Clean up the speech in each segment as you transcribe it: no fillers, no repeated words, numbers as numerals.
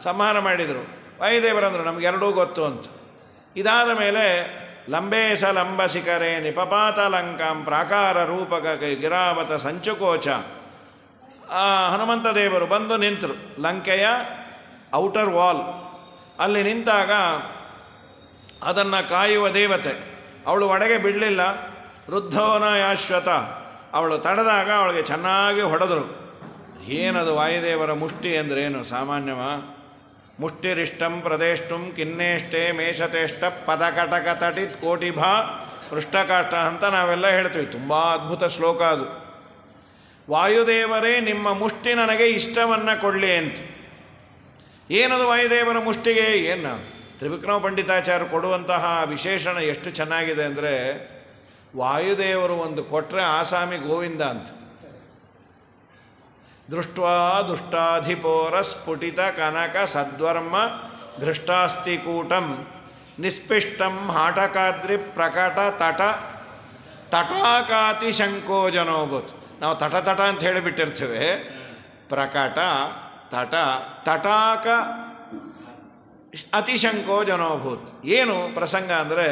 ಸಂಹಾರ ಮಾಡಿದರು. ವಾಯುದೇವರಂದರು ನಮಗೆರಡೂ ಗೊತ್ತು ಅಂತ. ಇದಾದ ಮೇಲೆ ಲಂಬೇಶ ಲಂಬ ಶಿಖರೆ ನಿಪಪಾತ ಲಂಕಾಂ ಪ್ರಾಕಾರ ರೂಪಕ ಗಿರಾವತ ಸಂಚುಕೋಚ. ಹನುಮಂತ ದೇವರು ಬಂದು ನಿಂತರು ಲಂಕೆಯ ಔಟರ್ ವಾಲ್. ಅಲ್ಲಿ ನಿಂತಾಗ ಅದನ್ನು ಕಾಯುವ ದೇವತೆ ಅವಳು ಒಳಗೆ ಬಿಡಲಿಲ್ಲ. ವೃದ್ಧೋನ ಯಾಶ್ವತ ಅವಳು ತಡೆದಾಗ ಅವಳಿಗೆ ಚೆನ್ನಾಗಿ ಹೊಡೆದರು. ಏನದು ವಾಯುದೇವರ ಮುಷ್ಟಿ ಅಂದರೆ ಏನು ಸಾಮಾನ್ಯವ? ಮುಷ್ಟಿರಿಷ್ಟಂ ಪ್ರದೇಷ್ಟುಂ ಖಿನ್ನೇಷ್ಟೇ ಮೇಷತೇಷ್ಟ ಪದಕಟಕ ತಟಿತ್ ಕೋಟಿಭಾ ಪೃಷ್ಠಕಾಷ್ಟ ಅಂತ ನಾವೆಲ್ಲ ಹೇಳ್ತೀವಿ. ತುಂಬ ಅದ್ಭುತ ಶ್ಲೋಕ ಅದು. ವಾಯುದೇವರೇ ನಿಮ್ಮ ಮುಷ್ಟಿ ನನಗೆ ಇಷ್ಟವನ್ನು ಕೊಡಲಿ ಅಂತ. ಏನದು ವಾಯುದೇವರ ಮುಷ್ಟಿಗೆ? ಏನು ತ್ರಿವಿಕ್ರಮ ಪಂಡಿತಾಚಾರ್ಯ ಕೊಡುವಂತಹ ವಿಶೇಷಣ ಎಷ್ಟು ಚೆನ್ನಾಗಿದೆ ಅಂದರೆ, ವಾಯುದೇವರು ಒಂದು ಕೊಟ್ಟರೆ ಆಸಾಮಿ ಗೋವಿಂದ ಅಂತ. ದೃಷ್ಟ್ವಾ ದುಷ್ಟಾಧಿಪೋರ ಸ್ಫುಟಿತ ಕನಕ ಸದ್ವರ್ಮ ಘೃಷ್ಟಾಸ್ತಿಕೂಟಂ ನಿಸ್ಪಿಷ್ಟಂ ಹಾಟಕಾದ್ರಿ ಪ್ರಕಟ ತಟ ತಟಾಕಾತಿ ಶಂಕೋಜನೋಭೂತ್. ನಾವು ತಟ ತಟ ಅಂತ ಹೇಳಿಬಿಟ್ಟಿರ್ತೇವೆ. ಪ್ರಕಟ ತಟ ತಟಾಕ ಅತಿಶಂಕೋ ಜನೋಭೂತ್. ಏನು ಪ್ರಸಂಗ ಅಂದರೆ,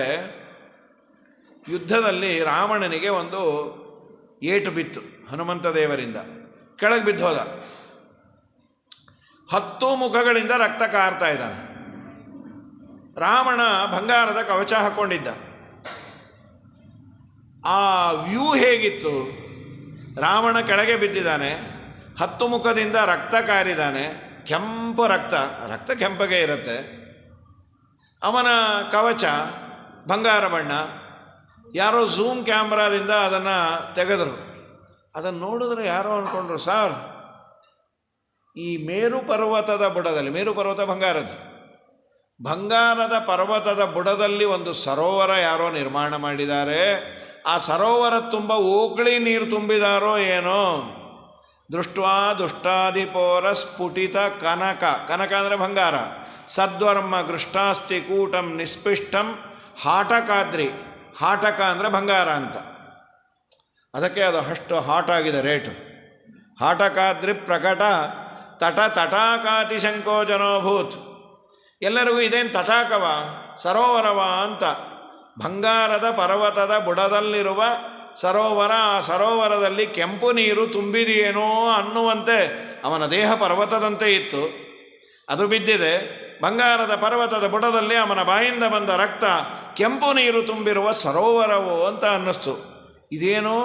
ಯುದ್ಧದಲ್ಲಿ ರಾವಣನಿಗೆ ಒಂದು ಏಟು ಬಿತ್ತು ಹನುಮಂತ ದೇವರಿಂದ. ಕೆಳಗೆ ಬಿದ್ದು ಹೋದ. 10 ಮುಖಗಳಿಂದ ರಕ್ತ ಕಾರ್ತಾ ಇದ್ದಾನೆ. ರಾವಣ ಬಂಗಾರದ ಕವಚ ಹಾಕ್ಕೊಂಡಿದ್ದ. ಆ ವ್ಯೂ ಹೇಗಿತ್ತು? ರಾವಣ ಕೆಳಗೆ ಬಿದ್ದಿದ್ದಾನೆ, 10 ಮುಖದಿಂದ ರಕ್ತ ಕಾರಿದ್ದಾನೆ, ಕೆಂಪು ರಕ್ತ ಕೆಂಪಗೆ ಇರುತ್ತೆ. ಅವನ ಕವಚ ಬಂಗಾರ ಬಣ್ಣ. ಯಾರೋ ಝೂಮ್ ಕ್ಯಾಮ್ರಾದಿಂದ ಅದನ್ನು ತೆಗೆದರು. ಅದನ್ನು ನೋಡಿದ್ರೆ ಯಾರೋ ಅಂದ್ಕೊಂಡ್ರು, ಸಾರ್ ಈ ಮೇರು ಪರ್ವತದ ಬುಡದಲ್ಲಿ, ಮೇರು ಪರ್ವತ ಬಂಗಾರದ್ದು, ಬಂಗಾರದ ಪರ್ವತದ ಬುಡದಲ್ಲಿ ಒಂದು ಸರೋವರ ಯಾರೋ ನಿರ್ಮಾಣ ಮಾಡಿದ್ದಾರೆ. ಆ ಸರೋವರ ತುಂಬ ಓಕಳಿ ನೀರು ತುಂಬಿದಾರೋ ಏನೋ. ದೃಷ್ಟ್ವಾ ದುಷ್ಟಾಧಿಪೋರ ಸ್ಫುಟಿತ ಕನಕ, ಕನಕ ಅಂದರೆ ಬಂಗಾರ, ಸದ್ವರ್ಮ ಗೃಷ್ಟಾಸ್ತಿ ಕೂಟಂ ನಿಸ್ಪಿಷ್ಟಂ ಹಾಟಕಾದ್ರಿ, ಹಾಟಕ ಅಂದರೆ ಬಂಗಾರ ಅಂತ. ಅದಕ್ಕೆ ಅದು ಅಷ್ಟು ಹಾಟ್ ಆಗಿದೆ ರೇಟು. ಹಾಟಕಾದ್ರಿ ಪ್ರಕಟ ತಟ ತಟಾಕಾತಿ ಶಂಕೋಜನೋಭೂತ್. ಎಲ್ಲರಿಗೂ ಇದೇನು ತಟಾಕವ ಸರೋವರವ ಅಂತ. ಬಂಗಾರದ ಪರ್ವತದ ಬುಡದಲ್ಲಿರುವ ಸರೋವರ, ಆ ಸರೋವರದಲ್ಲಿ ಕೆಂಪು ನೀರು ತುಂಬಿದೆಯೇನೋ ಅನ್ನುವಂತೆ ಅವನ ದೇಹ ಪರ್ವತದಂತೆ ಇತ್ತು. ಅದು ಬಿದ್ದಿದೆ. ಬಂಗಾರದ ಪರ್ವತದ ಬುಡದಲ್ಲಿ ಅವನ ಬಾಯಿಂದ ಬಂದ ರಕ್ತ ಕೆಂಪು ನೀರು ತುಂಬಿರುವ ಸರೋವರವೋ ಅಂತ ಅನ್ನಿಸ್ತು. ಇದೇನು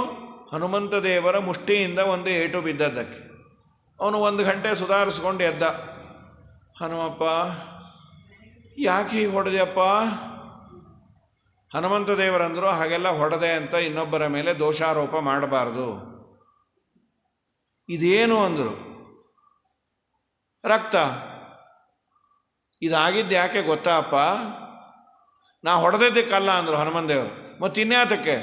ಹನುಮಂತ ದೇವರ ಮುಷ್ಟಿಯಿಂದ ಒಂದು ಏಟು ಬಿದ್ದದ್ದಕ್ಕೆ. ಅವನು 1 ಗಂಟೆ ಸುಧಾರಿಸ್ಕೊಂಡು ಎದ್ದ. ಹನುಮಪ್ಪ ಯಾಕೆ ಹೀಗೆ ಹೊಡೆದಪ್ಪ? ಹನುಮಂತ ದೇವರಂದರು, ಹಾಗೆಲ್ಲ ಹೊಡೆದೆ ಅಂತ ಇನ್ನೊಬ್ಬರ ಮೇಲೆ ದೋಷಾರೋಪ ಮಾಡಬಾರ್ದು. ಇದೇನು ಅಂದರು. ರಕ್ತ ಇದಾಗಿದ್ದು ಯಾಕೆ ಗೊತ್ತಾ ಅಪ್ಪ? ನಾ ಹೊಡೆದಿದ್ದಕ್ಕಲ್ಲ ಅಂದರು ಹನುಮಂತ ದೇವರು. ಮತ್ತು ಇನ್ಯಾತಕ್ಕೆ?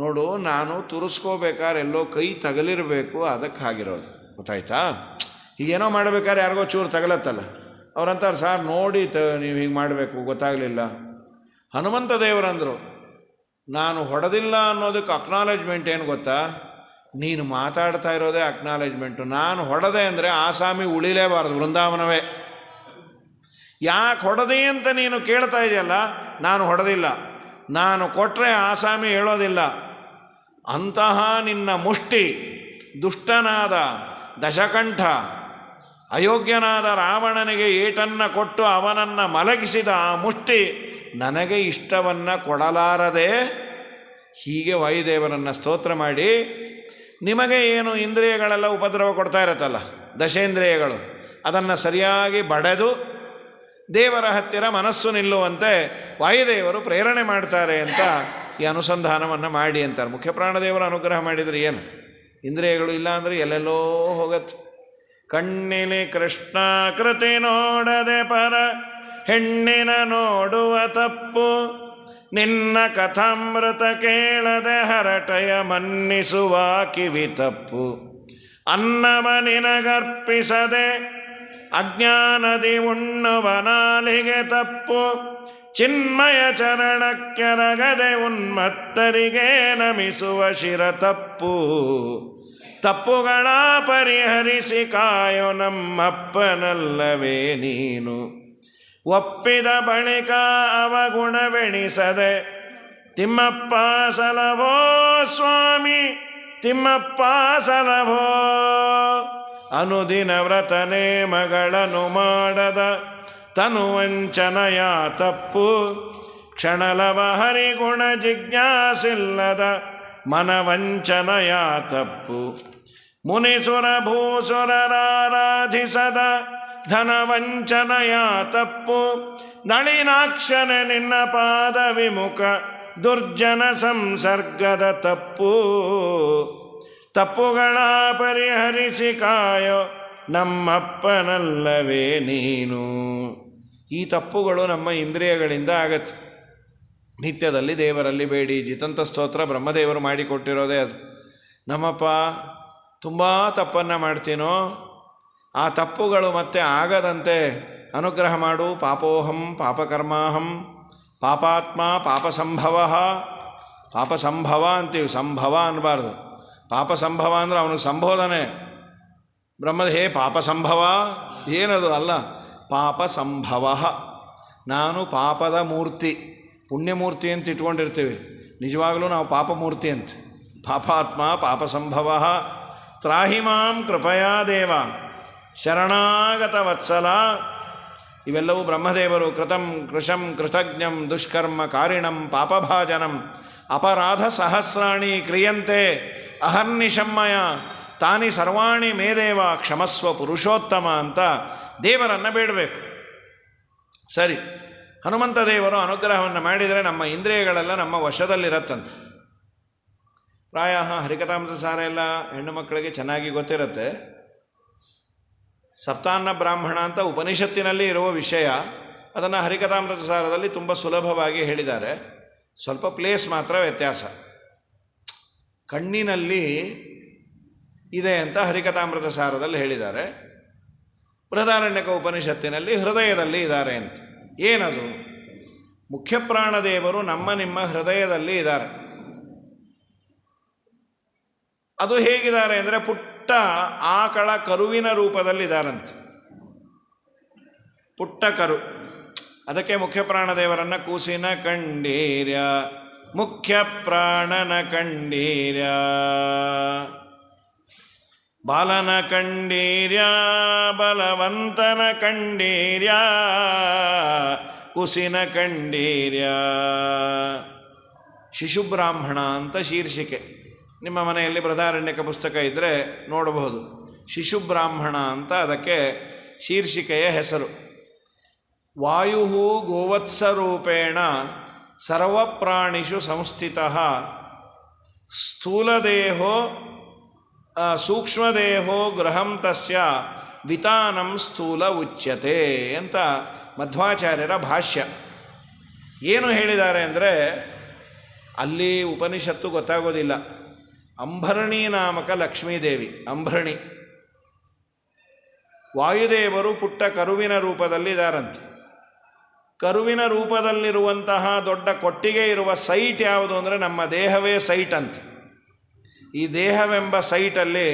ನೋಡು, ನಾನು ತುರಿಸ್ಕೋಬೇಕಾದ್ರೆ ಎಲ್ಲೋ ಕೈ ತಗಲಿರಬೇಕು, ಅದಕ್ಕೆ ಆಗಿರೋದು, ಗೊತ್ತಾಯ್ತಾ? ಹೀಗೇನೋ ಮಾಡಬೇಕಾದ್ರೆ ಯಾರಿಗೋ ಚೂರು ತಗಲತ್ತಲ್ಲ, ಅವ್ರಂತಾರೆ ಸಾರ್ ನೋಡಿ ನೀವು ಹೀಗೆ ಮಾಡಬೇಕು, ಗೊತ್ತಾಗಲಿಲ್ಲ. ಹನುಮಂತ ದೇವರಂದರು, ನಾನು ಹೊಡೆದಿಲ್ಲ ಅನ್ನೋದಕ್ಕೆ ಅಕ್ನಾಲೇಜ್ಮೆಂಟ್ ಏನು ಗೊತ್ತಾ? ನೀನು ಮಾತಾಡ್ತಾ ಇರೋದೇ ಅಕ್ನಾಲೇಜ್ಮೆಂಟು. ನಾನು ಹೊಡೆದೆ ಅಂದರೆ ಆಸಾಮಿ ಉಳಿಲೇಬಾರ್ದು, ವೃಂದಾವನವೇ. ಯಾಕೆ ಹೊಡೆದೆ ಅಂತ ನೀನು ಕೇಳ್ತಾ ಇದೆಯಲ್ಲ, ನಾನು ಹೊಡೆದಿಲ್ಲ. ನಾನು ಕೊಟ್ಟರೆ ಆಸಾಮಿ ಹೇಳೋದಿಲ್ಲ. ಅಂತಹ ನಿನ್ನ ಮುಷ್ಟಿ ದುಷ್ಟನಾದ ದಶಕಂಠ ಅಯೋಗ್ಯನಾದ ರಾವಣನಿಗೆ ಏಟನ್ನು ಕೊಟ್ಟು ಅವನನ್ನು ಮಲಗಿಸಿದ ಆ ಮುಷ್ಟಿ ನನಗೆ ಇಷ್ಟವನ್ನು ಕೊಡಲಾರದೆ. ಹೀಗೆ ವಾಯುದೇವರನ್ನು ಸ್ತೋತ್ರ ಮಾಡಿ, ನಿಮಗೆ ಏನು ಇಂದ್ರಿಯಗಳೆಲ್ಲ ಉಪದ್ರವ ಕೊಡ್ತಾ ಇರುತ್ತಲ್ಲ, ದಶೇಂದ್ರಿಯಗಳು, ಅದನ್ನು ಸರಿಯಾಗಿ ಬಡೆದು ದೇವರ ಹತ್ತಿರ ಮನಸ್ಸು ನಿಲ್ಲುವಂತೆ ವಾಯುದೇವರು ಪ್ರೇರಣೆ ಮಾಡ್ತಾರೆ ಅಂತ ಈ ಅನುಸಂಧಾನವನ್ನು ಮಾಡಿ ಅಂತಾರೆ. ಮುಖ್ಯ ಪ್ರಾಣದೇವರ ಅನುಗ್ರಹ ಮಾಡಿದರೆ ಏನು, ಇಂದ್ರಿಯಗಳು ಇಲ್ಲ ಅಂದರೆ ಎಲ್ಲೆಲ್ಲೋ ಹೋಗತ್ತೆ. ಕಣ್ಣಿಲಿ ಕೃಷ್ಣಾಕೃತಿ ನೋಡದೆ ಪರ ಹೆಣ್ಣಿನ ನೋಡುವ ತಪ್ಪು, ನಿನ್ನ ಕಥಾಮೃತ ಕೇಳದೆ ಹರಟಯ ಮನ್ನಿಸುವ ಕಿವಿ ತಪ್ಪು, ಅನ್ನವ ನಿನಗರ್ಪಿಸದೆ ಅಜ್ಞಾನದಿ ಉಣ್ಣುವ ನಾಲಿಗೆ ತಪ್ಪು, ಚಿನ್ಮಯ ಚರಣಕ್ಕೆರಗದೆ ಉನ್ಮತ್ತರಿಗೆ ನಮಿಸುವ ಶಿರ ತಪ್ಪು, ತಪ್ಪುಗಳ ಪರಿಹರಿಸಿ ಕಾಯೋ ನಮ್ಮಪ್ಪನಲ್ಲವೇ ನೀನು. ಒಪ್ಪಿದ ಬಳಿಕ ಅವಗುಣವೆಣಿಸದೆ ತಿಮ್ಮಪ್ಪ ಸಲವೋ ಸ್ವಾಮಿ ತಿಮ್ಮಪ್ಪ ಸಲವೋ. ಅನುದಿನ ವ್ರತನೇ ಮಗಳನ್ನು ಮಾಡದ ತನುವಂಚನಯ ತಪ್ಪು. ಕ್ಷಣಲವ ಹರಿಗುಣ ಜಿಜ್ಞಾಸಿಲ್ಲದ ಮನವಂಚನಯ ತಪ್ಪು. ಮುನಿಸುರ ಭೂಸುರರಾರಾಧಿಸದ ಧನವಂಚನಯ ತಪ್ಪು. ನಳಿನಾಕ್ಷನ ನಿನ್ನ ಪಾದ ವಿಮುಖ ದುರ್ಜನ ಸಂಸರ್ಗದ ತಪ್ಪು. ತಪ್ಪುಗಳ ಪರಿಹರಿಸಿ ಕಾಯೋ ನಮ್ಮಪ್ಪನಲ್ಲವೇ ನೀನು. ಈ ತಪ್ಪುಗಳು ನಮ್ಮ ಇಂದ್ರಿಯಗಳಿಂದ ಆಗತ್ತೆ. ನಿತ್ಯದಲ್ಲಿ ದೇವರಲ್ಲಿ ಬೇಡಿ. ಜಿತಂತ ಸ್ತೋತ್ರ ಬ್ರಹ್ಮದೇವರು ಮಾಡಿಕೊಟ್ಟಿರೋದೇ ಅದು. ನಮ್ಮಪ್ಪ ತುಂಬ ತಪ್ಪನ್ನು ಮಾಡ್ತೀನೋ, ಆ ತಪ್ಪುಗಳು ಮತ್ತೆ ಆಗದಂತೆ ಅನುಗ್ರಹ ಮಾಡು. ಪಾಪೋಹಂ ಪಾಪಕರ್ಮಾಹಂ ಪಾಪಾತ್ಮ ಪಾಪಸಂಭವ. ಪಾಪಸಂಭವ ಅಂತೀವಿ, ಸಂಭವ ಅನ್ನಬಾರ್ದು. ಪಾಪಸಂಭವ ಅಂದರೆ ಅವನಿಗೆ ಸಂಬೋಧನೆ. ಬ್ರಹ್ಮದ ಹೇ ಪಾಪಸಂಭವ ಏನದು ಅಲ್ಲ, ಪಾಪಸಂಭವ. ನಾನು ಪಾಪದ ಮೂರ್ತಿ, ಪುಣ್ಯಮೂರ್ತಿ ಅಂತ ಇಟ್ಕೊಂಡಿರ್ತೀವಿ, ನಿಜವಾಗಲೂ ನಾವು ಪಾಪಮೂರ್ತಿ ಅಂತ. ಪಾಪಾತ್ಮ ಪಾಪಸಂಭವ. ತ್ರಾಹಿ ಮಾಂ ಕೃಪಯಾ ದೇವ ಶರಣಾಗತ ವತ್ಸಲ. ಇವೆಲ್ಲವೂ ಬ್ರಹ್ಮದೇವರು ಕೃತಂ ಕೃಶಂ ಕೃತಜ್ಞಂ ದುಷ್ಕರ್ಮ ಕಾರಿಣಂ ಪಾಪಭಾಜನಂ ಅಪರಾಧ ಸಹಸ್ರಾಣಿ ಕ್ರಿಯಂತೆ ಅಹರ್ನಿಶಮ್ಮಯ ತಾನಿ ಸರ್ವಾಣಿ ಮೇದೇವ ಕ್ಷಮಸ್ವ ಪುರುಷೋತ್ತಮ ಅಂತ ದೇವರನ್ನು ಬೇಡಬೇಕು. ಸರಿ, ಹನುಮಂತ ದೇವರು ಅನುಗ್ರಹವನ್ನು ಮಾಡಿದರೆ ನಮ್ಮ ಇಂದ್ರಿಯಗಳೆಲ್ಲ ನಮ್ಮ ವಶದಲ್ಲಿರತ್ತಂತೆ. ಪ್ರಾಯ ಹರಿಕಥಾಮೃತ ಸಾರ ಎಲ್ಲ ಹೆಣ್ಣು ಮಕ್ಕಳಿಗೆ ಚೆನ್ನಾಗಿ ಗೊತ್ತಿರುತ್ತೆ. ಸಪ್ತಾನ್ನ ಬ್ರಾಹ್ಮಣ ಅಂತ ಉಪನಿಷತ್ತಿನಲ್ಲಿ ಇರುವ ವಿಷಯ, ಅದನ್ನು ಹರಿಕಥಾಮೃತ ಸಾರದಲ್ಲಿ ತುಂಬ ಸುಲಭವಾಗಿ ಹೇಳಿದ್ದಾರೆ. ಸ್ವಲ್ಪ ಪ್ಲೇಸ್ ಮಾತ್ರ ವ್ಯತ್ಯಾಸ. ಕಣ್ಣಿನಲ್ಲಿ ಇದೆ ಅಂತ ಹರಿಕಥಾಮೃತ ಸಾರದಲ್ಲಿ ಹೇಳಿದ್ದಾರೆ, ಬೃಹದಾರಣ್ಯಕ ಉಪನಿಷತ್ತಿನಲ್ಲಿ ಹೃದಯದಲ್ಲಿ ಇದ್ದಾರೆ ಅಂತ. ಏನದು? ಮುಖ್ಯಪ್ರಾಣದೇವರು ನಮ್ಮ ನಿಮ್ಮ ಹೃದಯದಲ್ಲಿ ಇದ್ದಾರೆ. ಅದು ಹೇಗಿದ್ದಾರೆ ಅಂದರೆ ಪುಟ್ಟ ಆಕಳ ಕರುವಿನ ರೂಪದಲ್ಲಿದ್ದಾರಂತೆ. ಪುಟ್ಟ ಕರು. ಅದಕ್ಕೆ ಮುಖ್ಯಪ್ರಾಣದೇವರನ್ನು ಕೂಸಿನ ಕಂಡೀರ್ಯ ಮುಖ್ಯ ಪ್ರಾಣನ ಕಂಡೀರ್ಯ ಬಾಲನ ಕಂಡೀರ್ಯ ಬಲವಂತನ ಕಂಡೀರ್ಯ ಕುಸಿನ ಕಂಡೀರ್ಯ. ಶಿಶುಬ್ರಾಹ್ಮಣ ಅಂತ ಶೀರ್ಷಿಕೆ. ನಿಮ್ಮ ಮನೆಯಲ್ಲಿ ಬೃಹದಾರಣ್ಯಕ ಪುಸ್ತಕ ಇದ್ದರೆ ನೋಡಬಹುದು. ಶಿಶುಬ್ರಾಹ್ಮಣ ಅಂತ ಅದಕ್ಕೆ ಶೀರ್ಷಿಕೆಯ ಹೆಸರು. ವಾಯು ಗೋವತ್ಸರೂಪೇಣ ಸರ್ವಪ್ರಾಣಿಷು ಸಂಸ್ಥಿತಃ ಸ್ಥೂಲದೇಹೋ ಸೂಕ್ಷ್ಮದೇಹೋ ಗೃಹಂ ತಸ್ಯ ವಿತಾನಂ ಸ್ಥೂಲ ಉಚ್ಯತೆ ಅಂತ ಮಧ್ವಾಚಾರ್ಯರ ಭಾಷ್ಯ. ಏನು ಹೇಳಿದ್ದಾರೆ ಅಂದರೆ, ಅಲ್ಲಿ ಉಪನಿಷತ್ತು ಗೊತ್ತಾಗೋದಿಲ್ಲ. ಅಂಬರಣಿ ನಾಮಕ ಲಕ್ಷ್ಮೀದೇವಿ, ಅಂಬರಣಿ. ವಾಯುದೇವರು ಪುಟ್ಟ ಕರುವಿನ ರೂಪದಲ್ಲಿದ್ದಾರಂತೆ. ಕರುವಿನ ರೂಪದಲ್ಲಿರುವಂತಹ ದೊಡ್ಡ ಕೊಟ್ಟಿಗೆ ಇರುವ ಸೈಟ್ ಯಾವುದು ಅಂದರೆ ನಮ್ಮ ದೇಹವೇ ಸೈಟ್ ಅಂತ. ಈ ದೇಹವೆಂಬ ಸೈಟಲ್ಲಿ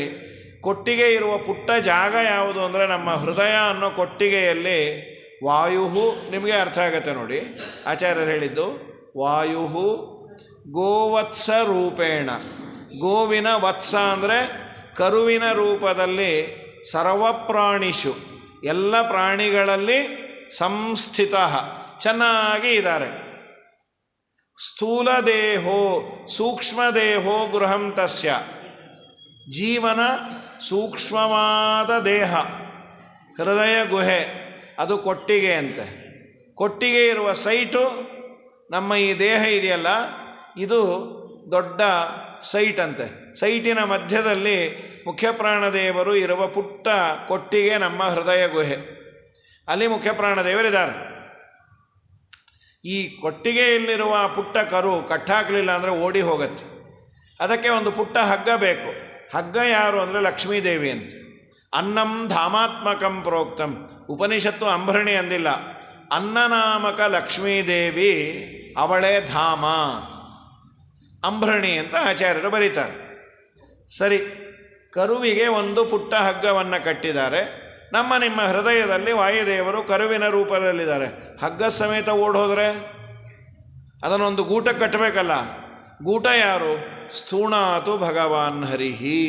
ಕೊಟ್ಟಿಗೆ ಇರುವ ಪುಟ್ಟ ಜಾಗ ಯಾವುದು ಅಂದರೆ ನಮ್ಮ ಹೃದಯ ಅನ್ನೋ ಕೊಟ್ಟಿಗೆಯಲ್ಲಿ ವಾಯು. ನಿಮಗೆ ಅರ್ಥ ಆಗುತ್ತೆ ನೋಡಿ, ಆಚಾರ್ಯರು ಹೇಳಿದ್ದು ವಾಯು ಗೋವತ್ಸ ರೂಪೇಣ. ಗೋವಿನ ವತ್ಸ ಅಂದರೆ ಕರುವಿನ ರೂಪದಲ್ಲಿ ಸರ್ವಪ್ರಾಣಿಷು ಎಲ್ಲ ಪ್ರಾಣಿಗಳಲ್ಲಿ ಸಂಸ್ಥಿತ ಚೆನ್ನಾಗಿ ಇದ್ದಾರೆ. ಸ್ಥೂಲದೇಹೋ ಸೂಕ್ಷ್ಮದೇಹೋ ಗೃಹಂ ತಸ್ಯ. ಜೀವನ ಸೂಕ್ಷ್ಮವಾದ ದೇಹ, ಹೃದಯ ಗುಹೆ, ಅದು ಕೊಟ್ಟಿಗೆ ಅಂತೆ. ಕೊಟ್ಟಿಗೆ ಇರುವ ಸೈಟು ನಮ್ಮ ಈ ದೇಹ ಇದೆಯಲ್ಲ, ಇದು ದೊಡ್ಡ ಸೈಟ್ ಅಂತೆ. ಸೈಟಿನ ಮಧ್ಯದಲ್ಲಿ ಮುಖ್ಯಪ್ರಾಣದೇವರು ಇರುವ ಪುಟ್ಟ ಕೊಟ್ಟಿಗೆ ನಮ್ಮ ಹೃದಯ ಗುಹೆ. ಅಲ್ಲಿ ಮುಖ್ಯಪ್ರಾಣದೇವರಿದ್ದಾರೆ. ಈ ಕೊಟ್ಟಿಗೆಯಲ್ಲಿರುವ ಪುಟ್ಟ ಕರು ಕಟ್ಟಾಕಲಿಲ್ಲ ಅಂದರೆ ಓಡಿ ಹೋಗುತ್ತೆ. ಅದಕ್ಕೆ ಒಂದು ಪುಟ್ಟ ಹಗ್ಗ ಬೇಕು. ಹಗ್ಗ ಯಾರು ಅಂದರೆ ಲಕ್ಷ್ಮೀದೇವಿ ಅಂತ. ಅನ್ನಂ ಧಾಮಾತ್ಮಕಂ ಪ್ರೋಕ್ತಂ. ಉಪನಿಷತ್ತು ಅಂಬರಣಿ ಅಂದಿಲ್ಲ, ಅನ್ನನಾಮಕ ಲಕ್ಷ್ಮೀದೇವಿ ಅವಳೇ ಧಾಮ, ಅಂಬರಣಿ ಅಂತ ಆಚಾರ್ಯರು ಬರೀತಾರೆ. ಸರಿ, ಕರುವಿಗೆ ಒಂದು ಪುಟ್ಟ ಹಗ್ಗವನ್ನು ಕಟ್ಟಿದ್ದಾರೆ. ನಿಮ್ಮ ಹೃದಯದಲ್ಲಿ ವಾಯುದೇವರು ಕರುವಿನ ರೂಪದಲ್ಲಿದ್ದಾರೆ. ಹಗ್ಗ ಸಮೇತ ಓಡೋದ್ರೆ ಅದನ್ನೊಂದು ಗೂಟ ಕಟ್ಟಬೇಕಲ್ಲ. ಗೂಟ ಯಾರು? ಸ್ಥೂಣಾತು ಭಗವಾನ್ ಹರಿಹಿ.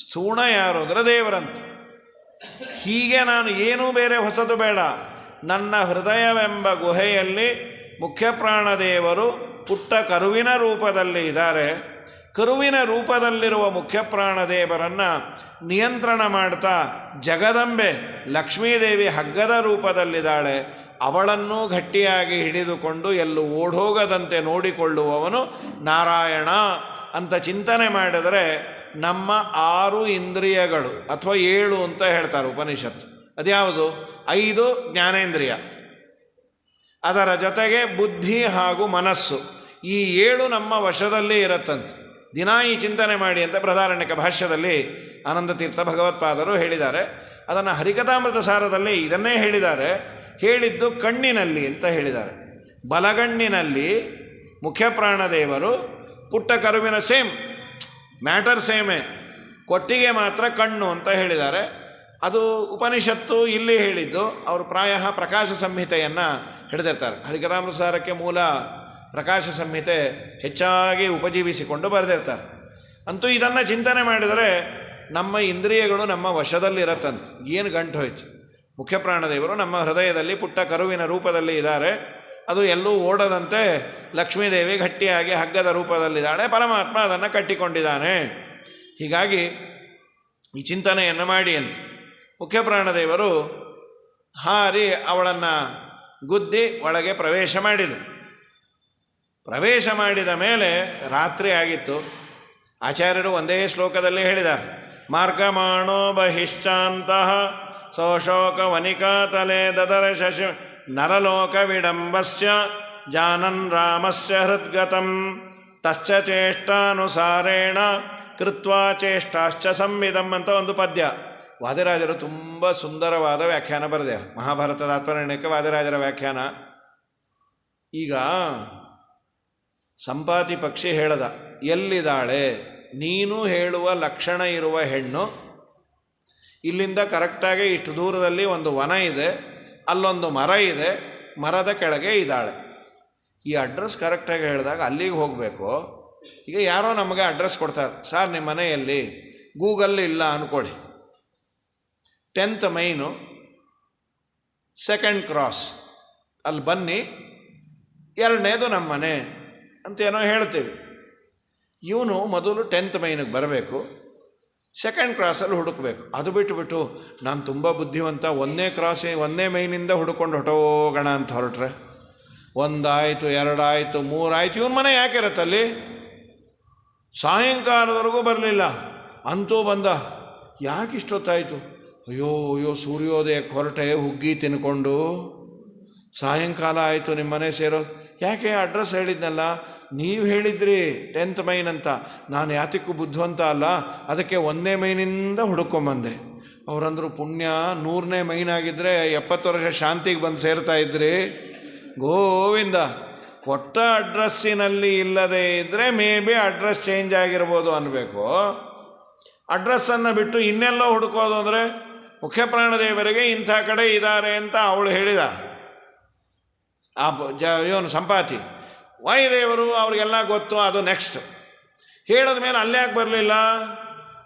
ಸ್ಥೂಣ ಯಾರು ಅಂದರೆ ದೇವರಂತ. ಹೀಗೆ ನಾನು ಏನೂ ಬೇರೆ ಹೊಸದು ಬೇಡ, ನನ್ನ ಹೃದಯವೆಂಬ ಗುಹೆಯಲ್ಲಿ ಮುಖ್ಯ ಪ್ರಾಣದೇವರು ಪುಟ್ಟ ಕರುವಿನ ರೂಪದಲ್ಲಿ ಇದ್ದಾರೆ. ಕರುವಿನ ರೂಪದಲ್ಲಿರುವ ಮುಖ್ಯ ಪ್ರಾಣದೇವರನ್ನು ನಿಯಂತ್ರಣ ಮಾಡ್ತಾ ಜಗದಂಬೆ ಲಕ್ಷ್ಮೀದೇವಿ ಹಗ್ಗದ ರೂಪದಲ್ಲಿದ್ದಾಳೆ. ಅವಳನ್ನೂ ಗಟ್ಟಿಯಾಗಿ ಹಿಡಿದುಕೊಂಡು ಎಲ್ಲೂ ಓಡೋಗದಂತೆ ನೋಡಿಕೊಳ್ಳುವವನು ನಾರಾಯಣ ಅಂತ ಚಿಂತನೆ ಮಾಡಿದರೆ ನಮ್ಮ 6 ಇಂದ್ರಿಯಗಳು ಅಥವಾ 7 ಅಂತ ಹೇಳ್ತಾರೆ ಉಪನಿಷತ್ತು. ಅದ್ಯಾವುದು? 5 ಜ್ಞಾನೇಂದ್ರಿಯ, ಅದರ ಜೊತೆಗೆ ಬುದ್ಧಿ ಹಾಗೂ ಮನಸ್ಸು, ಈ 7 ನಮ್ಮ ವಶದಲ್ಲಿ ಇರತ್ತಂತೆ. ದಿನ ಈ ಚಿಂತನೆ ಮಾಡಿ ಅಂತ ಬೃಹದಾರಣ್ಯಕ ಭಾಷ್ಯದಲ್ಲಿ ಆನಂದತೀರ್ಥ ಭಗವತ್ಪಾದರು ಹೇಳಿದ್ದಾರೆ. ಅದನ್ನು ಹರಿಕಥಾಮೃತ ಸಾರದಲ್ಲಿ ಇದನ್ನೇ ಹೇಳಿದ್ದಾರೆ. ಹೇಳಿದ್ದು ಕಣ್ಣಿನಲ್ಲಿ ಅಂತ ಹೇಳಿದ್ದಾರೆ. ಬಲಗಣ್ಣಿನಲ್ಲಿ ಮುಖ್ಯ ಪ್ರಾಣದೇವರು, ಪುಟ್ಟ ಕರುವಿನ ಸೇಮ್ ಮ್ಯಾಟರ್ ಸೇಮೇ, ಕೊಟ್ಟಿಗೆ ಮಾತ್ರ ಕಣ್ಣು ಅಂತ ಹೇಳಿದ್ದಾರೆ. ಅದು ಉಪನಿಷತ್ತು ಇಲ್ಲಿ ಹೇಳಿದ್ದು. ಅವರು ಪ್ರಾಯ ಪ್ರಕಾಶ ಸಂಹಿತೆಯನ್ನು ಹಿಡಿದಿರ್ತಾರೆ. ಹರಿಕಥಾಮೃತ ಸಾರಕ್ಕೆ ಮೂಲ ಪ್ರಕಾಶ ಸಂಹಿತೆ ಹೆಚ್ಚಾಗಿ ಉಪಜೀವಿಸಿಕೊಂಡು ಬರೆದಿರ್ತಾರೆ. ಅಂತೂ ಇದನ್ನು ಚಿಂತನೆ ಮಾಡಿದರೆ ನಮ್ಮ ಇಂದ್ರಿಯಗಳು ನಮ್ಮ ವಶದಲ್ಲಿರತ್ತಂತೆ. ಏನು ಗಂಟು ಹೋಯ್ತು? ಮುಖ್ಯ ಪ್ರಾಣದೇವರು ನಮ್ಮ ಹೃದಯದಲ್ಲಿ ಪುಟ್ಟ ಕರುವಿನ ರೂಪದಲ್ಲಿ ಇದ್ದಾರೆ. ಅದು ಎಲ್ಲೂ ಓಡದಂತೆ ಲಕ್ಷ್ಮೀದೇವಿ ಗಟ್ಟಿಯಾಗಿ ಹಗ್ಗದ ರೂಪದಲ್ಲಿದ್ದಾಳೆ. ಪರಮಾತ್ಮ ಅದನ್ನು ಕಟ್ಟಿಕೊಂಡಿದ್ದಾನೆ. ಹೀಗಾಗಿ ಈ ಚಿಂತನೆಯನ್ನು ಮಾಡಿ ಅಂತ ಮುಖ್ಯ ಪ್ರಾಣದೇವರು ಹಾರಿ ಅವಳನ್ನು ಗುದ್ದಿ ಒಳಗೆ ಪ್ರವೇಶ ಮಾಡಿದರು. ಪ್ರವೇಶ ಮಾಡಿದ ಮೇಲೆ ರಾತ್ರಿ ಆಗಿತ್ತು. ಆಚಾರ್ಯರು ಒಂದೇ ಶ್ಲೋಕದಲ್ಲಿ ಹೇಳಿದ್ದಾರೆ, ಮಾರ್ಗಮಾಣೋ ಬಹಿಶ್ಚಾಂತಃ ಸೋಶೋಕ ವನಿಕಾತಲೆ ದದರ್ಶ ನರಲೋಕ ವಿಡಂಬಸ್ಯ ಜಾನನ್ ರಾಮಸ್ಯ ಹೃದ್ಗತಂ ತಶ್ಚ ಚೇಷ್ಟಾನುಸಾರೇಣ ಕೃತ್ವಾ ಚೇಷ್ಟಾಶ್ಚ ಸಂವಿಧಂ ಅಂತ ಒಂದು ಪದ್ಯ. ವಾದಿರಾಜರು ತುಂಬ ಸುಂದರವಾದ ವ್ಯಾಖ್ಯಾನ ಬರೆದಾರೆ. ಮಹಾಭಾರತದ ತಾತ್ಪರ್ಯಕ್ಕೆ ವಾದಿರಾಜರ ವ್ಯಾಖ್ಯಾನ. ಈಗ ಸಂಪಾತಿ ಪಕ್ಷಿ ಹೇಳದ, ಎಲ್ಲಿದ್ದಾಳೆ ನೀನು ಹೇಳುವ ಲಕ್ಷಣ ಇರುವ ಹೆಣ್ಣು? ಇಲ್ಲಿಂದ ಕರೆಕ್ಟಾಗಿ ಇಷ್ಟು ದೂರದಲ್ಲಿ ಒಂದು ವನ ಇದೆ, ಅಲ್ಲೊಂದು ಮರ ಇದೆ, ಮರದ ಕೆಳಗೆ ಇದ್ದಾಳೆ. ಈ ಅಡ್ರೆಸ್ ಕರೆಕ್ಟಾಗಿ ಹೇಳಿದಾಗ ಅಲ್ಲಿಗೆ ಹೋಗಬೇಕು. ಈಗ ಯಾರೋ ನಮಗೆ ಅಡ್ರೆಸ್ ಕೊಡ್ತಾರೆ, ಸರ್ ನಿಮ್ಮ ಮನೆಯಲ್ಲಿ ಗೂಗಲ್ ಇಲ್ಲ ಅಂದ್ಕೊಳ್ಳಿ, 10th ಮೈನು 2nd ಕ್ರಾಸ್ ಅಲ್ಲಿ ಬನ್ನಿ, 2ನೇದು ನಮ್ಮ ಮನೆ ಅಂತೇನೋ ಹೇಳ್ತೀವಿ. ಇವನು ಮೊದಲು 10th ಮೈನಿಗೆ ಬರಬೇಕು, 2nd ಕ್ರಾಸಲ್ಲಿ ಹುಡುಕಬೇಕು. ಅದು ಬಿಟ್ಟುಬಿಟ್ಟು ನಾನು ತುಂಬ ಬುದ್ಧಿವಂತ, 1ನೇ ಮೈನಿಂದ ಹುಡುಕೊಂಡು ಹೊಟ್ಟೋಗೋಣ ಅಂತ ಹೊರಟ್ರೆ 1 ಆಯಿತು, 2 ಆಯಿತು, 3 ಆಯಿತು. ಇವನ ಮನೆ ಯಾಕಿರತ್ತಲ್ಲಿ? ಸಾಯಂಕಾಲದವರೆಗೂ ಬರಲಿಲ್ಲ, ಅಂತೂ ಬಂದ. ಯಾಕೆ ಇಷ್ಟೊತ್ತಾಯಿತು? ಅಯ್ಯೋ ಸೂರ್ಯೋದಯಕ್ಕೆ ಹೊರಟೆ, ಹುಗ್ಗಿ ತಿನ್ಕೊಂಡು ಸಾಯಂಕಾಲ ಆಯಿತು ನಿಮ್ಮ ಮನೆ ಸೇರೋ. ಯಾಕೆ? ಅಡ್ರೆಸ್ ಹೇಳಿದ್ನಲ್ಲ, ನೀವು ಹೇಳಿದ್ರಿ 10th ಮೈನ್ ಅಂತ. ನಾನು ಯಾತಕ್ಕೂ ಬುದ್ಧಿವಂತ ಅಲ್ಲ, ಅದಕ್ಕೆ 1ನೇ ಮೈನಿಂದ ಹುಡುಕೊಂಬಂದೆ. ಅವರಂದರು, ಪುಣ್ಯ 100ನೇ ಮೈನ್ ಆಗಿದ್ದರೆ 70 ವರ್ಷ ಶಾಂತಿಗೆ ಬಂದು ಸೇರ್ತಾ ಇದ್ರಿ. ಗೋವಿಂದ, ಕೊಟ್ಟ ಅಡ್ರೆಸ್ಸಿನಲ್ಲಿ ಇಲ್ಲದೇ ಇದ್ದರೆ ಮೇ ಬಿ ಅಡ್ರೆಸ್ ಚೇಂಜ್ ಆಗಿರ್ಬೋದು ಅನ್ನಬೇಕು. ಅಡ್ರೆಸ್ಸನ್ನು ಬಿಟ್ಟು ಇನ್ನೆಲ್ಲೋ ಹುಡುಕೋದು ಅಂದರೆ ಮುಖ್ಯ ಪ್ರಾಣದೇವರಿಗೆ ಇಂಥ ಕಡೆ ಇದ್ದಾರೆ ಅಂತ ಅವಳು ಹೇಳಿದ. ಇವನು ಸಂಪಾತಿ ವಾಯುದೇವರು ಅವ್ರಿಗೆಲ್ಲ ಗೊತ್ತು, ಅದು ನೆಕ್ಸ್ಟ್. ಹೇಳಿದ ಮೇಲೆ ಅಲ್ಲೇ ಯಾಕೆ ಬರಲಿಲ್ಲ?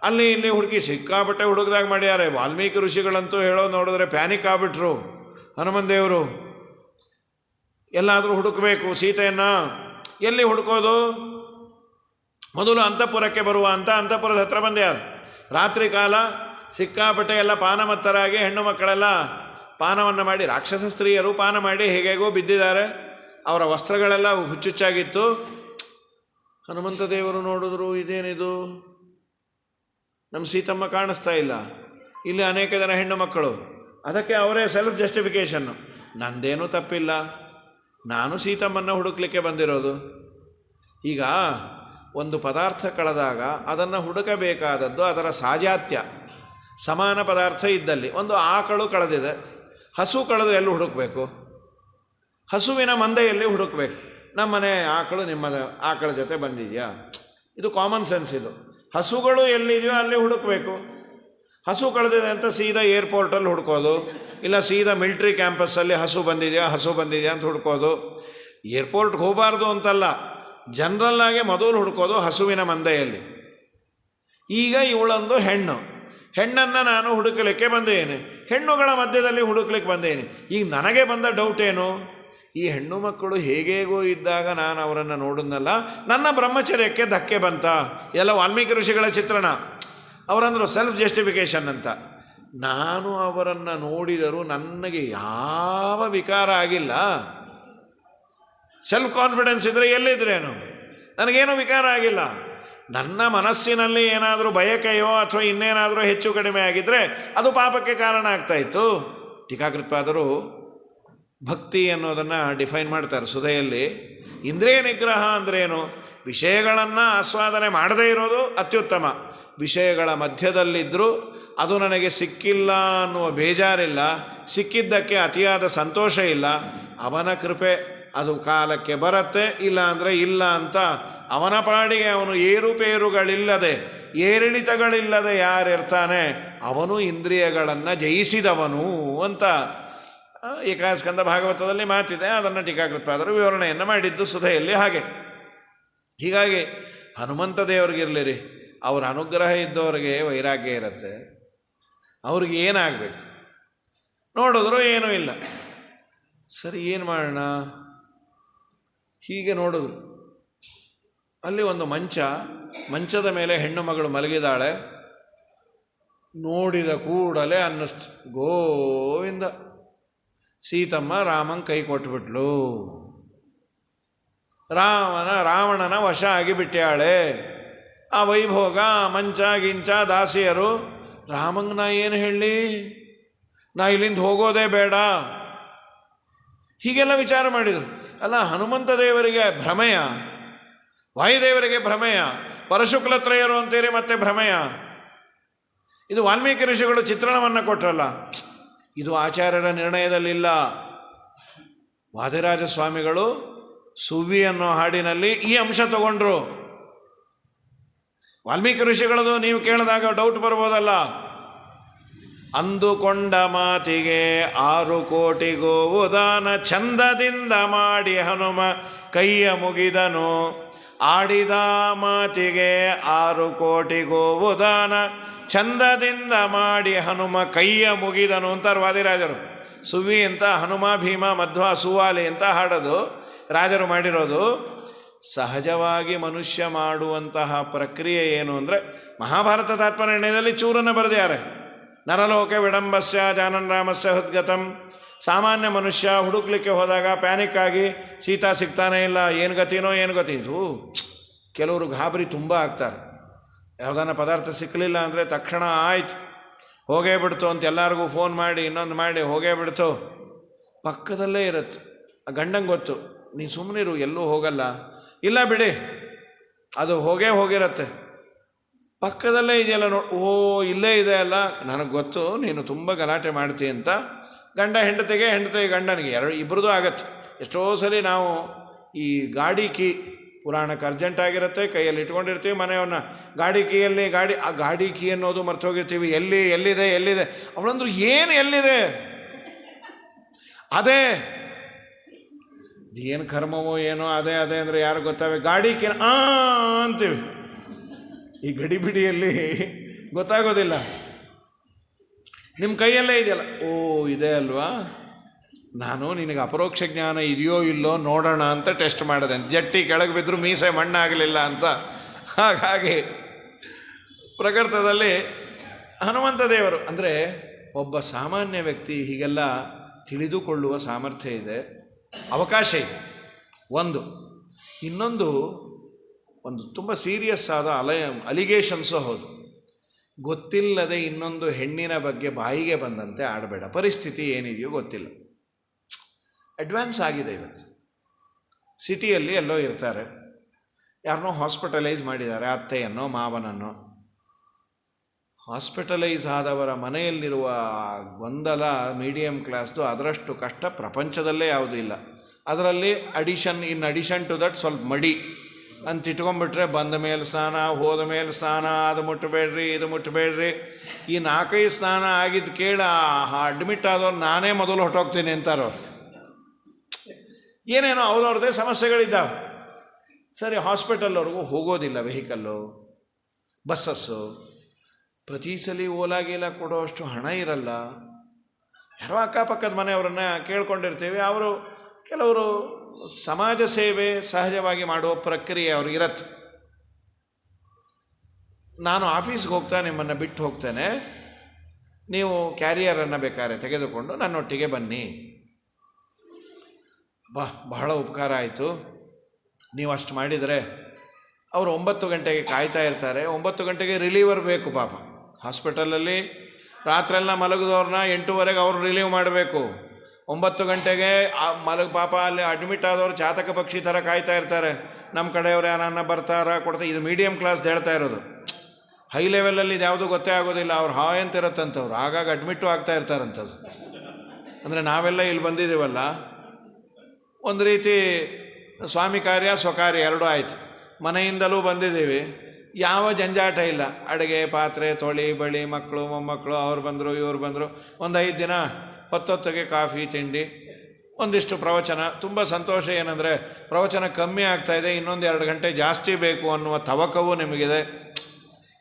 ಅಲ್ಲಿ ಇಲ್ಲಿ ಹುಡುಕಿ ಸಿಕ್ಕಾಪಟ್ಟೆ ಹುಡುಕ್ದಾಗ ಮಾಡ್ಯಾರೆ. ವಾಲ್ಮೀಕಿ ಋಷಿಗಳಂತೂ ಹೇಳೋದು ನೋಡಿದ್ರೆ ಪ್ಯಾನಿಕ್ ಆಗ್ಬಿಟ್ರು. ಹನುಮಂತೇವರು ಎಲ್ಲಾದರೂ ಹುಡುಕಬೇಕು ಸೀತೆಯನ್ನು. ಎಲ್ಲಿ ಹುಡುಕೋದು? ಮೊದಲು ಅಂತಃಪುರಕ್ಕೆ ಬರುವ ಅಂತ ಅಂತಃಪುರದ ಹತ್ರ ಬಂದ್ಯಾರು. ರಾತ್ರಿ ಕಾಲ ಸಿಕ್ಕಾಪಟ್ಟೆ ಎಲ್ಲ ಪಾನಮತ್ತರಾಗಿ ಹೆಣ್ಣು ಮಕ್ಕಳೆಲ್ಲ ಪಾನವನ್ನು ಮಾಡಿ, ರಾಕ್ಷಸ ಸ್ತ್ರೀಯರು ಪಾನ ಮಾಡಿ ಹೇಗೇಗೋ ಬಿದ್ದಿದ್ದಾರೆ. ಅವರ ವಸ್ತ್ರಗಳೆಲ್ಲ ಹುಚ್ಚುಚ್ಚಾಗಿತ್ತು. ಹನುಮಂತ ದೇವರು ನೋಡಿದ್ರು, ಇದೇನಿದು, ನಮ್ಮ ಸೀತಮ್ಮ ಕಾಣಿಸ್ತಾ ಇಲ್ಲ, ಇಲ್ಲಿ ಅನೇಕ ಜನ ಹೆಣ್ಣು ಮಕ್ಕಳು. ಅದಕ್ಕೆ ಅವರೇ ಸೆಲ್ಫ್ ಜಸ್ಟಿಫಿಕೇಷನ್ನು, ನಂದೇನೂ ತಪ್ಪಿಲ್ಲ, ನಾನು ಸೀತಮ್ಮನ್ನು ಹುಡುಕ್ಲಿಕ್ಕೆ ಬಂದಿರೋದು. ಈಗ ಒಂದು ಪದಾರ್ಥ ಕಳೆದಾಗ ಅದನ್ನು ಹುಡುಕಬೇಕಾದದ್ದು ಅದರ ಸಾಜಾತ್ಯ. ಸಮಾನ ಪದಾರ್ಥ ಇದ್ದಲ್ಲಿ, ಒಂದು ಆಕಳು ಕಳೆದಿದೆ, ಹಸು ಕಳೆದ್ರೆ ಎಲ್ಲಿ ಹುಡುಕಬೇಕು? ಹಸುವಿನ ಮಂದೆಯಲ್ಲಿ ಹುಡುಕಬೇಕು. ನಮ್ಮನೆ ಆಕಳು ನಿಮ್ಮ ಆಕಳ ಜೊತೆ ಬಂದಿದೆಯಾ? ಇದು ಕಾಮನ್ ಸೆನ್ಸ್ ಇದು. ಹಸುಗಳು ಎಲ್ಲಿದೆಯೋ ಅಲ್ಲಿ ಹುಡುಕಬೇಕು. ಹಸು ಕಳೆದಿದೆ ಅಂತ ಸೀದಾ ಏರ್ಪೋರ್ಟಲ್ಲಿ ಹುಡ್ಕೋದು, ಇಲ್ಲ ಸೀದಾ ಮಿಲ್ಟ್ರಿ ಕ್ಯಾಂಪಸ್ಸಲ್ಲಿ ಹಸು ಬಂದಿದೆಯಾ ಅಂತ ಹುಡ್ಕೋದು. ಏರ್ಪೋರ್ಟ್ಗೆ ಹೋಗಬಾರ್ದು ಅಂತಲ್ಲ, ಜನರಲ್ಲಾಗೆ ಮೊದಲು ಹುಡ್ಕೋದು ಹಸುವಿನ ಮಂದೆಯಲ್ಲಿ. ಈಗ ಇವಳೊಂದು ಹೆಣ್ಣನ್ನು ನಾನು ಹುಡುಕಲಿಕ್ಕೆ ಬಂದೇನೆ, ಹೆಣ್ಣುಗಳ ಮಧ್ಯದಲ್ಲಿ ಹುಡುಕ್ಲಿಕ್ಕೆ ಬಂದೇನೆ. ಈಗ ನನಗೆ ಬಂದ ಡೌಟ್ ಏನು, ಈ ಹೆಣ್ಣು ಮಕ್ಕಳು ಹೇಗೇಗೋ ಇದ್ದಾಗ ನಾನು ಅವರನ್ನು ನೋಡಿದ್ನಲ್ಲ, ನನ್ನ ಬ್ರಹ್ಮಚರ್ಯಕ್ಕೆ ಧಕ್ಕೆ ಬಂತ? ಎಲ್ಲ ವಾಲ್ಮೀಕಿ ಋಷಿಗಳ ಚಿತ್ರಣ. ಅವರಂದರು ಸೆಲ್ಫ್ ಜಸ್ಟಿಫಿಕೇಷನ್ ಅಂತ. ನಾನು ಅವರನ್ನು ನೋಡಿದರೂ ನನಗೆ ಯಾವ ವಿಕಾರ ಆಗಿಲ್ಲ. ಸೆಲ್ಫ್ ಕಾನ್ಫಿಡೆನ್ಸ್ ಇದ್ದರೆ ಎಲ್ಲಿದ್ರೇನು, ನನಗೇನೂ ವಿಕಾರ ಆಗಿಲ್ಲ. ನನ್ನ ಮನಸ್ಸಿನಲ್ಲಿ ಏನಾದರೂ ಬಯಕೆಯೋ ಅಥವಾ ಇನ್ನೇನಾದರೂ ಹೆಚ್ಚು ಕಡಿಮೆ ಆಗಿದ್ದರೆ ಅದು ಪಾಪಕ್ಕೆ ಕಾರಣ ಆಗ್ತಾಯಿತ್ತು. ಟೀಕಾಕೃತ್ಪಾದರು ಭಕ್ತಿ ಅನ್ನೋದನ್ನು ಡಿಫೈನ್ ಮಾಡ್ತಾರೆ ಸುಧೆಯಲ್ಲಿ. ಇಂದ್ರಿಯ ನಿಗ್ರಹ ಅಂದ್ರೇನು? ವಿಷಯಗಳನ್ನು ಆಸ್ವಾದನೆ ಮಾಡದೇ ಇರೋದು ಅತ್ಯುತ್ತಮ. ವಿಷಯಗಳ ಮಧ್ಯದಲ್ಲಿದ್ದರೂ ಅದು ನನಗೆ ಸಿಕ್ಕಿಲ್ಲ ಅನ್ನುವ ಬೇಜಾರಿಲ್ಲ, ಸಿಕ್ಕಿದ್ದಕ್ಕೆ ಅತಿಯಾದ ಸಂತೋಷ ಇಲ್ಲ. ಅವನ ಕೃಪೆ, ಅದು ಕಾಲಕ್ಕೆ ಬರುತ್ತೆ, ಇಲ್ಲ ಅಂದರೆ ಇಲ್ಲ ಅಂತ ಅವನ ಪಾಡಿಗೆ ಅವನು ಏರುಪೇರುಗಳಿಲ್ಲದೆ ಏರಿಳಿತಗಳಿಲ್ಲದೆ ಯಾರಿರ್ತಾನೆ ಅವನು ಇಂದ್ರಿಯಗಳನ್ನು ಜಯಿಸಿದವನು ಅಂತ ಏಕಾಸ್ಕಂದ ಭಾಗವತದಲ್ಲಿ ಮಾತಿದೆ. ಅದನ್ನು ಟೀಕಾಕೃತ್ಪಾದರು ವಿವರಣೆಯನ್ನು ಮಾಡಿದ್ದು ಸುಧೆಯಲ್ಲಿ. ಹೀಗಾಗಿ ಹನುಮಂತ ದೇವರಿಗಿರಲಿರಿ, ಅವರ ಅನುಗ್ರಹ ಇದ್ದವರಿಗೆ ವೈರಾಗ್ಯ ಇರುತ್ತೆ. ಅವ್ರಿಗೆ ಏನಾಗಬೇಕು ನೋಡಿದ್ರು ಏನೂ ಇಲ್ಲ. ಸರಿ, ಏನು ಮಾಡೋಣ? ಹೀಗೆ ನೋಡಿದ್ರು, ಅಲ್ಲಿ ಒಂದು ಮಂಚದ ಮೇಲೆ ಹೆಣ್ಣು ಮಗಳು ಮಲಗಿದಾಳೆ. ನೋಡಿದ ಕೂಡಲೇ ಅನ್ನಿಸ್ತು, ಗೋವಿಂದ, ಸೀತಮ್ಮ ರಾಮನ್ ಕೈ ಕೊಟ್ಬಿಟ್ಲು, ರಾವಣನ ವಶ ಆಗಿಬಿಟ್ಟಾಳೆ. ಆ ವೈಭೋಗ, ಮಂಚ ಗಿಂಚ, ದಾಸಿಯರು. ರಾಮಂಗೆ ನಾ ಏನು ಹೇಳಲಿ, ನಾ ಇಲ್ಲಿಂದ ಹೋಗೋದೇ ಬೇಡ, ಹೀಗೆಲ್ಲ ವಿಚಾರ ಮಾಡಿದರು. ಅಲ್ಲ, ಹನುಮಂತ ದೇವರಿಗೆ ಭ್ರಮೆಯ, ವಾಯುದೇವರಿಗೆ ಭ್ರಮೆಯ, ಪರಶುಕ್ಲತ್ರಯರು ಅಂತೀರಿ ಮತ್ತೆ ಭ್ರಮೆಯ? ಇದು ವಾಲ್ಮೀಕಿ ಋಷಿಗಳು ಚಿತ್ರಣವನ್ನು ಕೊಟ್ರಲ್ಲ, ಇದು ಆಚಾರ್ಯರ ನಿರ್ಣಯದಲ್ಲಿಲ್ಲ. ವಾದಿರಾಜ ಸ್ವಾಮಿಗಳು ಸುವ್ವಿ ಅನ್ನೋ ಹಾಡಿನಲ್ಲಿ ಈ ಅಂಶ ತಗೊಂಡ್ರು. ವಾಲ್ಮೀಕಿ ಋಷಿಗಳದು ನೀವು ಕೇಳಿದಾಗ ಡೌಟ್ ಬರ್ಬೋದಲ್ಲ. ಅಂದುಕೊಂಡ ಮಾತಿಗೆ 6 ಕೋಟಿ ಗೋವು ದಾನ, ಚಂದದಿಂದ ಮಾಡಿ ಹನುಮ ಕೈಯ ಮುಗಿದನು. ಆಡಿದ ಮಾತಿಗೆ 6 ಕೋಟಿ ಗೋವು ದಾನ, ಚಂದದಿಂದ ಮಾಡಿ ಹನುಮ ಕೈಯ ಮುಗಿದನು ಅಂತಾರೆ ವಾದಿರಾಜರು. ಸುವ್ವಿ ಅಂತ ಹನುಮ, ಭೀಮ, ಮಧ್ವ, ಸುವಾಲಿ ಅಂತ ಹಾಡೋದು ರಾಜರು ಮಾಡಿರೋದು. ಸಹಜವಾಗಿ ಮನುಷ್ಯ ಮಾಡುವಂತಹ ಪ್ರಕ್ರಿಯೆ ಏನು ಅಂದರೆ, ಮಹಾಭಾರತ ತಾತ್ಪರ್ಯದಲ್ಲಿ ಚೂರನ್ನು ಬರೆದ್ಯಾರೆ. ನರಲೋಕೆ ವಿಡಂಬಸ್ಯ ಜಾನನ್ ರಾಮಸ್ಯ ಹೃದ್ಗತಂ. ಸಾಮಾನ್ಯ ಮನುಷ್ಯ ಹುಡುಕ್ಲಿಕ್ಕೆ ಹೋದಾಗ ಪ್ಯಾನಿಕ್ ಆಗಿ ಸೀತಾ ಸಿಗ್ತಾನೇ ಇಲ್ಲ, ಏನು ಗತಿನೋ ಏನು ಗತಿ. ಇದು ಕೆಲವರು ಗಾಬರಿ ತುಂಬ ಆಗ್ತಾರೆ. ಯಾವುದಾನ ಪದಾರ್ಥ ಸಿಕ್ಕಲಿಲ್ಲ ಅಂದರೆ ತಕ್ಷಣ ಆಯ್ತು ಹೋಗೇ ಬಿಡ್ತು ಅಂತ ಎಲ್ಲರಿಗೂ ಫೋನ್ ಮಾಡಿ ಇನ್ನೊಂದು ಮಾಡಿ ಹೋಗೇ ಬಿಡ್ತು. ಪಕ್ಕದಲ್ಲೇ ಇರುತ್ತೆ, ಆ ಗಂಡಂಗೆ ಗೊತ್ತು, ನೀ ಸುಮ್ಮನಿರು ಎಲ್ಲೂ ಹೋಗಲ್ಲ. ಇಲ್ಲ ಬಿಡಿ, ಅದು ಹೋಗಿರತ್ತೆ, ಪಕ್ಕದಲ್ಲೇ ಇದೆಯಲ್ಲ ಇಲ್ಲೇ ಇದೆ ಅಲ್ಲ, ನನಗೆ ಗೊತ್ತು ನೀನು ತುಂಬ ಗಲಾಟೆ ಮಾಡ್ತೀಯ ಅಂತ. ಗಂಡ ಹೆಂಡತಿಗೆ, ಹೆಂಡತಿ ಗಂಡನಿಗೆ, ಇಬ್ಬರದು ಆಗತ್ತೆ. ಎಷ್ಟೋ ಸಲ ನಾವು ಈ ಗಾಡಿ ಕೀ, ಪುರಾಣಕ್ಕೆ ಅರ್ಜೆಂಟಾಗಿರುತ್ತೆ, ಕೈಯಲ್ಲಿ ಇಟ್ಕೊಂಡಿರ್ತೀವಿ, ಮನೆಯವನ್ನ ಗಾಡಿ ಕೀಯಲ್ಲಿ ಆ ಗಾಡಿ ಕೀ ಅನ್ನೋದು ಮರ್ತೋಗಿರ್ತೀವಿ. ಎಲ್ಲಿದೆ ಅವಳಂದ್ರು, ಏನು ಎಲ್ಲಿದೆ? ಅದೇ ಏನು ಕರ್ಮವೋ ಏನೋ, ಅದೇ ಅಂದರೆ ಯಾರು ಗೊತ್ತಾವೆ? ಗಾಡಿ ಕೀ ಅಂತೀವಿ. ಈ ಗಡಿಬಿಡಿಯಲ್ಲಿ ಗೊತ್ತಾಗೋದಿಲ್ಲ. ನಿಮ್ಮ ಕೈಯಲ್ಲೇ ಇದೆಯಲ್ಲ, ಇದೆ ಅಲ್ವಾ, ನಾನು ನಿನಗೆ ಅಪರೋಕ್ಷ ಜ್ಞಾನ ಇದೆಯೋ ಇಲ್ಲೋ ನೋಡೋಣ ಅಂತ ಟೆಸ್ಟ್ ಮಾಡಿದೆ. ಜಟ್ಟಿ ಕೆಳಗೆ ಬಿದ್ದರೂ ಮೀಸೆ ಮಣ್ಣಾಗಲಿಲ್ಲ ಅಂತ. ಹಾಗಾಗಿ ಪ್ರಕೃತದಲ್ಲಿ ಹನುಮಂತ ದೇವರು ಅಂದರೆ ಒಬ್ಬ ಸಾಮಾನ್ಯ ವ್ಯಕ್ತಿ ಹೀಗೆಲ್ಲ ತಿಳಿದುಕೊಳ್ಳುವ ಸಾಮರ್ಥ್ಯ ಇದೆ, ಅವಕಾಶ ಇದೆ. ಇನ್ನೊಂದು ತುಂಬ ಸೀರಿಯಸ್ ಆದ ಅಲಿಗೇಷನ್ಸು ಹೌದು. ಗೊತ್ತಿಲ್ಲದೆ ಇನ್ನೊಂದು ಹೆಣ್ಣಿನ ಬಗ್ಗೆ ಬಾಯಿಗೆ ಬಂದಂತೆ ಆಡಬೇಡ. ಪರಿಸ್ಥಿತಿ ಏನಿದೆಯೋ ಗೊತ್ತಿಲ್ಲ, ಅಡ್ವಾನ್ಸ್ ಆಗಿದೆ. ಇವತ್ತು ಸಿಟಿಯಲ್ಲಿ ಎಲ್ಲೋ ಇರ್ತಾರೆ, ಯಾರನ್ನೋ ಹಾಸ್ಪಿಟಲೈಸ್ ಮಾಡಿದ್ದಾರೆ, ಅತ್ತೆಯನ್ನೋ ಮಾವನನ್ನೋ. ಹಾಸ್ಪಿಟಲೈಸ್ ಆದವರ ಮನೆಯಲ್ಲಿರುವ ಗೊಂದಲ ಮೀಡಿಯಂ ಕ್ಲಾಸ್ದು, ಅದರಷ್ಟು ಕಷ್ಟ ಪ್ರಪಂಚದಲ್ಲೇ ಯಾವುದೂ ಇಲ್ಲ. ಅದರಲ್ಲಿ ಇನ್ ಅಡಿಷನ್ ಟು ದಟ್ ಸ್ವಲ್ಪ ಮಡಿ, ಅಂತ ಇಟ್ಕೊಂಡ್ಬಿಟ್ರೆ ಬಂದ ಮೇಲೆ ಸ್ನಾನ, ಹೋದ ಮೇಲೆ ಸ್ನಾನ, ಅದು ಮುಟ್ಟಬೇಡ್ರಿ ಇದು ಮುಟ್ಟಬೇಡ್ರಿ. ಈ 4-5 ಸ್ನಾನ ಆಗಿದ್ದು ಕೇಳ ಅಡ್ಮಿಟ್ ಆದವ್ರು ನಾನೇ ಮೊದಲು ಹೊಟ್ಟೋಗ್ತೀನಿ ಅಂತಾರವ್ರು. ಏನೇನೋ ಅವ್ರವ್ರದ್ದೇ ಸಮಸ್ಯೆಗಳಿದ್ದಾವೆ. ಸರಿ, ಹಾಸ್ಪಿಟಲ್ವರೆಗೂ ಹೋಗೋದಿಲ್ಲ ವೆಹಿಕಲ್ಲು, ಬಸ್ಸಸ್ಸು. ಪ್ರತಿ ಸಲ ಓಲಾಗೀಲ ಕೊಡೋಷ್ಟು ಹಣ ಇರಲ್ಲ. ಯಾರೋ ಅಕ್ಕಪಕ್ಕದ ಮನೆಯವರನ್ನು ಕೇಳ್ಕೊಂಡಿರ್ತೀವಿ. ಅವರು ಕೆಲವರು ಸಮಾಜ ಸೇವೆ ಸಹಜವಾಗಿ ಮಾಡುವ ಪ್ರಕ್ರಿಯೆ ಅವ್ರಿಗಿರತ್ತೆ. ನಾನು ಆಫೀಸ್ಗೆ ಹೋಗ್ತಾ ನಿಮ್ಮನ್ನು ಬಿಟ್ಟು ಹೋಗ್ತೇನೆ, ನೀವು ಕ್ಯಾರಿಯರನ್ನು ಬೇಕಾದ್ರೆ ತೆಗೆದುಕೊಂಡು ನನ್ನೊಟ್ಟಿಗೆ ಬನ್ನಿ. ಬಹಳ ಉಪಕಾರ ಆಯಿತು, ನೀವು ಅಷ್ಟು ಮಾಡಿದರೆ. ಅವರು 9 ಗಂಟೆಗೆ ಕಾಯ್ತಾ ಇರ್ತಾರೆ. 9 ಗಂಟೆಗೆ ರಿಲೀವರ್ ಬೇಕು ಪಾಪ. ಹಾಸ್ಪಿಟಲಲ್ಲಿ ರಾತ್ರೆಲ್ಲ ಮಲಗಿದವ್ರನ್ನ 8:30 ಅವ್ರು ರಿಲೀವ್ ಮಾಡಬೇಕು. 9 ಗಂಟೆಗೆ ಪಾಪ ಅಲ್ಲಿ ಅಡ್ಮಿಟ್ ಆದವ್ರು ಚಾತಕ ಪಕ್ಷಿ ಥರ ಕಾಯ್ತಾ ಇರ್ತಾರೆ. ನಮ್ಮ ಕಡೆಯವ್ರು ಯಾರನ್ನ ಬರ್ತಾರಾ ಕೊಡ್ತಾ. ಇದು ಮೀಡಿಯಮ್ ಕ್ಲಾಸ್ ಹೇಳ್ತಾ ಇರೋದು. ಹೈ ಲೆವೆಲಲ್ಲಿ ಇದು ಯಾವುದೂ ಗೊತ್ತೇ ಆಗೋದಿಲ್ಲ. ಅವ್ರು ಹಾಯ್ ಅಂತ ಇರುತ್ತಂಥವ್ರು ಆಗಾಗ ಅಡ್ಮಿಟ್ಟು ಆಗ್ತಾ ಇರ್ತಾರಂಥದ್ದು. ಅಂದರೆ ನಾವೆಲ್ಲ ಇಲ್ಲಿ ಬಂದಿದ್ದೀವಲ್ಲ, ಒಂದು ರೀತಿ ಸ್ವಾಮಿ ಕಾರ್ಯ ಸ್ವಕಾರ್ಯ ಎರಡೂ ಆಯಿತು. ಮನೆಯಿಂದಲೂ ಬಂದಿದ್ದೀವಿ, ಯಾವ ಜಂಜಾಟ ಇಲ್ಲ. ಅಡುಗೆ ಪಾತ್ರೆ ತೊಳಿ ಬಳಿ, ಮಕ್ಕಳು ಮೊಮ್ಮಕ್ಕಳು, ಅವ್ರು ಬಂದರು ಇವ್ರು ಬಂದರು. ಒಂದು 5 ದಿನ ಹೊತ್ತೊತ್ತಿಗೆ ಕಾಫಿ ತಿಂಡಿ, ಒಂದಿಷ್ಟು ಪ್ರವಚನ. ತುಂಬ ಸಂತೋಷ ಏನಂದರೆ ಪ್ರವಚನ ಕಮ್ಮಿ ಆಗ್ತಾಯಿದೆ, ಇನ್ನೊಂದು 2 ಗಂಟೆ ಜಾಸ್ತಿ ಬೇಕು ಅನ್ನುವ ತವಕವೂ ನಿಮಗಿದೆ.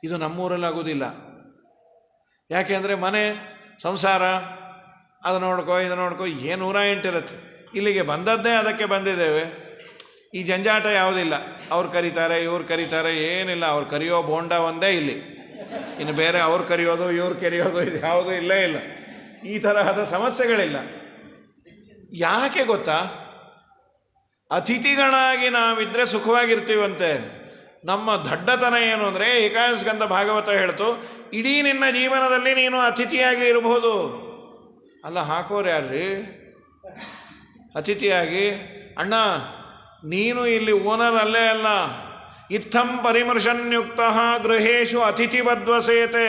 ಇದು ನಮ್ಮೂರಲ್ಲಿ ಆಗೋದಿಲ್ಲ. ಯಾಕೆ ಅಂದರೆ ಮನೆ ಸಂಸಾರ, ಅದು ನೋಡ್ಕೋ ಇದು ನೋಡ್ಕೋ, ಏನು 108 ಇರುತ್ತೆ. ಇಲ್ಲಿಗೆ ಬಂದದ್ದೇ ಅದಕ್ಕೆ ಬಂದಿದ್ದೇವೆ. ಈ ಜಂಜಾಟ ಯಾವುದಿಲ್ಲ. ಅವ್ರು ಕರೀತಾರೆ ಇವ್ರು ಕರೀತಾರೆ, ಏನಿಲ್ಲ. ಅವ್ರು ಕರೆಯೋ ಬೋಂಡ ಒಂದೇ ಇಲ್ಲಿ, ಇನ್ನು ಬೇರೆ ಅವ್ರು ಕರೆಯೋದು ಇವ್ರು ಕರೆಯೋದು ಇದು ಯಾವುದೂ ಇಲ್ಲೇ ಇಲ್ಲ. ಈ ತರಹದ ಸಮಸ್ಯೆಗಳಿಲ್ಲ. ಯಾಕೆ ಗೊತ್ತಾ? ಅತಿಥಿಗಳಾಗಿ ನಾವಿದ್ದರೆ ಸುಖವಾಗಿರ್ತೀವಂತೆ. ನಮ್ಮ ದಡ್ಡತನ ಏನು ಅಂದರೆ, ಏಕಾದಶಸ್ಕಂದ ಭಾಗವತ ಹೇಳ್ತು, ಇಡೀ ನಿನ್ನ ಜೀವನದಲ್ಲಿ ನೀನು ಅತಿಥಿಯಾಗಿ ಇರಬಹುದು. ಅಲ್ಲ, ಹಾಕೋರು ಯಾರ್ರಿ ಅತಿಥಿಯಾಗಿ? ಅಣ್ಣ, ನೀನು ಇಲ್ಲಿ ಓನರ್ ಅಲ್ಲೇ ಅಲ್ಲ. ಇತ್ತಂ ಪರಿಮರ್ಶನ್ಯುಕ್ತ ಗೃಹೇಶು ಅತಿಥಿವದ್ವಸೇತೆ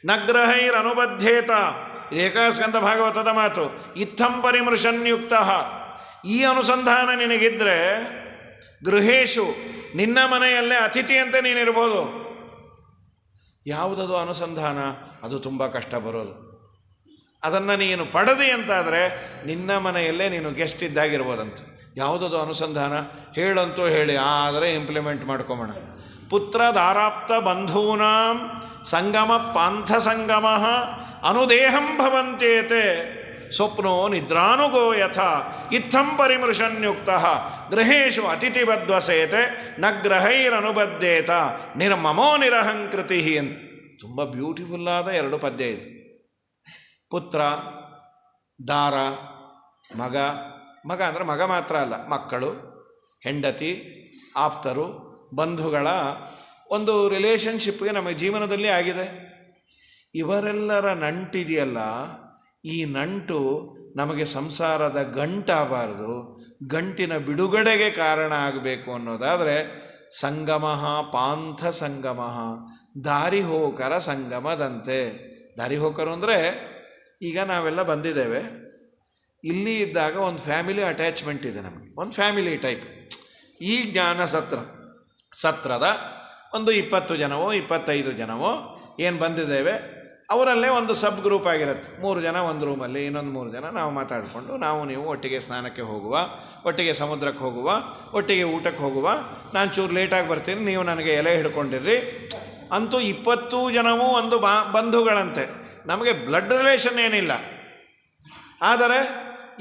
ನ ಗ್ರಹೈರನುಬದ್ಧೇತ. ಏಕಾಸ್ಕಂದ ಭಾಗವತದ ಮಾತು. ಇತ್ತಂ ಪರಿಮರ್ಶನ್ಯುಕ್ತ, ಈ ಅನುಸಂಧಾನ ನಿನಗಿದ್ರೆ ಗೃಹೇಶು, ನಿನ್ನ ಮನೆಯಲ್ಲೇ ಅತಿಥಿಯಂತೆ ನೀನಿರ್ಬೋದು. ಯಾವುದದು ಅನುಸಂಧಾನ? ಅದು ತುಂಬ ಕಷ್ಟ ಬರೋದು. ಅದನ್ನು ನೀನು ಪಡೆದಿ ಅಂತಾದರೆ ನಿನ್ನ ಮನೆಯಲ್ಲೇ ನೀನು ಗೆಸ್ಟ್ ಇದ್ದಾಗಿರ್ಬೋದಂತ. ಯಾವುದದು ಅನುಸಂಧಾನ? ಹೇಳಂತೂ ಹೇಳಿ, ಆದರೆ ಇಂಪ್ಲಿಮೆಂಟ್ ಮಾಡ್ಕೊಬೋಣ. ಪುತ್ರ ದಾರಾಪ್ತ ಬಂಧೂನಾಂ ಸಂಗಮ ಪಾಂಥ ಸಂಗಮ ಅನುದೇಹಂ ಭವಂತೇತೆ ಸ್ವಪ್ನೋ ನಿದ್ರಾನುಗೋ ಯಥ ಇತ್ತಂ ಪರಿಮೃಶನ್ಯುಕ್ತ ಗೃಹೇಶು ಅತಿಥಿವದ್ವಸೇತೆ ನ ಗ್ರಹೈರನುಬದ್ಧೇತ ನಿರ್ಮಮೋ ನಿರಹಂಕೃತಿ ಅಂತ. ತುಂಬ ಬ್ಯೂಟಿಫುಲ್ಲಾದ 2 ಪದ್ಯ ಇದು. ಪುತ್ರ, ದಾರ, ಮಗ. ಮಗ ಅಂದರೆ ಮಗ ಮಾತ್ರ ಅಲ್ಲ, ಮಕ್ಕಳು, ಹೆಂಡತಿ, ಆಪ್ತರು, ಬಂಧುಗಳ ಒಂದು ರಿಲೇಷನ್ಶಿಪ್ಗೆ ನಮ್ಮ ಜೀವನದಲ್ಲಿ ಆಗಿದೆ. ಇವರೆಲ್ಲರ ನಂಟಿದೆಯಲ್ಲ, ಈ ನಂಟು ನಮಗೆ ಸಂಸಾರದ ಗಂಟಾಗಬಾರ್ದು, ಗಂಟಿನ ಬಿಡುಗಡೆಗೆ ಕಾರಣ ಆಗಬೇಕು ಅನ್ನೋದಾದರೆ ಸಂಗಮ ಪಾಂಥ ಸಂಗಮ, ದಾರಿಹೋಕರ ಸಂಗಮದಂತೆ. ದಾರಿಹೋಕರು ಅಂದರೆ, ಈಗ ನಾವೆಲ್ಲ ಬಂದಿದ್ದೇವೆ, ಇಲ್ಲಿ ಇದ್ದಾಗ ಒಂದು ಫ್ಯಾಮಿಲಿ ಅಟ್ಯಾಚ್ಮೆಂಟ್ ಇದೆ ನಮಗೆ, ಒಂದು ಫ್ಯಾಮಿಲಿ ಟೈಪ್. ಈ ಜ್ಞಾನ ಸತ್ರದ ಒಂದು 20 ಜನವೋ 25 ಜನವೋ ಏನು ಬಂದಿದ್ದೇವೆ, ಅವರಲ್ಲೇ ಒಂದು ಸಬ್ ಗ್ರೂಪ್ ಆಗಿರುತ್ತೆ. 3 ಜನ ಒಂದು ರೂಮಲ್ಲಿ, ಇನ್ನೊಂದು 3 ಜನ ನಾವು ಮಾತಾಡಿಕೊಂಡು, ನಾವು ನೀವು ಒಟ್ಟಿಗೆ ಸ್ನಾನಕ್ಕೆ ಹೋಗುವ, ಒಟ್ಟಿಗೆ ಸಮುದ್ರಕ್ಕೆ ಹೋಗುವ, ಒಟ್ಟಿಗೆ ಊಟಕ್ಕೆ ಹೋಗುವ. ನಾನು ಚೂರು ಲೇಟಾಗಿ ಬರ್ತೀನಿ, ನೀವು ನನಗೆ ಎಲೆ ಹಿಡ್ಕೊಂಡಿರ್ರಿ. ಅಂತೂ 20 ಜನವೂ ಒಂದು ಬಂಧುಗಳಂತೆ. ನಮಗೆ ಬ್ಲಡ್ ರಿಲೇಷನ್ ಏನಿಲ್ಲ, ಆದರೆ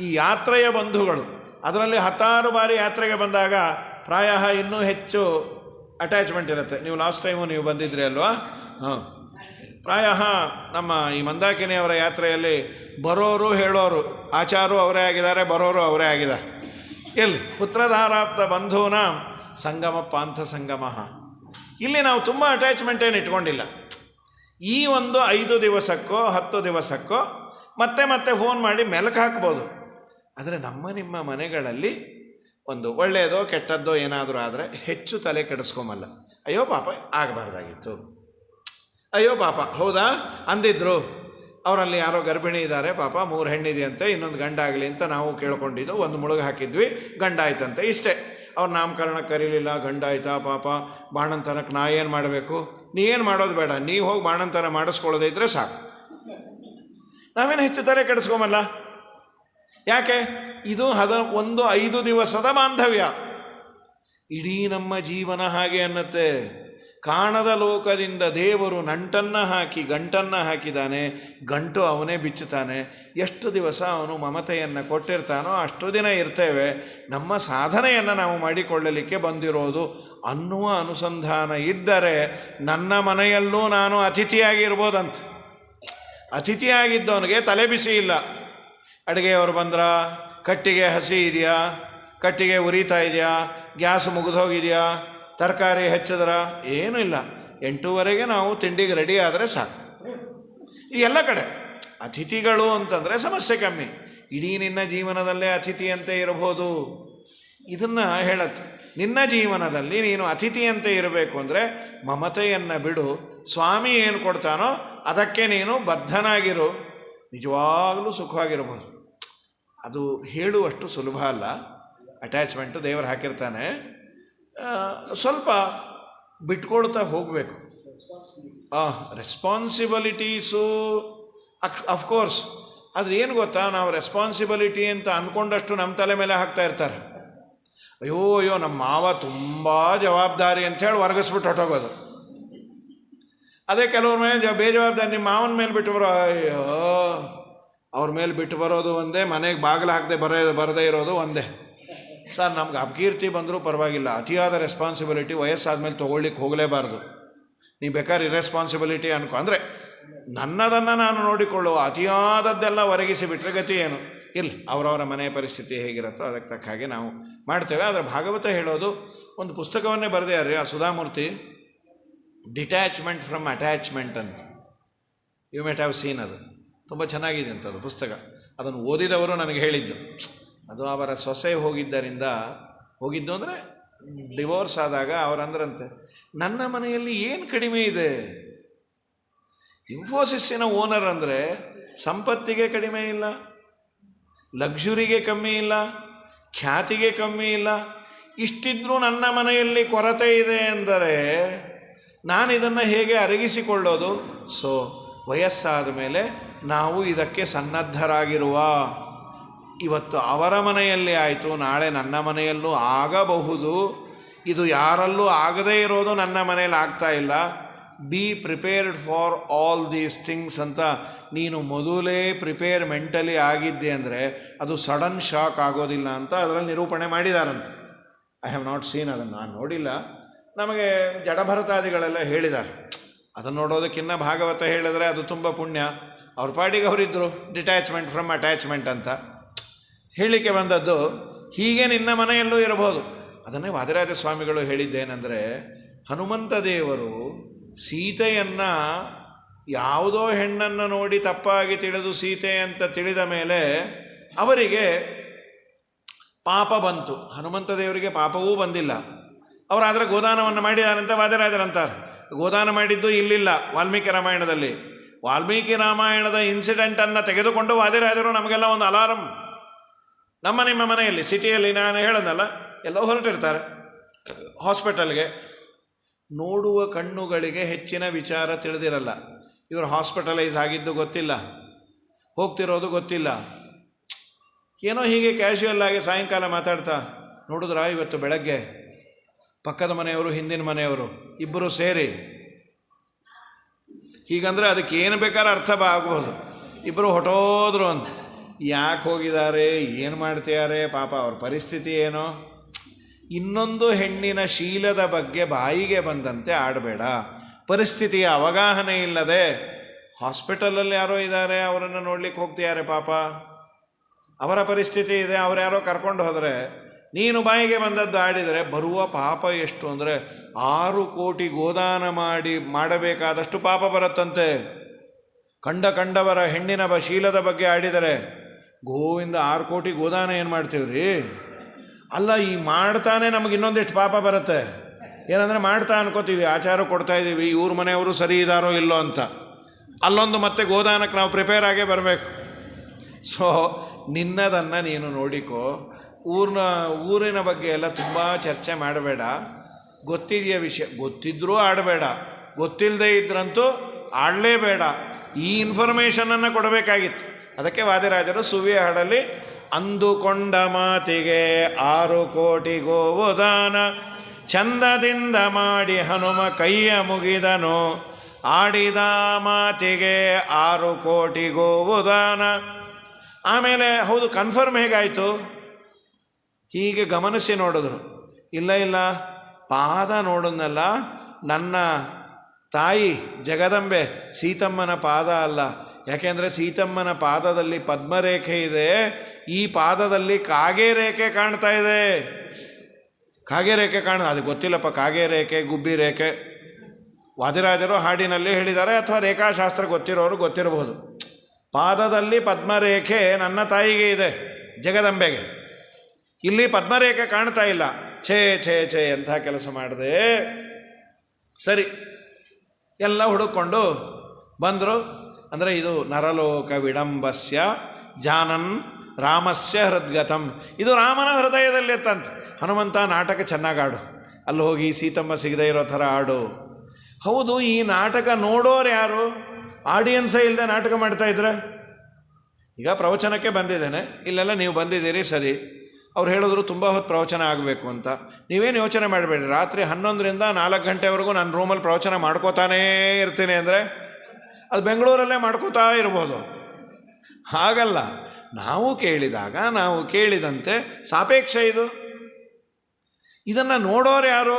ಈ ಯಾತ್ರೆಯ ಬಂಧುಗಳು. ಅದರಲ್ಲಿ 10 ಬಾರಿ ಯಾತ್ರೆಗೆ ಬಂದಾಗ ಪ್ರಾಯ ಇನ್ನೂ ಹೆಚ್ಚು ಅಟ್ಯಾಚ್ಮೆಂಟ್ ಇರುತ್ತೆ. ನೀವು ಲಾಸ್ಟ್ ಟೈಮು ನೀವು ಬಂದಿದ್ರಿ ಅಲ್ವಾ? ಹಾಂ, ಪ್ರಾಯ ನಮ್ಮ ಈ ಮಂದಾಕಿನಿಯವರ ಯಾತ್ರೆಯಲ್ಲಿ ಬರೋರು ಹೇಳೋರು ಆಚಾರು ಅವರೇ ಆಗಿದ್ದಾರೆ, ಬರೋರು ಅವರೇ ಆಗಿದ್ದಾರೆ. ಎಲ್ಲಿ ಪುತ್ರಧಾರಾಪ್ತ ಬಂಧೂನ ಸಂಗಮ ಪಾಂಥ ಸಂಗಮ. ಇಲ್ಲಿ ನಾವು ತುಂಬ ಅಟ್ಯಾಚ್ಮೆಂಟ್ ಏನು ಇಟ್ಕೊಂಡಿಲ್ಲ. ಈ ಒಂದು 5 ದಿವಸಕ್ಕೋ 10 ದಿವಸಕ್ಕೋ ಮತ್ತೆ ಮತ್ತೆ ಫೋನ್ ಮಾಡಿ ಮೆಲುಕು ಹಾಕ್ಬೋದು. ಆದರೆ ನಿಮ್ಮ ಮನೆಗಳಲ್ಲಿ ಒಂದು ಒಳ್ಳೆಯದೋ ಕೆಟ್ಟದ್ದೋ ಏನಾದರೂ ಆದರೆ ಹೆಚ್ಚು ತಲೆ ಕೆಡಿಸ್ಕೊಂಬಲ್ಲ. ಅಯ್ಯೋ ಪಾಪ ಆಗಬಾರ್ದಾಗಿತ್ತು, ಅಯ್ಯೋ ಪಾಪ ಹೌದಾ ಅಂದಿದ್ರು, ಅವರಲ್ಲಿ ಯಾರೋ ಗರ್ಭಿಣಿ ಇದ್ದಾರೆ ಪಾಪ, 3 ಹೆಣ್ಣಿದೆಯಂತೆ, ಇನ್ನೊಂದು ಗಂಡ ಆಗಲಿ ಅಂತ ನಾವು ಕೇಳ್ಕೊಂಡಿದ್ದು, ಒಂದು ಮುಳುಗು ಹಾಕಿದ್ವಿ, ಗಂಡ ಆಯ್ತಂತೆ, ಇಷ್ಟೇ. ಅವ್ರು ನಾಮಕರಣಕ್ಕೆ ಕರೀಲಿಲ್ಲ, ಗಂಡ ಆಯ್ತಾ ಪಾಪ, ಬಾಣಂತನಕ್ಕೆ ನಾ ಏನು ಮಾಡಬೇಕು? ನೀ ಏನು ಮಾಡೋದು ಬೇಡ, ನೀವು ಹೋಗಿ ಬಾಣಂತನ ಮಾಡಿಸ್ಕೊಳ್ಳೋದೇ ಇದ್ದರೆ ಸಾಕು. ನಾವೇನು ಹೆಚ್ಚು ತಲೆ ಕೆಡಿಸ್ಕೊಂಬಲ್ಲ. ಯಾಕೆ? ಇದು 5 ದಿವಸದ ಬಾಂಧವ್ಯ. ಇಡೀ ನಮ್ಮ ಜೀವನ ಹಾಗೆ ಅನ್ನತ್ತೆ. ಕಾಣದ ಲೋಕದಿಂದ ದೇವರು ನಂಟನ್ನು ಹಾಕಿ ಗಂಟನ್ನು ಹಾಕಿದ್ದಾನೆ, ಗಂಟು ಅವನೇ ಬಿಚ್ಚುತ್ತಾನೆ. ಎಷ್ಟು ದಿವಸ ಅವನು ಮಮತೆಯನ್ನು ಕೊಟ್ಟಿರ್ತಾನೋ ಅಷ್ಟು ದಿನ ಇರ್ತೇವೆ. ನಮ್ಮ ಸಾಧನೆಯನ್ನು ನಾವು ಮಾಡಿಕೊಳ್ಳಲಿಕ್ಕೆ ಬಂದಿರೋದು ಅನ್ನುವ ಅನುಸಂಧಾನ ಇದ್ದರೆ ನನ್ನ ಮನೆಯಲ್ಲೂ ನಾನು ಅತಿಥಿಯಾಗಿರ್ಬೋದಂತ. ಅತಿಥಿಯಾಗಿದ್ದವನಿಗೆ ತಲೆ ಬಿಸಿ ಇಲ್ಲ. ಅಡುಗೆಯವರು ಬಂದ್ರ, ಕಟ್ಟಿಗೆ ಹಸಿ ಇದೆಯಾ, ಕಟ್ಟಿಗೆ ಉರಿತಾ ಇದೆಯಾ, ಗ್ಯಾಸ್ ಮುಗಿದೋಗಿದೆಯಾ, ತರಕಾರಿ ಹೆಚ್ಚಿದ್ರ, ಏನೂ ಇಲ್ಲ. 8:30 ನಾವು ತಿಂಡಿಗೆ ರೆಡಿ ಆದರೆ ಸಾಕು. ಈ ಎಲ್ಲ ಕಡೆ ಅತಿಥಿಗಳು ಅಂತಂದರೆ ಸಮಸ್ಯೆ ಕಮ್ಮಿ. ಇಡೀ ನಿನ್ನ ಜೀವನದಲ್ಲೇ ಅತಿಥಿಯಂತೆ ಇರಬಹುದು. ಇದನ್ನು ಹೇಳತ್ತೆ. ನಿನ್ನ ಜೀವನದಲ್ಲಿ ನೀನು ಅತಿಥಿಯಂತೆ ಇರಬೇಕು ಅಂದರೆ ಮಮತೆಯನ್ನು ಬಿಡು. ಸ್ವಾಮಿ ಏನು ಕೊಡ್ತಾನೋ ಅದಕ್ಕೆ ನೀನು ಬದ್ಧನಾಗಿರು. ನಿಜವಾಗಲೂ ಸುಖವಾಗಿರ್ಬೋದು. ಅದು ಹೇಳುವಷ್ಟು ಸುಲಭ ಅಲ್ಲ. ಅಟ್ಯಾಚ್ಮೆಂಟು ದೇವರು ಹಾಕಿರ್ತಾನೆ. ಸ್ವಲ್ಪ ಬಿಟ್ಕೊಳ್ತಾ ಹೋಗಬೇಕು. Responsibilities of course. ಆದರೆ ಏನು ಗೊತ್ತಾ, ನಾವು ರೆಸ್ಪಾನ್ಸಿಬಿಲಿಟಿ ಅಂತ ಅಂದ್ಕೊಂಡಷ್ಟು ನಮ್ಮ ತಲೆ ಮೇಲೆ ಹಾಕ್ತಾ ಇರ್ತಾರೆ. ಅಯ್ಯೋ ನಮ್ಮ ಮಾವ ತುಂಬ ಜವಾಬ್ದಾರಿ ಅಂಥೇಳಿ ವರ್ಗಿಸ್ಬಿಟ್ಟು ಹೊಟ್ಟೋಗೋದು. ಅದೇ ಕೆಲವ್ರ ಮೇಲೆ ಬೇಜವಾಬ್ದಾರಿ, ನಿಮ್ಮ ಮಾವನ ಮೇಲೆ ಬಿಟ್ಟು ಬರೋ, ಅಯ್ಯೋ ಅವ್ರ ಮೇಲೆ ಬಿಟ್ಟು ಬರೋದು ಒಂದೇ, ಮನೆಗೆ ಬಾಗಿಲು ಹಾಕದೆ ಬರದೇ ಇರೋದು ಒಂದೇ. ಸರ್, ನಮ್ಗೆ ಅಪಕೀರ್ತಿ ಬಂದರೂ ಪರವಾಗಿಲ್ಲ, ಅತಿಯಾದ ರೆಸ್ಪಾನ್ಸಿಬಿಲಿಟಿ ವಯಸ್ಸಾದ್ಮೇಲೆ ತೊಗೊಳ್ಳಿಕ್ಕೆ ಹೋಗಲೇಬಾರ್ದು. ನೀವು ಬೇಕಾದ್ರೆ ಇರೆಸ್ಪಾನ್ಸಿಬಿಲಿಟಿ ಅಂದರೆ ನನ್ನದನ್ನು ನಾನು ನೋಡಿಕೊಳ್ಳುವ ಅತಿಯಾದದ್ದೆಲ್ಲ ಒರಗಿಸಿ ಬಿಟ್ಟರೆ ಗತಿ ಏನು? ಇಲ್ಲ, ಅವರವರ ಮನೆಯ ಪರಿಸ್ಥಿತಿ ಹೇಗಿರುತ್ತೋ ಅದಕ್ಕೆ ತಕ್ಕ ಹಾಗೆ ನಾವು ಮಾಡ್ತೇವೆ. ಆದರೆ ಭಾಗವತ ಹೇಳೋದು ಒಂದು ಪುಸ್ತಕವನ್ನೇ ಬರೆದಿದ್ದಾರೆ ಆ ಸುಧಾಮೂರ್ತಿ, ಡಿಟ್ಯಾಚ್ಮೆಂಟ್ ಫ್ರಮ್ ಅಟ್ಯಾಚ್ಮೆಂಟ್ ಅಂತ. You might have seen. ಅದು ತುಂಬ ಚೆನ್ನಾಗಿದೆ ಅಂಥದ್ದು ಪುಸ್ತಕ. ಅದನ್ನು ಓದಿದವರು ನನಗೆ ಹೇಳಿದ್ದು. ಅದು ಅವರ ಸೊಸೆ ಹೋಗಿದ್ದು ಅಂದರೆ ಡಿವೋರ್ಸ್ ಆದಾಗ ಅವರಂದ್ರಂತೆ, ನನ್ನ ಮನೆಯಲ್ಲಿ ಏನು ಕಡಿಮೆ ಇದೆ? ಇನ್ಫೋಸಿಸ್ಸಿನ ಓನರ್ ಅಂದರೆ ಸಂಪತ್ತಿಗೆ ಕಡಿಮೆ ಇಲ್ಲ, ಲಕ್ಸುರಿಗೆ ಕಮ್ಮಿ ಇಲ್ಲ, ಖ್ಯಾತಿಗೆ ಕಮ್ಮಿ ಇಲ್ಲ. ಇಷ್ಟಿದ್ರೂ ನನ್ನ ಮನೆಯಲ್ಲಿ ಕೊರತೆ ಇದೆ ಅಂದರೆ ನಾನು ಇದನ್ನು ಹೇಗೆ ಅರಗಿಸಿಕೊಳ್ಳೋದು? ಸೊ ವಯಸ್ಸಾದ ಮೇಲೆ ನಾವು ಇದಕ್ಕೆ ಸನ್ನದ್ಧರಾಗಿರುವ. ಇವತ್ತು ಅವರ ಮನೆಯಲ್ಲಿ ಆಯಿತು, ನಾಳೆ ನನ್ನ ಮನೆಯಲ್ಲೂ ಆಗಬಹುದು. ಇದು ಯಾರಲ್ಲೂ ಆಗದೇ ಇರೋದು ನನ್ನ ಮನೆಯಲ್ಲಿ ಆಗ್ತಾ ಇಲ್ಲ. Be prepared for all these things ಅಂತ ನೀನು ಮೊದಲೇ ಪ್ರಿಪೇರ್ ಮೆಂಟಲಿ ಆಗಿದ್ದೆ ಅಂದರೆ ಅದು ಸಡನ್ ಶಾಕ್ ಆಗೋದಿಲ್ಲ ಅಂತ ಅದರಲ್ಲಿ ನಿರೂಪಣೆ ಮಾಡಿದಾರಂತೆ. ಐ ಹ್ಯಾವ್ ನಾಟ್ ಸೀನ್, ಅದನ್ನು ನಾನು ನೋಡಿಲ್ಲ. ನಮಗೆ ಜಡಭರತಾದಿಗಳೆಲ್ಲ ಹೇಳಿದ್ದಾರೆ. ಅದನ್ನು ನೋಡೋದಕ್ಕಿಂತ ಭಾಗವತ ಹೇಳಿದ್ರೆ ಅದು ತುಂಬ ಪುಣ್ಯ. ಅವ್ರ ಪಾಡಿಗೆ ಅವರಿದ್ದರು, ಡಿಟ್ಯಾಚ್ಮೆಂಟ್ ಫ್ರಮ್ ಅಟ್ಯಾಚ್ಮೆಂಟ್ ಅಂತ ಹೇಳಿಕೆ ಬಂದದ್ದು. ಹೀಗೆ ನಿನ್ನ ಮನೆಯಲ್ಲೂ ಇರಬಹುದು. ಅದನ್ನೇ ವಾದಿರಾಜ ಸ್ವಾಮಿಗಳು ಹೇಳಿದ್ದೇನೆಂದರೆ, ಹನುಮಂತ ದೇವರು ಸೀತೆಯನ್ನು ಯಾವುದೋ ಹೆಣ್ಣನ್ನು ನೋಡಿ ತಪ್ಪಾಗಿ ತಿಳಿದು ಸೀತೆ ಅಂತ ತಿಳಿದ ಮೇಲೆ ಅವರಿಗೆ ಪಾಪ ಬಂತು. ಹನುಮಂತ ದೇವರಿಗೆ ಪಾಪವೂ ಬಂದಿಲ್ಲ. ಅವರಾದರೆ ಗೋದಾನವನ್ನು ಮಾಡಿದಾರಂತ ವಾದಿರಾಜರಂತಾರೆ. ಗೋದಾನ ಮಾಡಿದ್ದು ಇಲ್ಲಿಲ್ಲ, ವಾಲ್ಮೀಕಿ ರಾಮಾಯಣದಲ್ಲಿ. ವಾಲ್ಮೀಕಿ ರಾಮಾಯಣದ ಇನ್ಸಿಡೆಂಟನ್ನು ತೆಗೆದುಕೊಂಡು ವಾದಿರಾಜರು ನಮಗೆಲ್ಲ ಒಂದು ಅಲಾರಂ. ನಿಮ್ಮ ಮನೆಯಲ್ಲಿ ಸಿಟಿಯಲ್ಲಿ ನಾನು ಹೇಳೋದಲ್ಲ, ಎಲ್ಲೋ ಹೊರಟಿರ್ತಾರೆ ಹಾಸ್ಪಿಟಲ್ಗೆ. ನೋಡುವ ಕಣ್ಣುಗಳಿಗೆ ಹೆಚ್ಚಿನ ವಿಚಾರ ತಿಳಿದಿರಲ್ಲ. ಇವರು ಹಾಸ್ಪಿಟಲೈಸ್ ಆಗಿದ್ದು ಗೊತ್ತಿಲ್ಲ, ಹೋಗ್ತಿರೋದು ಗೊತ್ತಿಲ್ಲ. ಏನೋ ಹೀಗೆ ಕ್ಯಾಶುಯಲ್ ಆಗಿ ಸಾಯಂಕಾಲ ಮಾತಾಡ್ತಾ, ನೋಡಿದ್ರಾ ಇವತ್ತು ಬೆಳಗ್ಗೆ ಪಕ್ಕದ ಮನೆಯವರು ಹಿಂದಿನ ಮನೆಯವರು ಇಬ್ಬರು ಸೇರಿ ಹೀಗಂದರೆ ಅದಕ್ಕೆ ಏನು ಬೇಕಾದ್ರೆ ಅರ್ಥ ಆಗ್ಬೋದು. ಇಬ್ಬರು ಹೊಟ್ಟೋದ್ರು ಅಂತ. ಯಾಕೆ ಹೋಗಿದ್ದಾರೆ, ಏನು ಮಾಡ್ತಿದ್ದಾರೆ, ಪಾಪ ಅವ್ರ ಪರಿಸ್ಥಿತಿ ಏನೋ. ಇನ್ನೊಂದು ಹೆಣ್ಣಿನ ಶೀಲದ ಬಗ್ಗೆ ಬಾಯಿಗೆ ಬಂದಂತೆ ಆಡಬೇಡ. ಪರಿಸ್ಥಿತಿಯ ಅವಗಾಹನೆ ಇಲ್ಲದೆ ಹಾಸ್ಪಿಟಲಲ್ಲಿ ಯಾರೋ ಇದ್ದಾರೆ, ಅವರನ್ನು ನೋಡ್ಲಿಕ್ಕೆ ಹೋಗ್ತಿದ್ದಾರೆ, ಪಾಪ ಅವರ ಪರಿಸ್ಥಿತಿ ಇದೆ, ಅವ್ರು ಯಾರೋ ಕರ್ಕೊಂಡು ಹೋದರೆ ನೀನು ಬಾಯಿಗೆ ಬಂದದ್ದು ಆಡಿದರೆ ಬರುವ ಪಾಪ ಎಷ್ಟು ಅಂದರೆ 6 ಕೋಟಿ ಗೋದಾನ ಮಾಡಬೇಕಾದಷ್ಟು ಪಾಪ ಬರುತ್ತಂತೆ. ಕಂಡವರ ಹೆಣ್ಣಿನ ಶೀಲದ ಬಗ್ಗೆ ಆಡಿದರೆ ಗೋವಿಂದ 6 ಕೋಟಿ ಗೋದಾನ ಏನು ಮಾಡ್ತೀವಿ ರೀ? ಅಲ್ಲ, ಈ ಮಾಡ್ತಾನೆ ನಮಗೆ ಇನ್ನೊಂದಿಷ್ಟು ಪಾಪ ಬರುತ್ತೆ. ಏನಂದರೆ ಮಾಡ್ತಾ ಅನ್ಕೋತೀವಿ, ಆಚಾರ ಕೊಡ್ತಾ ಇದ್ದೀವಿ, ಇವ್ರ ಮನೆಯವರು ಸರಿ ಇದ್ದಾರೋ ಇಲ್ಲೋ ಅಂತ. ಅಲ್ಲೊಂದು ಮತ್ತೆ ಗೋದಾನಕ್ಕೆ ನಾವು ಪ್ರಿಪೇರ್ ಆಗೇ ಬರಬೇಕು. ಸೊ ನಿನ್ನದನ್ನು ನೀನು ನೋಡಿಕೋ. ಊರಿನ ಬಗ್ಗೆ ಎಲ್ಲ ತುಂಬ ಚರ್ಚೆ ಮಾಡಬೇಡ, ಗೊತ್ತಿದೆಯ ವಿಷಯ ಗೊತ್ತಿದ್ರೂ ಆಡಬೇಡ, ಗೊತ್ತಿಲ್ಲದೆ ಇದ್ರಂತೂ ಆಡಲೇಬೇಡ. ಈ ಇನ್ಫಾರ್ಮೇಷನನ್ನು ಕೊಡಬೇಕಾಗಿತ್ತು. ಅದಕ್ಕೆ ವಾದಿರಾಜರು ಸುವಿಯ ಹಾಡಲ್ಲಿ ಅಂದುಕೊಂಡ ಮಾತಿಗೆ 6 ಕೋಟಿ ಗೋವುದಾನ, ಚಂದದಿಂದ ಮಾಡಿ ಹನುಮ ಕೈಯ ಮುಗಿದನು, ಆಡಿದ ಮಾತಿಗೆ 6 ಕೋಟಿ ಗೋವುದಾನ. ಆಮೇಲೆ ಹೌದು ಕನ್ಫರ್ಮ್ ಹೇಗಾಯಿತು? ಹೀಗೆ ಗಮನಿಸಿ ನೋಡಿದ್ರು. ಇಲ್ಲ ಪಾದ ನೋಡೋದಲ್ಲ, ನನ್ನ ತಾಯಿ ಜಗದಂಬೆ ಸೀತಮ್ಮನ ಪಾದ ಅಲ್ಲ. ಯಾಕೆಂದರೆ ಸೀತಮ್ಮನ ಪಾದದಲ್ಲಿ ಪದ್ಮರೇಖೆ ಇದೆ, ಈ ಪಾದದಲ್ಲಿ ಕಾಗೆ ರೇಖೆ ಕಾಣ್ತಾ ಇದೆ. ಕಾಗೆ ರೇಖೆ ಅದು ಗೊತ್ತಿಲ್ಲಪ್ಪ, ಕಾಗೆ ರೇಖೆ ಗುಬ್ಬಿ ರೇಖೆ ವಾದಿರಾಜರು ಹಾಡಿನಲ್ಲಿ ಹೇಳಿದ್ದಾರೆ, ಅಥವಾ ರೇಖಾಶಾಸ್ತ್ರ ಗೊತ್ತಿರೋರು ಗೊತ್ತಿರಬಹುದು. ಪಾದದಲ್ಲಿ ಪದ್ಮರೇಖೆ ನನ್ನ ತಾಯಿಗೆ ಇದೆ, ಜಗದಂಬೆಗೆ. ಇಲ್ಲಿ ಪದ್ಮರೇಖೆ ಕಾಣ್ತಾ ಇಲ್ಲ. ಛೇ ಛೇ ಛೇ ಎಂಥ ಕೆಲಸ ಮಾಡಿದೆ. ಸರಿ, ಎಲ್ಲ ಹುಡುಕೊಂಡು ಬಂದರು. ಅಂದರೆ ಇದು ನರಲೋಕ ವಿಡಂಬಸ್ಯ ಜಾನನ್ ರಾಮಸ್ಯ ಹೃದ್ಗತಂ. ಇದು ರಾಮನ ಹೃದಯದಲ್ಲಿ ಎತ್ತಂತೆ. ಹನುಮಂತ ನಾಟಕ ಚೆನ್ನಾಗಿ ಆಡು, ಅಲ್ಲಿ ಹೋಗಿ ಸೀತಮ್ಮ ಸಿಗದೇ ಇರೋ ಥರ ಆಡು. ಹೌದು, ಈ ನಾಟಕ ನೋಡೋರು ಯಾರು? ಆಡಿಯನ್ಸೇ ಇಲ್ಲದೆ ನಾಟಕ ಮಾಡ್ತಾ ಇದ್ರೆ. ಈಗ ಪ್ರವಚನಕ್ಕೆ ಬಂದಿದ್ದೇನೆ, ಇಲ್ಲೆಲ್ಲ ನೀವು ಬಂದಿದ್ದೀರಿ ಸರಿ. ಅವ್ರು ಹೇಳಿದ್ರು ತುಂಬ ಹೊತ್ತು ಪ್ರವಚನ ಆಗಬೇಕು ಅಂತ. ನೀವೇನು ಯೋಚನೆ ಮಾಡಬೇಡಿ, ರಾತ್ರಿ 11ರಿಂದ 4 ಗಂಟೆವರೆಗೂ ನಾನು ರೂಮಲ್ಲಿ ಪ್ರವಚನ ಮಾಡ್ಕೋತಾನೇ ಇರ್ತೀನಿ ಅಂದರೆ ಅದು ಬೆಂಗಳೂರಲ್ಲೇ ಮಾಡ್ಕೋತಾ ಇರ್ಬೋದು. ಹಾಗಲ್ಲ, ನಾವು ಕೇಳಿದಾಗ ನಾವು ಕೇಳಿದಂತೆ ಸಾಪೇಕ್ಷ ಇದು. ಇದನ್ನು ನೋಡೋರು ಯಾರು?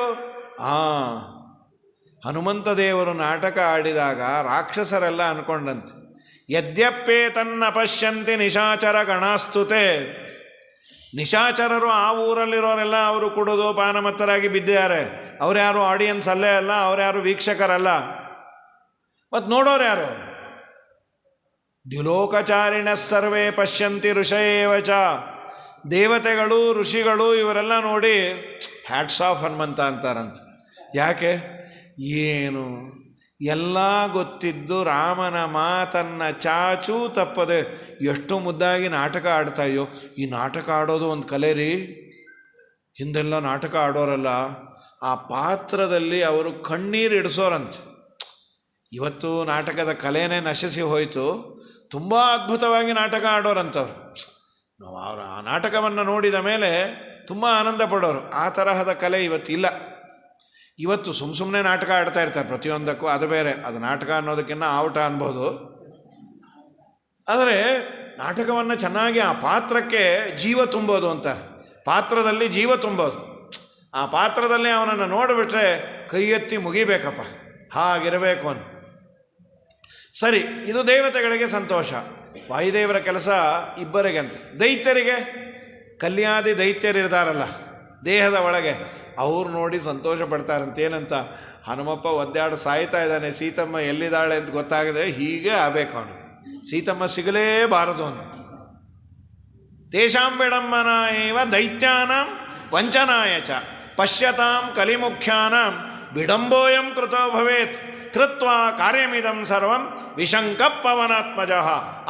ಹನುಮಂತ ದೇವರು ನಾಟಕ ಆಡಿದಾಗ ರಾಕ್ಷಸರೆಲ್ಲ ಅನ್ಕೊಂಡಂತೆ, ಯದ್ಯಪ್ಪೇ ತನ್ನ ಪಶ್ಯಂತಿ ನಿಶಾಚರ ಗಣಾಸ್ತುತೆ. ನಿಶಾಚರರು ಆ ಊರಲ್ಲಿರೋರೆಲ್ಲ ಅವರು ಕುಡಿದು ಪಾನಮತ್ತರಾಗಿ ಬಿದ್ದಿದ್ದಾರೆ. ಅವ್ರ್ಯಾರು ಆಡಿಯನ್ಸ್ ಅಲ್ಲೇ ಅಲ್ಲ, ಅವ್ರ್ಯಾರು ವೀಕ್ಷಕರಲ್ಲ. ಮತ್ತು ನೋಡೋರು ಯಾರು? ದ್ಯುಲೋಕಚಾರಿಣ ಸರ್ವೇ ಪಶ್ಯಂತಿ ಋಷಯೇವಚ. ದೇವತೆಗಳು ಋಷಿಗಳು ಇವರೆಲ್ಲ ನೋಡಿ ಹ್ಯಾಟ್ಸ್ ಆಫ್ ಹನುಮಂತ ಅಂತಾರಂತೆ. ಯಾಕೆ? ಏನು ಎಲ್ಲ ಗೊತ್ತಿದ್ದು ರಾಮನ ಮಾತನ್ನು ಚಾಚೂ ತಪ್ಪದೆ ಎಷ್ಟು ಮುದ್ದಾಗಿ ನಾಟಕ ಆಡ್ತಾಯೋ. ಈ ನಾಟಕ ಆಡೋದು ಒಂದು ಕಲೆ ರೀ. ಹಿಂದೆಲ್ಲ ನಾಟಕ ಆಡೋರಲ್ಲ, ಆ ಪಾತ್ರದಲ್ಲಿ ಅವರು ಕಣ್ಣೀರು ಇಡಿಸೋರಂತೆ. ಇವತ್ತು ನಾಟಕದ ಕಲೆನೇ ನಶಿಸಿ ಹೋಯಿತು. ತುಂಬ ಅದ್ಭುತವಾಗಿ ನಾಟಕ ಆಡೋರಂಥವ್ರು. ಅವರು ಆ ನಾಟಕವನ್ನು ನೋಡಿದ ಮೇಲೆ ತುಂಬ ಆನಂದ ಪಡೋರು. ಆ ತರಹದ ಕಲೆ ಇವತ್ತಿಲ್ಲ. ಇವತ್ತು ಸುಮ್ಮನೆ ನಾಟಕ ಆಡ್ತಾ ಇರ್ತಾರೆ ಪ್ರತಿಯೊಂದಕ್ಕೂ. ಅದು ಬೇರೆ, ಅದು ನಾಟಕ ಅನ್ನೋದಕ್ಕಿಂತ ಆಟ ಅನ್ಬೋದು. ಆದರೆ ನಾಟಕವನ್ನು ಚೆನ್ನಾಗಿ ಆ ಪಾತ್ರಕ್ಕೆ ಜೀವ ತುಂಬೋದು ಅಂತಾರೆ. ಪಾತ್ರದಲ್ಲಿ ಜೀವ ತುಂಬೋದು. ಆ ಪಾತ್ರದಲ್ಲಿ ಅವನನ್ನು ನೋಡಿಬಿಟ್ರೆ ಕೈ ಎತ್ತಿ ಮುಗಿಬೇಕಪ್ಪ, ಹಾಗಿರಬೇಕು ಅಂತ. ಸರಿ, ಇದು ದೇವತೆಗಳಿಗೆ ಸಂತೋಷ. ವಾಯುದೇವರ ಕೆಲಸ ಇಬ್ಬರಿಗಂತೆ. ದೈತ್ಯರಿಗೆ, ಕಲ್ಯಾದಿ ದೈತ್ಯರಿರ್ತಾರಲ್ಲ ದೇಹದ ಒಳಗೆ, ಅವ್ರು ನೋಡಿ ಸಂತೋಷ ಪಡ್ತಾರಂತೆ. ಏನಂತ? ಹನುಮಪ್ಪ ಒದ್ದಾಡಿ ಸಾಯ್ತಾ ಇದ್ದಾನೆ, ಸೀತಮ್ಮ ಎಲ್ಲಿದ್ದಾಳೆ ಅಂತ ಗೊತ್ತಾಗದೆ ಹೀಗೆ ಆಗಬೇಕು ಅವನು. ಸೀತಮ್ಮ ಸಿಗಲೇಬಾರದು ಅವನು. ತೇಷಾಂ ವಿಡಂಬನ ಏವ ದೈತ್ಯಾನಾಂ ವಂಚನಾಯ ಚ ಪಶ್ಯತಾಂ ಕಲಿಮುಖ್ಯಾನಾಂ ವಿಡಂಬೋಯಂ ಕೃತೋ ಭವೇತ್ ಕೃತ್ವಾ ಕಾರ್ಯಮಿದಂ ಸರ್ವಂ ವಿಶಂಕಪ್ಪವನಾತ್ಮಜಃ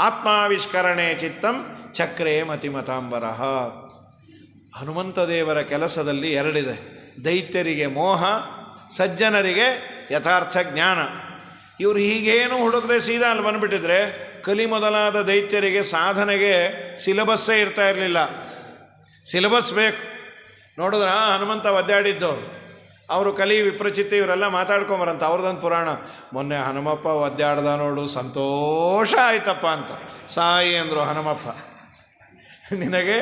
ಆತ್ಮಾವಿಷ್ಕರಣೆ ಚಿತ್ತಂ ಚಕ್ರೇ ಮತಿಮತಾಂಬರಃ. ಹನುಮಂತ ದೇವರ ಕೆಲಸದಲ್ಲಿ ಎರಡಿದೆ. ದೈತ್ಯರಿಗೆ ಮೋಹ, ಸಜ್ಜನರಿಗೆ ಯಥಾರ್ಥ ಜ್ಞಾನ. ಇವರು ಹೀಗೇನು ಹುಡುಕದೆ ಸೀದಾ ಅಲ್ಲಿ ಬಂದುಬಿಟ್ಟಿದ್ರೆ ಕಲಿ ಮೊದಲಾದ ದೈತ್ಯರಿಗೆ ಸಾಧನೆಗೆ ಸಿಲೆಬಸ್ಸೇ ಇರ್ತಾ ಇರಲಿಲ್ಲ. ಸಿಲೆಬಸ್ ಬೇಕು. ನೋಡಿದ್ರ ಹನುಮಂತ ಒದ್ದಾಡಿದ್ದು, ಅವರು ಕಲಿ ವಿಪ್ರಚಿತ್ತ ಇವರೆಲ್ಲ ಮಾತಾಡ್ಕೊಂಬರಂತ. ಅವ್ರದ್ದೊಂದು ಪುರಾಣ. ಮೊನ್ನೆ ಹನುಮಪ್ಪ ಒದ್ದಾಡ್ದ ನೋಡು, ಸಂತೋಷ ಆಯ್ತಪ್ಪ ಅಂತ. ಸಾಯಿ ಅಂದರು ಹನುಮಪ್ಪ, ನಿನಗೆ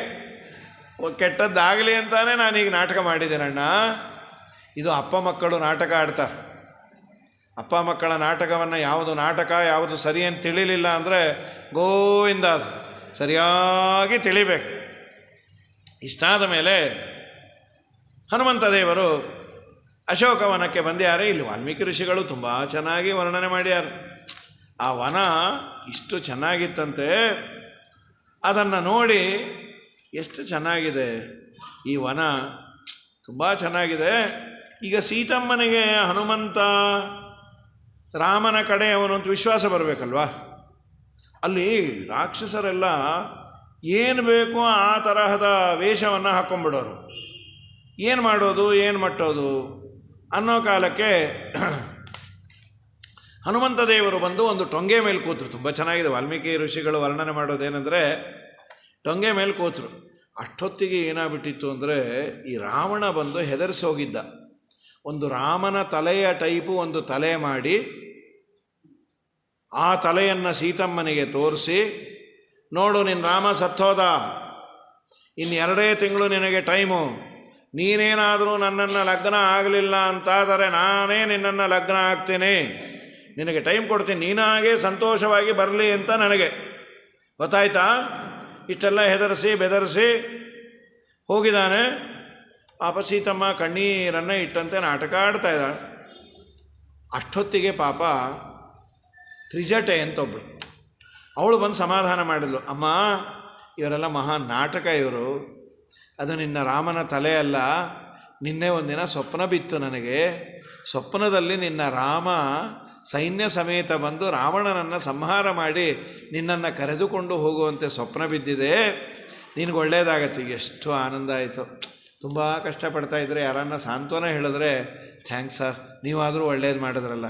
ಕೆಟ್ಟದ್ದಾಗಲಿ ಅಂತಾನೆ ನಾನೀಗ ನಾಟಕ ಮಾಡಿದ್ದೇನಣ್ಣ. ಇದು ಅಪ್ಪ ಮಕ್ಕಳು ನಾಟಕ ಆಡ್ತಾರೆ. ಅಪ್ಪ ಮಕ್ಕಳ ನಾಟಕವನ್ನು ಯಾವುದು ನಾಟಕ ಯಾವುದು ಸರಿ ಅಂತ ತಿಳಿಲಿಲ್ಲ ಅಂದರೆ ಗೋವಿಂದ, ಅದು ಸರಿಯಾಗಿ ತಿಳಿಬೇಕು. ಇಷ್ಟಾದ ಮೇಲೆ ಹನುಮಂತ ದೇವರು ಅಶೋಕವನಕ್ಕೆ ಬಂದ್ಯಾರೆ. ಇಲ್ಲಿ ವಾಲ್ಮೀಕಿ ಋಷಿಗಳು ತುಂಬ ಚೆನ್ನಾಗಿ ವರ್ಣನೆ ಮಾಡ್ಯಾರ. ಆ ವನ ಇಷ್ಟು ಚೆನ್ನಾಗಿತ್ತಂತೆ. ಅದನ್ನು ನೋಡಿ ಎಷ್ಟು ಚೆನ್ನಾಗಿದೆ ಈ ವನ, ತುಂಬ ಚೆನ್ನಾಗಿದೆ. ಈಗ ಸೀತಮ್ಮನಿಗೆ ಹನುಮಂತ ರಾಮನ ಕಡೆ ಅವನಂತ ವಿಶ್ವಾಸ ಬರಬೇಕಲ್ವಾ. ಅಲ್ಲಿ ರಾಕ್ಷಸರೆಲ್ಲ ಏನು ಬೇಕೋ ಆ ತರಹದ ವೇಷವನ್ನು ಹಾಕ್ಕೊಂಬಿಡೋರು. ಏನು ಮಾಡೋದು, ಏನು ಮಟ್ಟೋದು ಅನ್ನೋ ಕಾಲಕ್ಕೆ ಹನುಮಂತ ದೇವರು ಬಂದು ಒಂದು ಟೊಂಗೆ ಮೇಲೆ ಕೂತರು. ತುಂಬ ಚೆನ್ನಾಗಿದೆ ವಾಲ್ಮೀಕಿ ಋಷಿಗಳು ವರ್ಣನೆ ಮಾಡೋದೇನೆಂದರೆ, ಟೊಂಗೆ ಮೇಲೆ ಕೂತರು. ಅಷ್ಟೊತ್ತಿಗೆ ಏನಾಗ್ಬಿಟ್ಟಿತ್ತು ಅಂದರೆ, ಈ ರಾವಣ ಬಂದು ಹೆದರಿಸಿ ಹೋಗಿದ್ದ. ಒಂದು ರಾಮನ ತಲೆಯ ಟೈಪು ಒಂದು ತಲೆ ಮಾಡಿ ಆ ತಲೆಯನ್ನು ಸೀತಮ್ಮನಿಗೆ ತೋರಿಸಿ, ನೋಡು ನಿನ್ನ ರಾಮ ಸತ್ತೋದ, ಇನ್ನು 2 ತಿಂಗಳು ನಿನಗೆ ಟೈಮು, ನೀನೇನಾದರೂ ನನ್ನನ್ನು ಲಗ್ನ ಆಗಲಿಲ್ಲ ಅಂತಾದರೆ ನಾನೇ ನಿನ್ನನ್ನು ಲಗ್ನ ಆಗ್ತೇನೆ, ನಿನಗೆ ಟೈಮ್ ಕೊಡ್ತೀನಿ, ನೀನಾಗೆ ಸಂತೋಷವಾಗಿ ಬರಲಿ ಅಂತ ನನಗೆ ಗೊತ್ತಾಯ್ತಾ. ಇಷ್ಟೆಲ್ಲ ಹೆದರಿಸಿ ಬೆದರಿಸಿ ಹೋಗಿದ್ದಾನೆ. ಪಾಪ ಸೀತಮ್ಮ ಕಣ್ಣೀರನ್ನು ಇಟ್ಟಂತೆ ನಾಟಕ ಆಡ್ತಾ ಇದ್ದಾಳೆ. ಅಷ್ಟೊತ್ತಿಗೆ ಪಾಪ ತ್ರಿಜಟೆ ಅಂತ ಒಬ್ಬಳು, ಅವಳು ಬಂದು ಸಮಾಧಾನ ಮಾಡಿದ್ಲು. ಅಮ್ಮ, ಇವರೆಲ್ಲ ಮಹಾ ನಾಟಕ ಇವರು, ಅದು ನಿನ್ನ ರಾಮನ ತಲೆ ಅಲ್ಲ. ನಿನ್ನೆ ಒಂದಿನ ಸ್ವಪ್ನ ಬಿತ್ತು ನನಗೆ. ಸ್ವಪ್ನದಲ್ಲಿ ನಿನ್ನ ರಾಮ ಸೈನ್ಯ ಸಮೇತ ಬಂದು ರಾವಣನನ್ನು ಸಂಹಾರ ಮಾಡಿ ನಿನ್ನನ್ನು ಕರೆದುಕೊಂಡು ಹೋಗುವಂತೆ ಸ್ವಪ್ನ ಬಿದ್ದಿದೆ. ನಿನಗೆ ಒಳ್ಳೆಯದಾಗತ್ತೆ. ಎಷ್ಟು ಆನಂದ ಆಯಿತು. ತುಂಬ ಕಷ್ಟಪಡ್ತಾ ಇದ್ದರೆ ಯಾರನ್ನ ಸಾಂತ್ವನ ಹೇಳಿದ್ರೆ, ಥ್ಯಾಂಕ್ಸ್ ಸರ್, ನೀವಾದರೂ ಒಳ್ಳೇದು ಮಾಡಿದ್ರಲ್ಲ.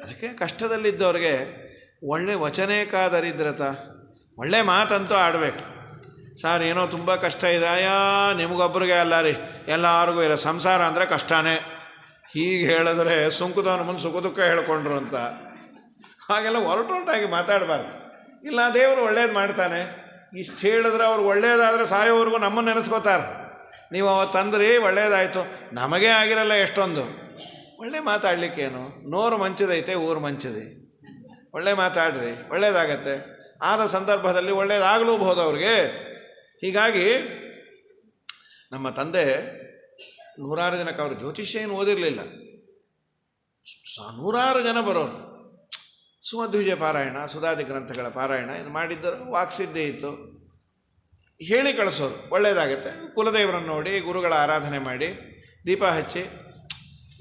ಅದಕ್ಕೆ ಕಷ್ಟದಲ್ಲಿದ್ದವ್ರಿಗೆ ಒಳ್ಳೆ ವಚನೇಕಾದರಿದ್ರತ, ಒಳ್ಳೆ ಮಾತಂತೂ ಆಡಬೇಕು. ಸರ್ ಏನೋ ತುಂಬ ಕಷ್ಟ ಇದೆ, ನಿಮಗೊಬ್ಬರಿಗೆ ಅಲ್ಲ ರೀ, ಎಲ್ಲರಿಗೂ ಇಲ್ಲ, ಸಂಸಾರ ಅಂದರೆ ಕಷ್ಟನೇ. ಹೀಗೆ ಹೇಳಿದ್ರೆ ಸುಂಕುದವನ ಮುಂದೆ ಸುಖ ದುಃಖ ಹೇಳ್ಕೊಂಡ್ರು ಅಂತ ಹಾಗೆಲ್ಲ ಹೊರಟೊಂಟಾಗಿ ಮಾತಾಡಬಾರ್ದು. ಇಲ್ಲ, ದೇವರು ಒಳ್ಳೇದು ಮಾಡ್ತಾನೆ. ಇಷ್ಟು ಹೇಳಿದ್ರೆ ಅವ್ರು ಒಳ್ಳೇದಾದರೆ ಸಾಯೋವರೆಗೂ ನಮ್ಮನ್ನು ನೆನೆಸ್ಕೋತಾರೆ. ನೀವು ಅವತ್ತು ತಂದ್ರಿ ಒಳ್ಳೇದಾಯಿತು, ನಮಗೇ ಆಗಿರಲ್ಲ ಎಷ್ಟೊಂದು. ಒಳ್ಳೆ ಮಾತಾಡಲಿಕ್ಕೇನು, ನೋರು ಮಂಚಿದೈತೆ ಊರು ಮಂಚಿದೆ. ಒಳ್ಳೆ ಮಾತಾಡ್ರಿ, ಒಳ್ಳೇದಾಗತ್ತೆ. ಆದ ಸಂದರ್ಭದಲ್ಲಿ ಒಳ್ಳೇದಾಗಲೂಬಹುದು ಅವ್ರಿಗೆ. ಹೀಗಾಗಿ ನಮ್ಮ ತಂದೆ 100 ಜನಕ್ಕೆ, ಅವರು ಜ್ಯೋತಿಷ್ಯ ಏನು ಓದಿರಲಿಲ್ಲ, 100 ಜನ ಬರೋರು. ಸುಮಧ್ವಿಜಯ ಪಾರಾಯಣ, ಸುಧಾದಿ ಗ್ರಂಥಗಳ ಪಾರಾಯಣ ಇದು ಮಾಡಿದ್ದರು. ವಾಕ್ಸಿದ್ಧಿ ಇತ್ತು, ಹೇಳಿ ಕಳಿಸೋರು. ಒಳ್ಳೆಯದಾಗತ್ತೆ. ಕುಲದೇವರನ್ನು ನೋಡಿ ಗುರುಗಳ ಆರಾಧನೆ ಮಾಡಿ ದೀಪ ಹಚ್ಚಿ.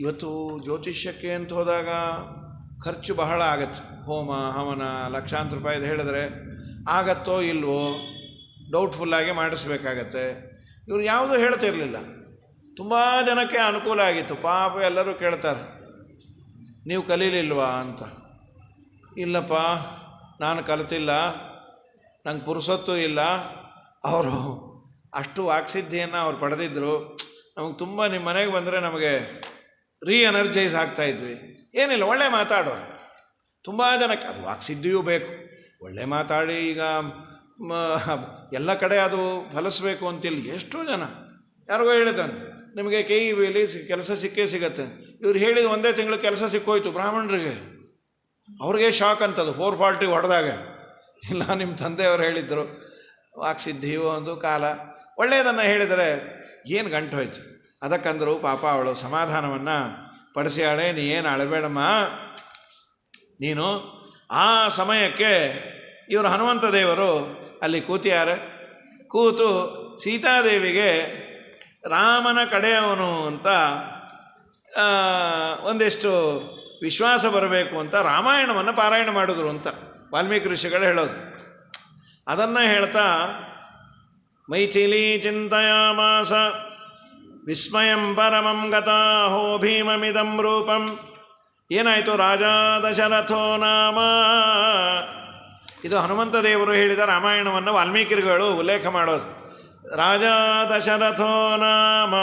ಇವತ್ತು ಜ್ಯೋತಿಷ್ಯಕ್ಕೆ ಅಂತ ಹೋದಾಗ ಖರ್ಚು ಬಹಳ ಆಗತ್ತೆ. ಹೋಮ ಹವನ ಲಕ್ಷಾಂತರ ರೂಪಾಯಿದು ಹೇಳಿದ್ರೆ ಆಗತ್ತೋ ಇಲ್ವೋ ಡೌಟ್ಫುಲ್ಲಾಗಿ ಮಾಡಿಸ್ಬೇಕಾಗತ್ತೆ. ಇವರು ಯಾವುದೂ ಹೇಳ್ತಿರಲಿಲ್ಲ. ತುಂಬ ಜನಕ್ಕೆ ಅನುಕೂಲ ಆಗಿತ್ತು. ಪಾಪ ಎಲ್ಲರೂ ಕೇಳ್ತಾರೆ, ನೀವು ಕಲೀಲಿಲ್ವಾ ಅಂತ. ಇಲ್ಲಪ್ಪ, ನಾನು ಕಲಿತಿಲ್ಲ, ನಂಗೆ ಪುರುಸೊತ್ತು ಇಲ್ಲ. ಅವರು ಅಷ್ಟು ವಾಕ್ಸಿದ್ಧಿಯನ್ನು ಅವ್ರು ಪಡೆದಿದ್ದರು. ನಮಗೆ ತುಂಬ ನಿಮ್ಮ ಮನೆಗೆ ಬಂದರೆ ನಮಗೆ ಎನರ್ಜೈಸ್ ಆಗ್ತಾಯಿದ್ವಿ. ಏನಿಲ್ಲ, ಒಳ್ಳೆ ಮಾತಾಡೋರು. ತುಂಬ ಜನಕ್ಕೆ ಅದು ವಾಕ್ಸಿದ್ಧಿಯೂ ಬೇಕು. ಒಳ್ಳೆ ಮಾತಾಡಿ ಈಗ ಎಲ್ಲ ಕಡೆ ಅದು ಫಲಿಸ್ಬೇಕು ಅಂತಿಲ್ಲ. ಎಷ್ಟೋ ಜನ ಯಾರಿಗೋ ಹೇಳಿದ್ದಾನೆ, ನಿಮಗೆ KEBಯಲ್ಲಿ ಕೆಲಸ ಸಿಕ್ಕೇ ಸಿಗತ್ತೆ. ಇವ್ರು ಹೇಳಿದ 1 ತಿಂಗಳು ಕೆಲಸ ಸಿಕ್ಕೋಯ್ತು ಬ್ರಾಹ್ಮಣರಿಗೆ. ಅವ್ರಿಗೆ ಶಾಕ್ ಅಂತದು 440 ಹೊಡೆದಾಗ. ಇಲ್ಲ, ನಿಮ್ಮ ತಂದೆಯವರು ಹೇಳಿದ್ದರು ವಾಕ್ಸಿದ್ಧಿಯೋ ಒಂದು ಕಾಲ. ಒಳ್ಳೆಯದನ್ನು ಹೇಳಿದರೆ ಏನು ಗಂಟು ಹೋಯ್ತು. ಅದಕ್ಕಂದರು ಪಾಪ ಅವಳು ಸಮಾಧಾನವನ್ನು ಪಡಿಸ್ಯಾಳೆ. ನೀ ಏನು ಅಳಬೇಡಮ್ಮ, ನೀನು ಆ ಸಮಯಕ್ಕೆ ಇವರು ಹನುಮಂತ ದೇವರು ಅಲ್ಲಿ ಕೂತಿಯಾರೆ. ಕೂತು ಸೀತಾದೇವಿಗೆ ರಾಮನ ಕಡೆಯವನು ಅಂತ ಒಂದಿಷ್ಟು ವಿಶ್ವಾಸ ಬರಬೇಕು ಅಂತ ರಾಮಾಯಣವನ್ನು ಪಾರಾಯಣ ಮಾಡಿದ್ರು ಅಂತ ವಾಲ್ಮೀಕಿ ಋಷಿಗಳು ಹೇಳೋದು. ಅದನ್ನು ಹೇಳ್ತಾ ಮೈಥಿಲಿ ಚಿಂತಯಾಮಾಸ ವಿಸ್ಮಯಂ ಪರಮಂ ಗತಾಹೋ ಭೀಮಮಿದಂ ರೂಪಂ. ಏನಾಯಿತು? ರಾಜಾ ದಶರಥೋ ನಾಮ. ಇದು ಹನುಮಂತ ದೇವರು ಹೇಳಿದ ರಾಮಾಯಣವನ್ನು ವಾಲ್ಮೀಕಿಗಳು ಉಲ್ಲೇಖ ಮಾಡೋದು. ರಾಜಾ ದಶರಥೋ ನಾಮ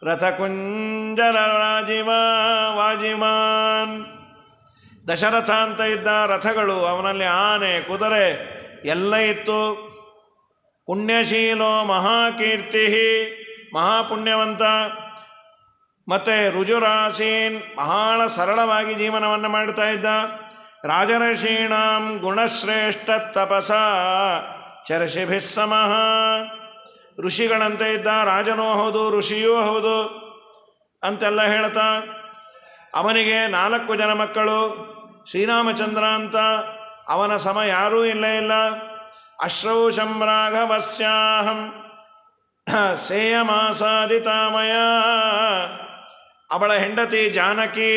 ರಥಕುಂಜರ ವಾಜಿಮಾನ್. ದಶರಥ ಅಂತ ಇದ್ದ ರಥಗಳು, ಅವನಲ್ಲಿ ಆನೆ ಕುದುರೆ ಎಲ್ಲ ಇತ್ತು. ಪುಣ್ಯಶೀಲೋ ಮಹಾಕೀರ್ತಿ, ಮಹಾಪುಣ್ಯವಂತ. ಮತ್ತು ರುಜುರಾಸೀನ್, ಬಹಳ ಸರಳವಾಗಿ ಜೀವನವನ್ನು ಮಾಡ್ತಾ ಇದ್ದ. ರಾಜರ್ಷೀಣಾಂ ಗುಣಶ್ರೇಷ್ಠ ತಪಸ ಚರ್ಷಿಭಿಸ್ಸಮಃ. ಋಷಿಗಳಂತೆ ಇದ್ದ, ರಾಜನೂ ಹೌದು ಋಷಿಯೂ ಹೌದು ಅಂತೆಲ್ಲ ಹೇಳ್ತಾ. ಅವನಿಗೆ 4 ಜನ ಮಕ್ಕಳು. ಶ್ರೀರಾಮಚಂದ್ರ ಅಂತ, ಅವನ ಸಮ ಯಾರೂ ಇಲ್ಲ. ಅಶ್ರೌಷಂ ರಾಘವಸ್ಯಾಹಂ ಸೇಯಮಾಸಾದಿತಾಮಯ. ಅವಳ ಹೆಂಡತಿ ಜಾನಕಿ.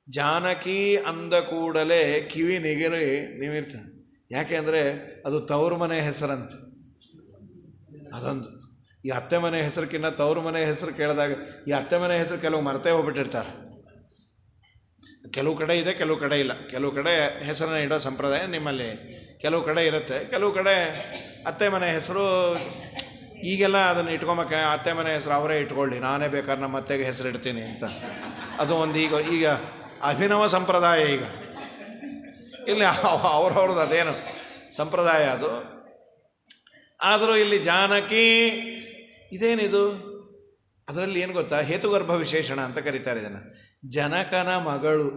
ಜಾನಕಿ ಅಂದ ಕೂಡಲೇ ಕಿವಿ ನಿಮಿರ್ತಾನೆ. ಯಾಕೆ ಅಂದರೆ ಅದು ತವರು ಮನೆ ಹೆಸರಂತೆ. ಅದೊಂದು ಈ ಅತ್ತೆ ಮನೆ ಹೆಸರುಕ್ಕಿಂತ ತವರು ಮನೆ ಹೆಸರು ಕೇಳಿದಾಗ ಈ ಅತ್ತೆ ಮನೆ ಹೆಸರು ಕೆಲವು ಮರ್ತೇ ಹೋಗ್ಬಿಟ್ಟಿರ್ತಾರೆ. ಕೆಲವು ಕಡೆ ಇದೆ, ಕೆಲವು ಕಡೆ ಇಲ್ಲ. ಕೆಲವು ಕಡೆ ಹೆಸರನ್ನ ಇಡೋ ಸಂಪ್ರದಾಯ ನಿಮ್ಮಲ್ಲಿ ಕೆಲವು ಕಡೆ ಇರುತ್ತೆ. ಕೆಲವು ಕಡೆ ಅತ್ತೆ ಮನೆ ಹೆಸರು ಈಗೆಲ್ಲ ಅದನ್ನು ಇಟ್ಕೊಂಬಕ್ಕೆ ಅತ್ತೆ ಮನೆ ಹೆಸರು ಅವರೇ ಇಟ್ಕೊಳ್ಳಿ, ನಾನೇ ಬೇಕಾದ್ರೆ ನಮ್ಮ ಅತ್ತೆಗೆ ಹೆಸರು ಇಡ್ತೀನಿ ಅಂತ. ಅದು ಒಂದು ಈಗ ಅಭಿನವ ಸಂಪ್ರದಾಯ. ಈಗ ಇಲ್ಲಿ ಅವ್ರವ್ರದ್ದು ಅದೇನು ಸಂಪ್ರದಾಯ ಅದು. ಆದರೂ ಇಲ್ಲಿ ಜಾನಕಿ ಇದೇನಿದು, ಅದರಲ್ಲಿ ಏನು ಗೊತ್ತಾ, ಹೇತುಗರ್ಭ ವಿಶೇಷಣ ಅಂತ ಕರೀತಾರೆ ಇದನ್ನು. ಜನಕನ ಮಗಳು.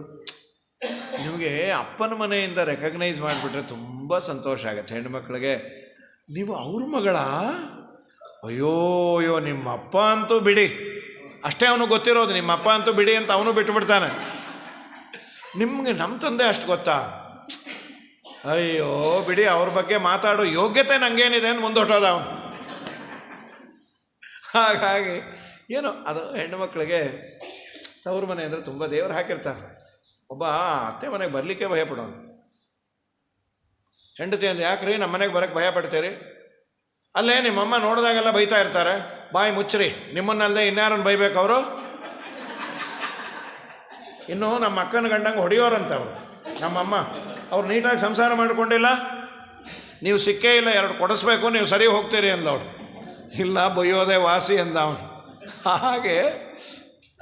ನಿಮಗೆ ಅಪ್ಪನ ಮನೆಯಿಂದ ರೆಕಗ್ನೈಸ್ ಮಾಡಿಬಿಟ್ರೆ ತುಂಬ ಸಂತೋಷ ಆಗುತ್ತೆ ಹೆಣ್ಮಕ್ಳಿಗೆ. ನೀವು ಅವ್ರ ಮಗಳ, ಅಯ್ಯೋ ನಿಮ್ಮ ಅಪ್ಪ ಅಂತೂ ಬಿಡಿ, ಅಷ್ಟೇ ಅವನು ಗೊತ್ತಿರೋದು, ನಿಮ್ಮ ಅಪ್ಪ ಅಂತೂ ಬಿಡಿ ಅಂತ ಅವನು ಬಿಟ್ಟುಬಿಡ್ತಾನೆ. ನಿಮಗೆ ನಮ್ಮ ತಂದೆ ಅಷ್ಟು ಗೊತ್ತಾ, ಅಯ್ಯೋ ಬಿಡಿ, ಅವ್ರ ಬಗ್ಗೆ ಮಾತಾಡೋ ಯೋಗ್ಯತೆ ನನಗೇನಿದೆ ಅಂತ ಮುಂದೊಟ್ಟೋದ ಅವನು. ಹಾಗಾಗಿ ಏನು ಅದು ಹೆಣ್ಣು ಮಕ್ಕಳಿಗೆ ತವ್ರ ಮನೆ ಅಂದರೆ ತುಂಬ ದೇವರು ಹಾಕಿರ್ತಾರೆ. ಒಬ್ಬ ಅತ್ತೆ ಮನೆಗೆ ಬರಲಿಕ್ಕೆ ಭಯಪಡೋನು. ಹೆಂಡತಿ ಅಂದ್ರೆ ಯಾಕ್ರಿ ನಮ್ಮ ಮನೆಗೆ ಬರೋಕ್ಕೆ ಭಯ ಪಡ್ತೀರಿ? ಅಲ್ಲೇ ನಿಮ್ಮಮ್ಮ ನೋಡಿದಾಗೆಲ್ಲ ಬೈತಾ ಇರ್ತಾರೆ, ಬಾಯಿ ಮುಚ್ಚ್ರಿ, ನಿಮ್ಮನ್ನಲ್ಲದೆ ಇನ್ಯಾರನ್ನು ಬೈಬೇಕು ಅವರು? ಇನ್ನು ನಮ್ಮ ಅಕ್ಕನ ಗಂಡಂಗೆ ಹೊಡೆಯೋರಂತ ಅವರು ನಮ್ಮಮ್ಮ. ಅವ್ರು ನೀಟಾಗಿ ಸಂಸಾರ ಮಾಡಿಕೊಂಡಿಲ್ಲ, ನೀವು ಸಿಕ್ಕೇ ಇಲ್ಲ, 2 ಕೊಡಿಸ್ಬೇಕು, ನೀವು ಸರಿ ಹೋಗ್ತೀರಿ ಅಂದ ಅವಳು. ಇಲ್ಲ, ಬೈಯೋದೇ ವಾಸಿ ಅಂದ ಅವನು. ಹಾಗೆ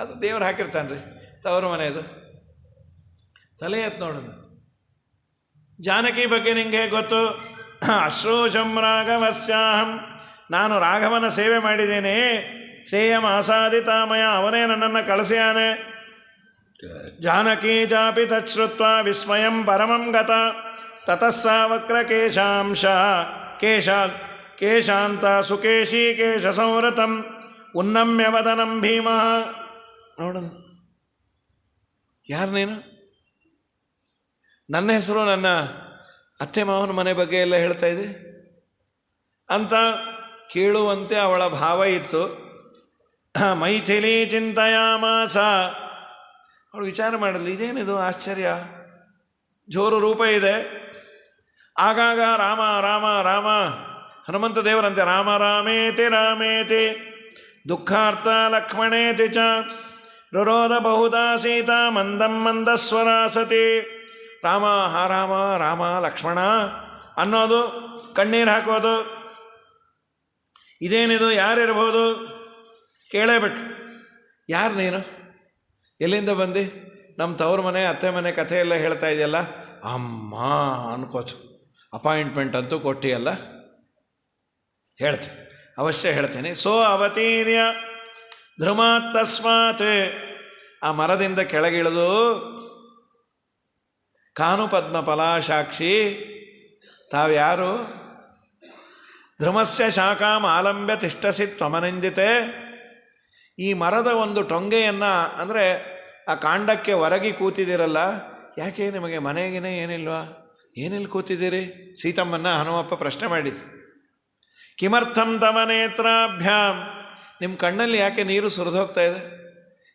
ಅದು ದೇವ್ರು ಹಾಕಿರ್ತಾನೆ ರೀ ತವರು ಮನೆಯದು. ತಲೆ ಎತ್ತು ನೋಡೋದು. ಜಾನಕಿ ಬಗ್ಗೆ ನಿಂಗೆ ಗೊತ್ತು. ಅಶ್ರೂಷಂ ರಾಘವಸ್ಯಾಹಂ, ನಾನು ರಾಘವನ ಸೇವೆ ಮಾಡಿದ್ದೇನೆ. ಸೇಯಂ ಆಸಾದಿತಾಮಯ, ಅವನೇ ನನ್ನನ್ನು ಕಳಿಸ್ಯಾನೆ. ಜಾನಕಿ ಚಾಪಿ ತಚ್ಛ್ರುತ್ವ ವಿಸ್ಮಯಂ ಪರಮಂ ಗತ. ತತಸ್ಸ ವಕ್ರಕೇಶಾಂಶ ಕೇಶಾಂತ ಸುಕೇಶಿ ಕೇಶ ಸಂವೃತಂ ಉನ್ನಮ್ಯ ವದನಂ ಭೀಮ. ನೋಡೋಣ, ಯಾರು ನೀನು? ನನ್ನ ಹೆಸರು ನನ್ನ ಅತ್ತೆ ಮಾವನ ಮನೆ ಬಗ್ಗೆ ಎಲ್ಲ ಹೇಳ್ತಾ ಇದೆ ಅಂತ ಕೇಳುವಂತೆ ಅವಳ ಭಾವ ಇತ್ತು. ಮೈಥಿಲಿ ಚಿಂತೆಯಾಮಾಸ, ಅವಳು ವಿಚಾರ ಮಾಡಲಿ, ಇದೇನಿದು ಆಶ್ಚರ್ಯ, ಜೋರು ರೂಪ ಇದೆ. ಆಗಾಗ ರಾಮ ರಾಮ ರಾಮ, ಹನುಮಂತ ದೇವರಂತೆ ರಾಮ ರಾಮೇತಿ ರಾಮೇತಿ ದುಃಖಾರ್ಥ ಲಕ್ಷ್ಮಣೇತಿ ಚ ರುರೋಧ ಬಹುಧಾ ಸೀತಾ ಮಂದಂ ಮಂದಸ್ವರ ಸತಿ. ರಾಮ ಹಾ ರಾಮ ರಾಮ ಲಕ್ಷ್ಮಣ ಅನ್ನೋದು, ಕಣ್ಣೀರು ಹಾಕೋದು, ಇದೇನಿದು, ಯಾರಿರ್ಬೋದು? ಕೇಳೇಬಿಟ್ಟು, ಯಾರು ನೀನು, ಎಲ್ಲಿಂದ ಬಂದು? ನಮ್ಮ ತವ್ರ ಮನೆ ಅತ್ತೆ ಮನೆ ಕಥೆ ಎಲ್ಲ ಹೇಳ್ತಾ ಇದೆಯಲ್ಲ, ಅಮ್ಮ ಅನ್ಕೋತು. ಅಪಾಯಿಂಟ್ಮೆಂಟ್ ಅಂತೂ ಕೊಟ್ಟಿಯಲ್ಲ, ಹೇಳ್ತೀನಿ, ಅವಶ್ಯ ಹೇಳ್ತೀನಿ. ಸೋ ಅವತೀರ್ಯ ಧ್ರುಮಾತ್ ತಸ್ಮಾತ್, ಆ ಮರದಿಂದ ಕೆಳಗಿಳಿದು ಕಾನು ಪದ್ಮ ಫಲಾಶಾಕ್ಷಿ, ತಾವ್ಯಾರು? ಧ್ರುಮಸ್ಯ ಶಾಖಾಂ ಆಲಂಬ್ಯ ತಿಷ್ಟಸಿ ತ್ವಮನಿಂದಿತೆ. ಈ ಮರದ ಒಂದು ಟೊಂಗೆಯನ್ನು, ಅಂದರೆ ಆ ಕಾಂಡಕ್ಕೆ ಹೊರಗಿ ಕೂತಿದ್ದೀರಲ್ಲ, ಯಾಕೆ ನಿಮಗೆ ಮನೆಗೇನೆ ಏನಿಲ್ವಾ? ಏನಿಲ್ಲಿ ಕೂತಿದ್ದೀರಿ? ಸೀತಮ್ಮನ್ನ ಹನುಮಪ್ಪ ಪ್ರಶ್ನೆ ಮಾಡಿದ್ದು. ಕಿಮರ್ಥಂ ತವ ನೇತ್ರಾಭ್ಯಾಂ, ನಿಮ್ಮ ಕಣ್ಣಲ್ಲಿ ಯಾಕೆ ನೀರು ಸುರಿದು ಹೋಗ್ತಾ ಇದೆ?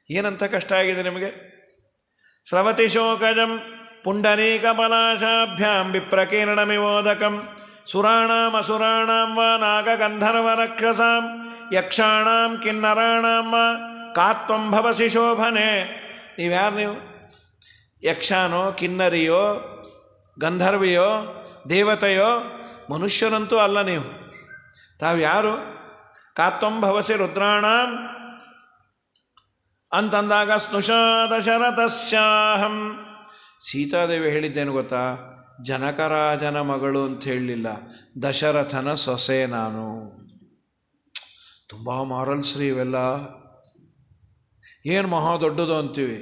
ಏನಂತ ಕಷ್ಟ ಆಗಿದೆ ನಿಮಗೆ? ಸ್ರವತಿ ಶೋಕಜಂ ಪುಂಡರೀಕ ಪಲಾಶಾಭ್ಯಾಂ ವಿಪ್ರಕೀರ್ಣಮಿವೋದಕಂ ಸುರಾಣಾಂ ಅಸುರಾಣಾಂ ವಾ ನಾಗಗಂಧರ್ವರಕ್ಷಸಾಂ ಯಕ್ಷಾಣಾಂ ಕಿನ್ನರಾಣಾಂ ವಾ ಕಾತ್ವಂ ಭವಸಿ ಶೋಭನೆ. ನೀವ್ಯಾರು? ನೀವು ಯಕ್ಷಾನೋ, ಕಿನ್ನರಿಯೋ, ಗಂಧರ್ವಿಯೋ, ದೇವತೆಯೋ? ಮನುಷ್ಯರಂತೂ ಅಲ್ಲ ನೀವು. ತಾವ್ಯಾರು? ಕಾತ್ವಂ ಭವಸಿ ರುದ್ರಾಣಾಂ ಅಂತಂದಾಗ ಸ್ನುಷಾ ದಶರಥಸ್ಯಾಹಂ. ಸೀತಾದೇವಿ ಹೇಳಿದ್ದೇನು ಗೊತ್ತಾ? ಜನಕರಾಜನ ಮಗಳು ಅಂತ ಹೇಳಲಿಲ್ಲ, ದಶರಥನ ಸೊಸೆ ನಾನು. ತುಂಬ ಮಾರಲ್ಸ್ ರೀ ಇವೆಲ್ಲ. ಏನು ಮಹಾ ದೊಡ್ಡದು ಅಂತೀವಿ,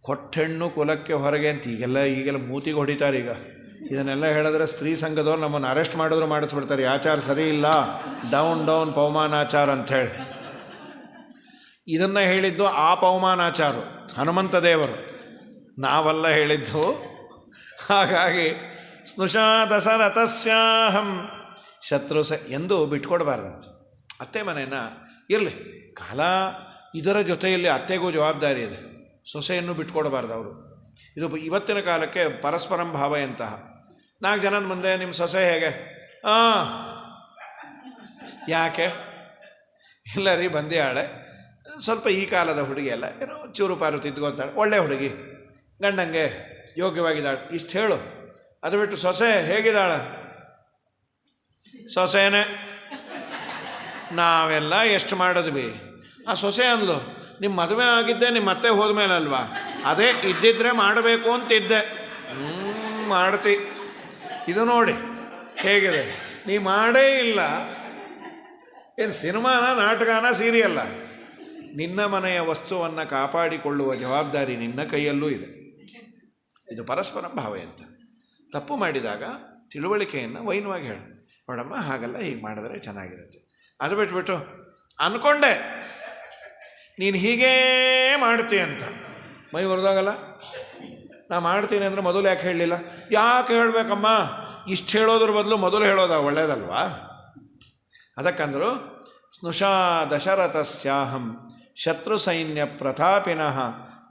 ಕೊಟ್ಟೆಣ್ಣು ಕುಲಕ್ಕೆ ಹೊರಗೆ ಅಂತ ಈಗೆಲ್ಲ ಮೂತಿಗೆ ಹೊಡಿತಾರೆ. ಈಗ ಇದನ್ನೆಲ್ಲ ಹೇಳಿದ್ರೆ ಸ್ತ್ರೀ ಸಂಘದವ್ರು ನಮ್ಮನ್ನು ಅರೆಸ್ಟ್ ಮಾಡಿದ್ರು ಮಾಡಿಸ್ಬಿಡ್ತಾರೆ. ಆಚಾರ ಸರಿ ಇಲ್ಲ, ಡೌನ್ ಪವಮಾನಾಚಾರ ಅಂಥೇಳಿ. ಇದನ್ನು ಹೇಳಿದ್ದು ಆ ಪವಮಾನಾಚಾರು ಹನುಮಂತ ದೇವರು, ನಾವೆಲ್ಲ ಹೇಳಿದ್ದು. ಹಾಗಾಗಿ ಸ್ನುಷಾ ದಶರಥಸ್ಯಾಹಂ ಶತ್ರು ಎಂದು ಬಿಟ್ಕೊಡ್ಬಾರ್ದಂತ. ಅತ್ತೆ ಮನೆಯನ್ನು ಇರಲಿ ಕಾಲ, ಇದರ ಜೊತೆಯಲ್ಲಿ ಅತ್ತೆಗೂ ಜವಾಬ್ದಾರಿ ಇದೆ, ಸೊಸೆಯನ್ನು ಬಿಟ್ಕೊಡಬಾರ್ದು ಅವರು. ಇದು ಇವತ್ತಿನ ಕಾಲಕ್ಕೆ ಪರಸ್ಪರಂ ಭಾವ ಎಂತಹ. 4 ಜನದ ಮುಂದೆ ನಿಮ್ಮ ಸೊಸೆ ಹೇಗೆ? ಯಾಕೆ? ಇಲ್ಲ ರೀ ಬಂದಿಯಾಳೆ, ಸ್ವಲ್ಪ ಈ ಕಾಲದ ಹುಡುಗಿ ಅಲ್ಲ, ಏನೋ ಚೂರು ಪಾರು ತಿದ್ಕೋತಾಳೆ, ಒಳ್ಳೆ ಹುಡುಗಿ, ಗಂಡಂಗೆ ಯೋಗ್ಯವಾಗಿದ್ದಾಳೆ, ಇಷ್ಟು ಹೇಳು. ಅದು ಬಿಟ್ಟು ಸೊಸೆ ಹೇಗಿದ್ದಾಳೆ? ಸೊಸೆನೇ. ನಾವೆಲ್ಲ ಎಷ್ಟು ಮಾಡಿದ್ವಿ. ಆ ಸೊಸೆ ಅಂದ್ಲು, ನಿಮ್ಮ ಮದುವೆ ಆಗಿದ್ದೆ ನಿಮ್ಮ ಮತ್ತೆ ಹೋದ್ಮೇಲೆ ಅಲ್ವಾ? ಅದೇ ಇದ್ದಿದ್ರೆ ಮಾಡಬೇಕು ಅಂತಿದ್ದೆ. ಮಾಡ್ತಿ. ಇದು ನೋಡಿ ಹೇಗಿದೆ, ನೀ ಮಾಡೇ ಇಲ್ಲ. ಏನು ಸಿನಿಮಾನ, ನಾಟಕನ, ಸೀರಿಯಲ್ಲ? ನಿನ್ನ ಮನೆಯ ವಸ್ತುವನ್ನು ಕಾಪಾಡಿಕೊಳ್ಳುವ ಜವಾಬ್ದಾರಿ ನಿನ್ನ ಕೈಯಲ್ಲೂ ಇದೆ. ಇದು ಪರಸ್ಪರ ಭಾವ ಅಂತ. ತಪ್ಪು ಮಾಡಿದಾಗ ತಿಳುವಳಿಕೆಯನ್ನು ವೈನವಾಗಿ ಹೇಳು, ನೋಡಮ್ಮ ಹಾಗಲ್ಲ, ಹೀಗೆ ಮಾಡಿದ್ರೆ ಚೆನ್ನಾಗಿರುತ್ತೆ. ಅದು ಬಿಟ್ಬಿಟ್ಟು ಅಂದ್ಕೊಂಡೆ ನೀನು ಹೀಗೇ ಮಾಡ್ತೀಯ ಅಂತ ಮೈ ಹೊರದಾಗಲ್ಲ. ನಾ ಮಾಡ್ತೀನಿ ಅಂದರೆ ಮೊದಲು ಯಾಕೆ ಹೇಳಲಿಲ್ಲ? ಯಾಕೆ ಹೇಳಬೇಕಮ್ಮ? ಇಷ್ಟು ಹೇಳೋದ್ರ ಬದಲು ಮೊದಲು ಹೇಳೋದ ಒಳ್ಳೇದಲ್ವಾ? ಅದಕ್ಕಂದ್ರು ಸ್ನುಷಾ ದಶರಥಸ್ಯಾಹಂ ಶತ್ರು ಸೈನ್ಯ ಪ್ರತಾಪಿನಃ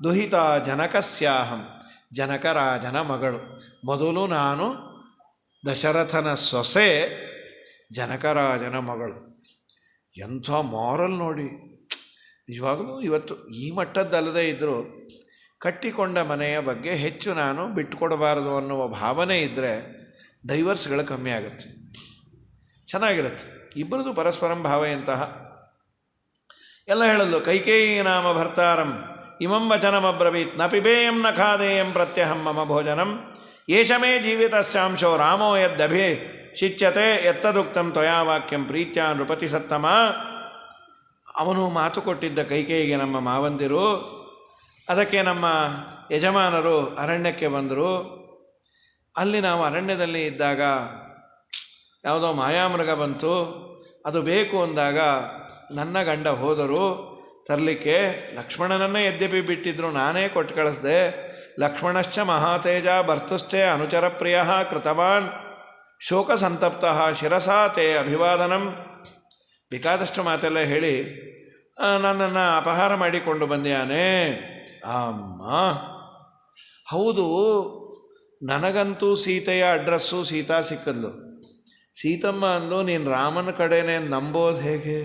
ದುಹಿತ ಜನಕಸ್ಯಾಹಂ. ಜನಕರಾಜನ ಮಗಳು. ಮೊದಲು ನಾನು ದಶರಥನ ಸೊಸೆ, ಜನಕರಾಜನ ಮಗಳು. ಎಂಥ ಮಾರಲ್ ನೋಡಿ. ನಿಜವಾಗಲೂ ಇವತ್ತು ಈ ಮಟ್ಟದ್ದಲ್ಲದೆ ಇದ್ದರೂ ಕಟ್ಟಿಕೊಂಡ ಮನೆಯ ಬಗ್ಗೆ ಹೆಚ್ಚು ನಾನು ಬಿಟ್ಟುಕೊಡಬಾರದು ಅನ್ನುವ ಭಾವನೆ ಇದ್ದರೆ ಡೈವರ್ಸ್ಗಳು ಕಮ್ಮಿ ಆಗುತ್ತೆ, ಚೆನ್ನಾಗಿರುತ್ತೆ. ಇಬ್ಬರದು ಪರಸ್ಪರಂ ಭಾವೆಯಂತಹ ಎಲ್ಲ ಹೇಳಲು. ಕೈಕೇಯಿ ನಾಮ ಭರ್ತಾರಂ ಇಮಂ ವಚನಮಬ್ರವೀತ್ ನ ಪಿಬೇಯಂ ನ ಖಾದೇಯಂ ಪ್ರತ್ಯಹಂ ಮಮ ಭೋಜನಂ ಏಷ ಮೇ ಜೀವಿತಸ್ಯಾಂಶೋ ರಾಮೋ ಯದ್ದಭಿ ಶಿಚ್ಯತೆ ಎತ್ತದುಕ್ತಂ ತ್ವಯಾ ವಾಕ್ಯಂ ಪ್ರೀತ್ಯಾ ನೃಪತಿ ಸತ್ತಮ. ಅವನು ಮಾತು ಕೊಟ್ಟಿದ್ದ ಕೈಕೇಯಿಗೆ ನಮ್ಮ ಮಾವಂದಿರು. ಅದಕ್ಕೆ ನಮ್ಮ ಯಜಮಾನರು ಅರಣ್ಯಕ್ಕೆ ಬಂದರು. ಅಲ್ಲಿ ನಾವು ಅರಣ್ಯದಲ್ಲಿ ಇದ್ದಾಗ ಯಾವುದೋ ಮಾಯಾಮೃಗ ಬಂತು, ಅದು ಬೇಕು ಅಂದಾಗ ನನ್ನ ಗಂಡ ಹೋದರು ತರಲಿಕ್ಕೆ. ಲಕ್ಷ್ಮಣನನ್ನೇ ಯದ್ಯಪಿ ಬಿಟ್ಟಿದ್ರು, ನಾನೇ ಕೊಟ್ಟು ಕಳಿಸ್ದೆ. ಲಕ್ಷ್ಮಣಶ್ಚ ಮಹಾತೇಜ ಭರ್ತುಶ್ಚೇ ಅನುಚರ ಪ್ರಿಯ ಕೃತವಾನ್ ಶೋಕ ಸಂತಪ್ತ ಶಿರಸಾ ತೇ ಅಭಿವಾದನಂ. ಬೇಕಾದಷ್ಟು ಮಾತೆಲ್ಲ ಹೇಳಿ ನನ್ನನ್ನು ಅಪಹಾರ ಮಾಡಿಕೊಂಡು ಬಂದಿಯಾನೆ. ಅಮ್ಮ ಹೌದು, ನನಗಂತೂ ಸೀತೆಯ ಅಡ್ರೆಸ್ಸು ಸೀತಾ ಸಿಕ್ಕದ್ಲು. ಸೀತಮ್ಮ ಅಂದು ನೀನು ರಾಮನ ಕಡೆನೇ ನಂಬೋದು ಹೇಗೆ?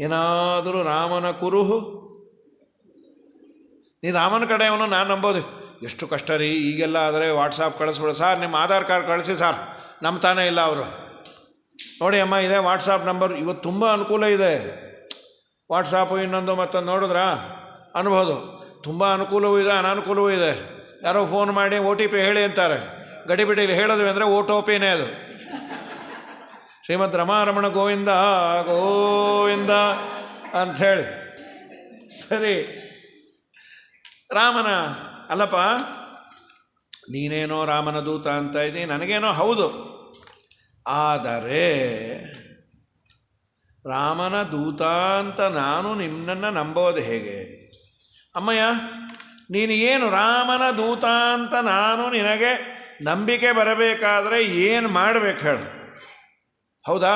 ಏನಾದರೂ ರಾಮನ ಕುರುಹು? ನೀನು ರಾಮನ ಕಡೆಯವನು ನಾನು ನಂಬೋದು ಎಷ್ಟು ಕಷ್ಟ ರೀ. ಈಗೆಲ್ಲ ಆದರೆ ವಾಟ್ಸಾಪ್ ಕಳಿಸ್ಬಿಡು ಸಾರ್, ನಿಮ್ಮ ಆಧಾರ್ ಕಾರ್ಡ್ ಕಳಿಸಿ ಸಾರ್. ನಂಬ್ತಾನೇ ಇಲ್ಲ ಅವರು. ನೋಡಿ ಅಮ್ಮ, ಇದೆ ವಾಟ್ಸಾಪ್ ನಂಬರ್. ಇವತ್ತು ತುಂಬ ಅನುಕೂಲ ಇದೆ. ವಾಟ್ಸಾಪು ಇನ್ನೊಂದು ಮತ್ತೊಂದು ನೋಡಿದ್ರಾ ಅನ್ಬೋದು. ತುಂಬ ಅನುಕೂಲವೂ ಇದೆ, ಅನಾನುಕೂಲವೂ ಇದೆ. ಯಾರೋ ಫೋನ್ ಮಾಡಿ OTP ಹೇಳಿ ಅಂತಾರೆ. ಗಡಿಬಿಡಿಲಿ ಹೇಳಿದ್ವಿ ಅಂದರೆ OTPನೇ ಅದು. ಶ್ರೀಮದ್ ರಮಾರಮಣ ಗೋವಿಂದ ಗೋವಿಂದ ಅಂಥೇಳಿ. ಸರಿ, ರಾಮನ ಅಲ್ಲಪ್ಪ, ನೀನೇನೋ ರಾಮನ ದೂತ ಅಂತ ಇದ್ದೀನಿ, ನನಗೇನೋ ಹೌದು. ಆದರೆ ರಾಮನ ದೂತ ಅಂತ ನಾನು ನಿನ್ನನ್ನು ನಂಬೋದು ಹೇಗೆ? ಅಮ್ಮಯ್ಯ, ನೀನು ಏನು ರಾಮನ ದೂತ ಅಂತ ನಾನು ನಿನಗೆ ನಂಬಿಕೆ ಬರಬೇಕಾದ್ರೆ ಏನು ಮಾಡಬೇಕು ಹೇಳು? ಹೌದಾ?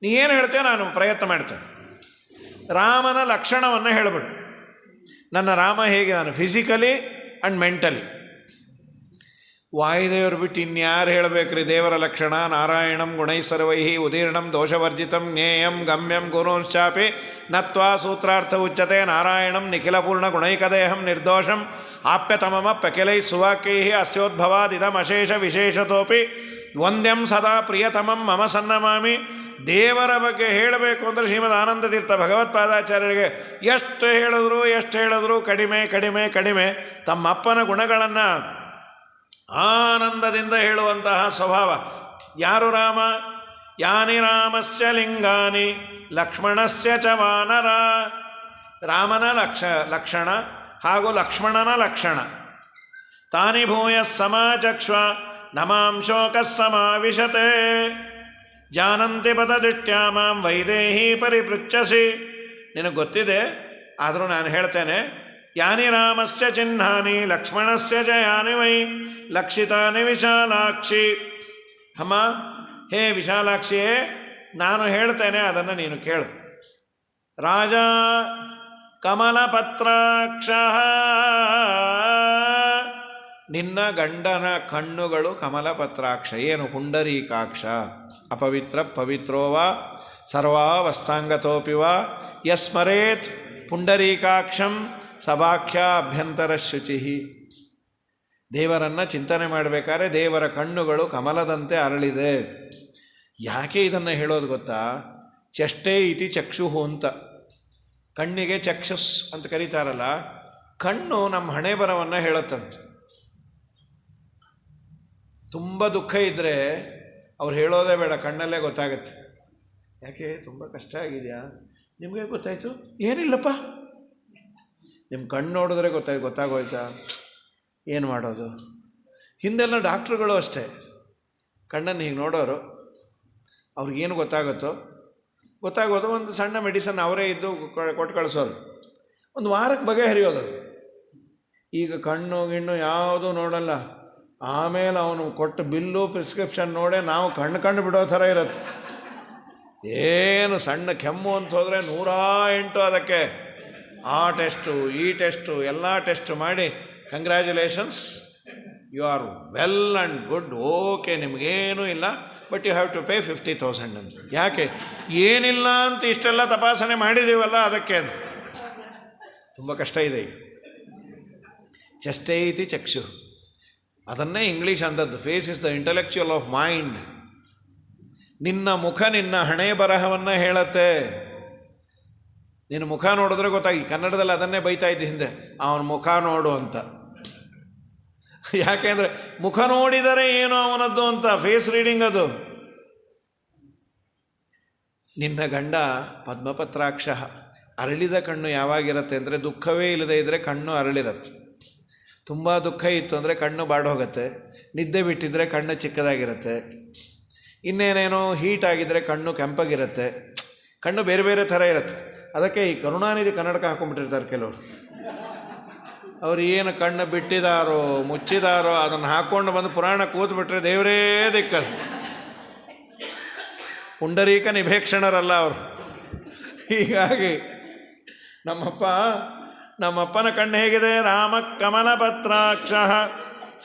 ನೀ ಏನು ಹೇಳ್ತೇವೆ ನಾನು ಪ್ರಯತ್ನ ಮಾಡ್ತೇನೆ. ರಾಮನ ಲಕ್ಷಣವನ್ನು ಹೇಳಿಬಿಡು. ನನ್ನ ರಾಮ ಹೇಗೆ ನಾನು ಫಿಸಿಕಲಿ ಆ್ಯಂಡ್ ಮೆಂಟಲಿ. ವಾಯುದೇವರು ಬಿಟ್ಟು ಇನ್ಯಾರು ಹೇಳಬೇಕ್ರಿ ದೇವರ ಲಕ್ಷಣ? ನಾರಾಯಣಂ ಗುಣೈ ಸರ್ವೈಹಿ ಉದೀರ್ಣಂ ದೋಷವರ್ಜಿತಂ ಜ್ಞೇಯಂ ಗಮ್ಯಂ ಗುರುಂಶ್ಚಾಪಿ ನತ್ವಾ ಸೂತ್ರಾರ್ಥ ಉಚ್ಯತೆ ನಾರಾಯಣಂ ನಿಖಿಲಪೂರ್ಣ ಗುಣೈಕದೇಹಂ ನಿರ್ದೋಷಂ ಆಪ್ಯತಮಮಪ್ಯಖಿಲೈ ಸುವಾಕ್ಯೈ ಅಸ್ಯೋದ್ಭವಾದಿದಮಶೇಷ ವಿಶೇಷತೋಪಿ ವಂದ್ಯಂ ಸದಾ ಪ್ರಿಯತಮಂ ಮಮ ಸನ್ನಮಾಮಿ. ದೇವರ ಬಗ್ಗೆ ಹೇಳಬೇಕು ಅಂದರೆ ಶ್ರೀಮದ್ ಆನಂದ ತೀರ್ಥ ಭಗವತ್ಪಾದಾಚಾರ್ಯರಿಗೆ ಎಷ್ಟು ಹೇಳಿದ್ರು ಕಡಿಮೆ ಕಡಿಮೆ ಕಡಿಮೆ. ತಮ್ಮಪ್ಪನ ಗುಣಗಳನ್ನು ಆನಂದದಿಂದ ಹೇಳುವಂತಹ ಸ್ವಭಾವ. ಯಾರು ರಾಮ? ಯಾನಿ ರಾಮಸ್ಯ ಲಿಂಗಾನಿ ಲಕ್ಷ್ಮಣಸ್ಯ ಚ ವಾನರ. ರಾಮನ ಲಕ್ಷಣ ಹಾಗೂ ಲಕ್ಷ್ಮಣನ ಲಕ್ಷಣ. ತಾನಿ ಭೂಯ ಸಮಾಚಕ್ಷ್ವ ನಮಾಂ ಶೋಕ ಸಮಾವಿಶತೆ ಜಾನಂತಿ ಪದದೃಷ್ಟ್ಯಾ ಮಾಂ ವೈದೇಹಿ ಪರಿಪೃಚ್ಛಸಿ. ನಿನಗೆ ಗೊತ್ತಿದೆ, ಆದರೂ ನಾನು ಹೇಳ್ತೇನೆ. ಯಾನಿ ರಾಮಸ್ಯ ಚಿಹ್ನಾನಿ ಲಕ್ಷ್ಮಣಸ್ಯ ಚ ಯಾನಿ ವೈ ಲಕ್ಷಿತಾನಿ ವಿಶಾಲಾಕ್ಷಿ. ಅಮ್ಮ, ಹೇ ವಿಶಾಲಾಕ್ಷಿಯೇ, ನಾನು ಹೇಳ್ತೇನೆ, ಅದನ್ನು ನೀನು ಕೇಳು. ರಾಜ ಕಮಲಪತ್ರಾಕ್ಷ ನಿನ್ನ ಗಂಡನ ಕಣ್ಣುಗಳು ಕಮಲಪತ್ರಾಕ್ಷ. ಏನು ಪುಂಡರೀಕಾಕ್ಷ. ಅಪವಿತ್ರ ಪವಿತ್ರೋವ ಸರ್ವಾವಸ್ಥಾಂಗತೋಪಿವ ಯಸ್ಮರೇತ್ ಪುಂಡರೀಕಾಕ್ಷಂ ಸಭಾಖ್ಯ ಅಭ್ಯಂತರ ಶುಚಿ. ದೇವರನ್ನು ಚಿಂತನೆ ಮಾಡಬೇಕಾದ್ರೆ ದೇವರ ಕಣ್ಣುಗಳು ಕಮಲದಂತೆ ಅರಳಿದೆ. ಯಾಕೆ ಇದನ್ನು ಹೇಳೋದು ಗೊತ್ತಾ? ಚಷ್ಟೇ ಇತಿ ಚಕ್ಷುಹು ಅಂತ. ಕಣ್ಣಿಗೆ ಚಕ್ಷುಸ್ ಅಂತ ಕರೀತಾರಲ್ಲ, ಕಣ್ಣು ನಮ್ಮ ಹಣೆ ಬರವನ್ನು ಹೇಳುತ್ತಂತೆ. ತುಂಬ ದುಃಖ ಇದ್ದರೆ ಅವ್ರು ಹೇಳೋದೇ ಬೇಡ, ಕಣ್ಣಲ್ಲೇ ಗೊತ್ತಾಗತ್ತೆ. ಯಾಕೆ ತುಂಬ ಕಷ್ಟ ಆಗಿದೆಯಾ? ನಿಮಗೆ ಗೊತ್ತಾಯಿತು? ಏನಿಲ್ಲಪ್ಪ, ನಿಮ್ಮ ಕಣ್ಣು ನೋಡಿದ್ರೆ ಗೊತ್ತಾಗೋಯ್ತಾ? ಏನು ಮಾಡೋದು? ಹಿಂದೆಲ್ಲ ಡಾಕ್ಟ್ರುಗಳು ಅಷ್ಟೇ, ಕಣ್ಣನ್ನು ಹೀಗೆ ನೋಡೋರು, ಅವ್ರಿಗೇನು ಗೊತ್ತಾಗೋದು ಒಂದು ಸಣ್ಣ ಮೆಡಿಸನ್ ಅವರೇ ಇದ್ದು ಕೊಟ್ಟು ಕಳಿಸೋರು, ಒಂದು ವಾರಕ್ಕೆ ಬಗೆಹರಿಯೋದು. ಈಗ ಕಣ್ಣು ಗಿಣ್ಣು ಯಾವುದೂ ನೋಡಲ್ಲ. ಆಮೇಲೆ ಅವನು ಕೊಟ್ಟು ಬಿಲ್ಲು ಪ್ರಿಸ್ಕ್ರಿಪ್ಷನ್ ನೋಡೇ ನಾವು ಕಣ್ಣು ಬಿಡೋ ಥರ ಇರುತ್ತೆ. ಏನು ಸಣ್ಣ ಕೆಮ್ಮು ಅಂತ ಹೋದರೆ 108 ಅದಕ್ಕೆ ಆ ಟೆಸ್ಟು ಈ ಟೆಸ್ಟು ಎಲ್ಲ ಟೆಸ್ಟ್ ಮಾಡಿ congratulations, you are well and good, okay, ನಿಮಗೇನೂ ಇಲ್ಲ, but you have to pay 50,000 ಅಂತ. ಯಾಕೆ? ಏನಿಲ್ಲ ಅಂತ ಇಷ್ಟೆಲ್ಲ ತಪಾಸಣೆ ಮಾಡಿದ್ದೀವಲ್ಲ ಅದಕ್ಕೆ. ತುಂಬ ಕಷ್ಟ ಇದೆ. ಚಷ್ಟೇ ಇತಿ ಚಕ್ಷು, ಅದನ್ನೇ ಇಂಗ್ಲೀಷ್ ಅಂದದ್ದು, face is the intellectual of mind. ನಿನ್ನ ಮುಖ ನಿನ್ನ ಹಣೆ ಬರಹವನ್ನು ಹೇಳತ್ತೆ. ನಿನ್ನ ಮುಖ ನೋಡಿದ್ರೆ ಗೊತ್ತಾಗಿ. ಕನ್ನಡದಲ್ಲಿ ಅದನ್ನೇ ಬೈತಾ ಇದ್ದ ಹಿಂದೆ, ಅವನ ಮುಖ ನೋಡು ಅಂತ. ಯಾಕೆಂದರೆ ಮುಖ ನೋಡಿದರೆ ಏನು ಅವನದ್ದು ಅಂತ, ಫೇಸ್ ರೀಡಿಂಗ್ ಅದು. ನಿನ್ನ ಗಂಡ ಪದ್ಮಪತ್ರಾಕ್ಷ, ಅರಳಿದ ಕಣ್ಣು ಯಾವಾಗಿರುತ್ತೆ ಅಂದರೆ ದುಃಖವೇ ಇಲ್ಲದೆ ಇದ್ದರೆ ಕಣ್ಣು ಅರಳಿರತ್ತೆ. ತುಂಬ ದುಃಖ ಇತ್ತು ಅಂದರೆ ಕಣ್ಣು ಬಾಡೋಗತ್ತೆ, ನಿದ್ದೆ ಬಿಟ್ಟಿದ್ರೆ ಕಣ್ಣು ಚಿಕ್ಕದಾಗಿರುತ್ತೆ, ಇನ್ನೇನೇನೋ ಹೀಟ್ ಆಗಿದ್ದರೆ ಕಣ್ಣು ಕೆಂಪಗಿರುತ್ತೆ, ಕಣ್ಣು ಬೇರೆ ಬೇರೆ ಥರ ಇರುತ್ತೆ. ಅದಕ್ಕೆ ಈ ಕರುಣಾನಿಧಿ ಕನ್ನಡಕ ಹಾಕೊಂಡ್ಬಿಟ್ಟಿರ್ತಾರೆ ಕೆಲವರು. ಅವ್ರು ಏನು ಕಣ್ಣು ಬಿಟ್ಟಿದಾರೋ ಮುಚ್ಚಿದಾರೋ ಅದನ್ನು ಹಾಕ್ಕೊಂಡು ಬಂದು ಪುರಾಣ ಕೂತ್ಬಿಟ್ರೆ ದೇವರೇ ದಿಕ್ಕದು. ಪುಂಡರೀಕ ನಿಭೇಕ್ಷಣರಲ್ಲ ಅವರು. ಹೀಗಾಗಿ ನಮ್ಮಪ್ಪನ ಕಣ್ಣು ಹೇಗಿದೆ? ರಾಮ ಕಮಲಪತ್ರಾಕ್ಷ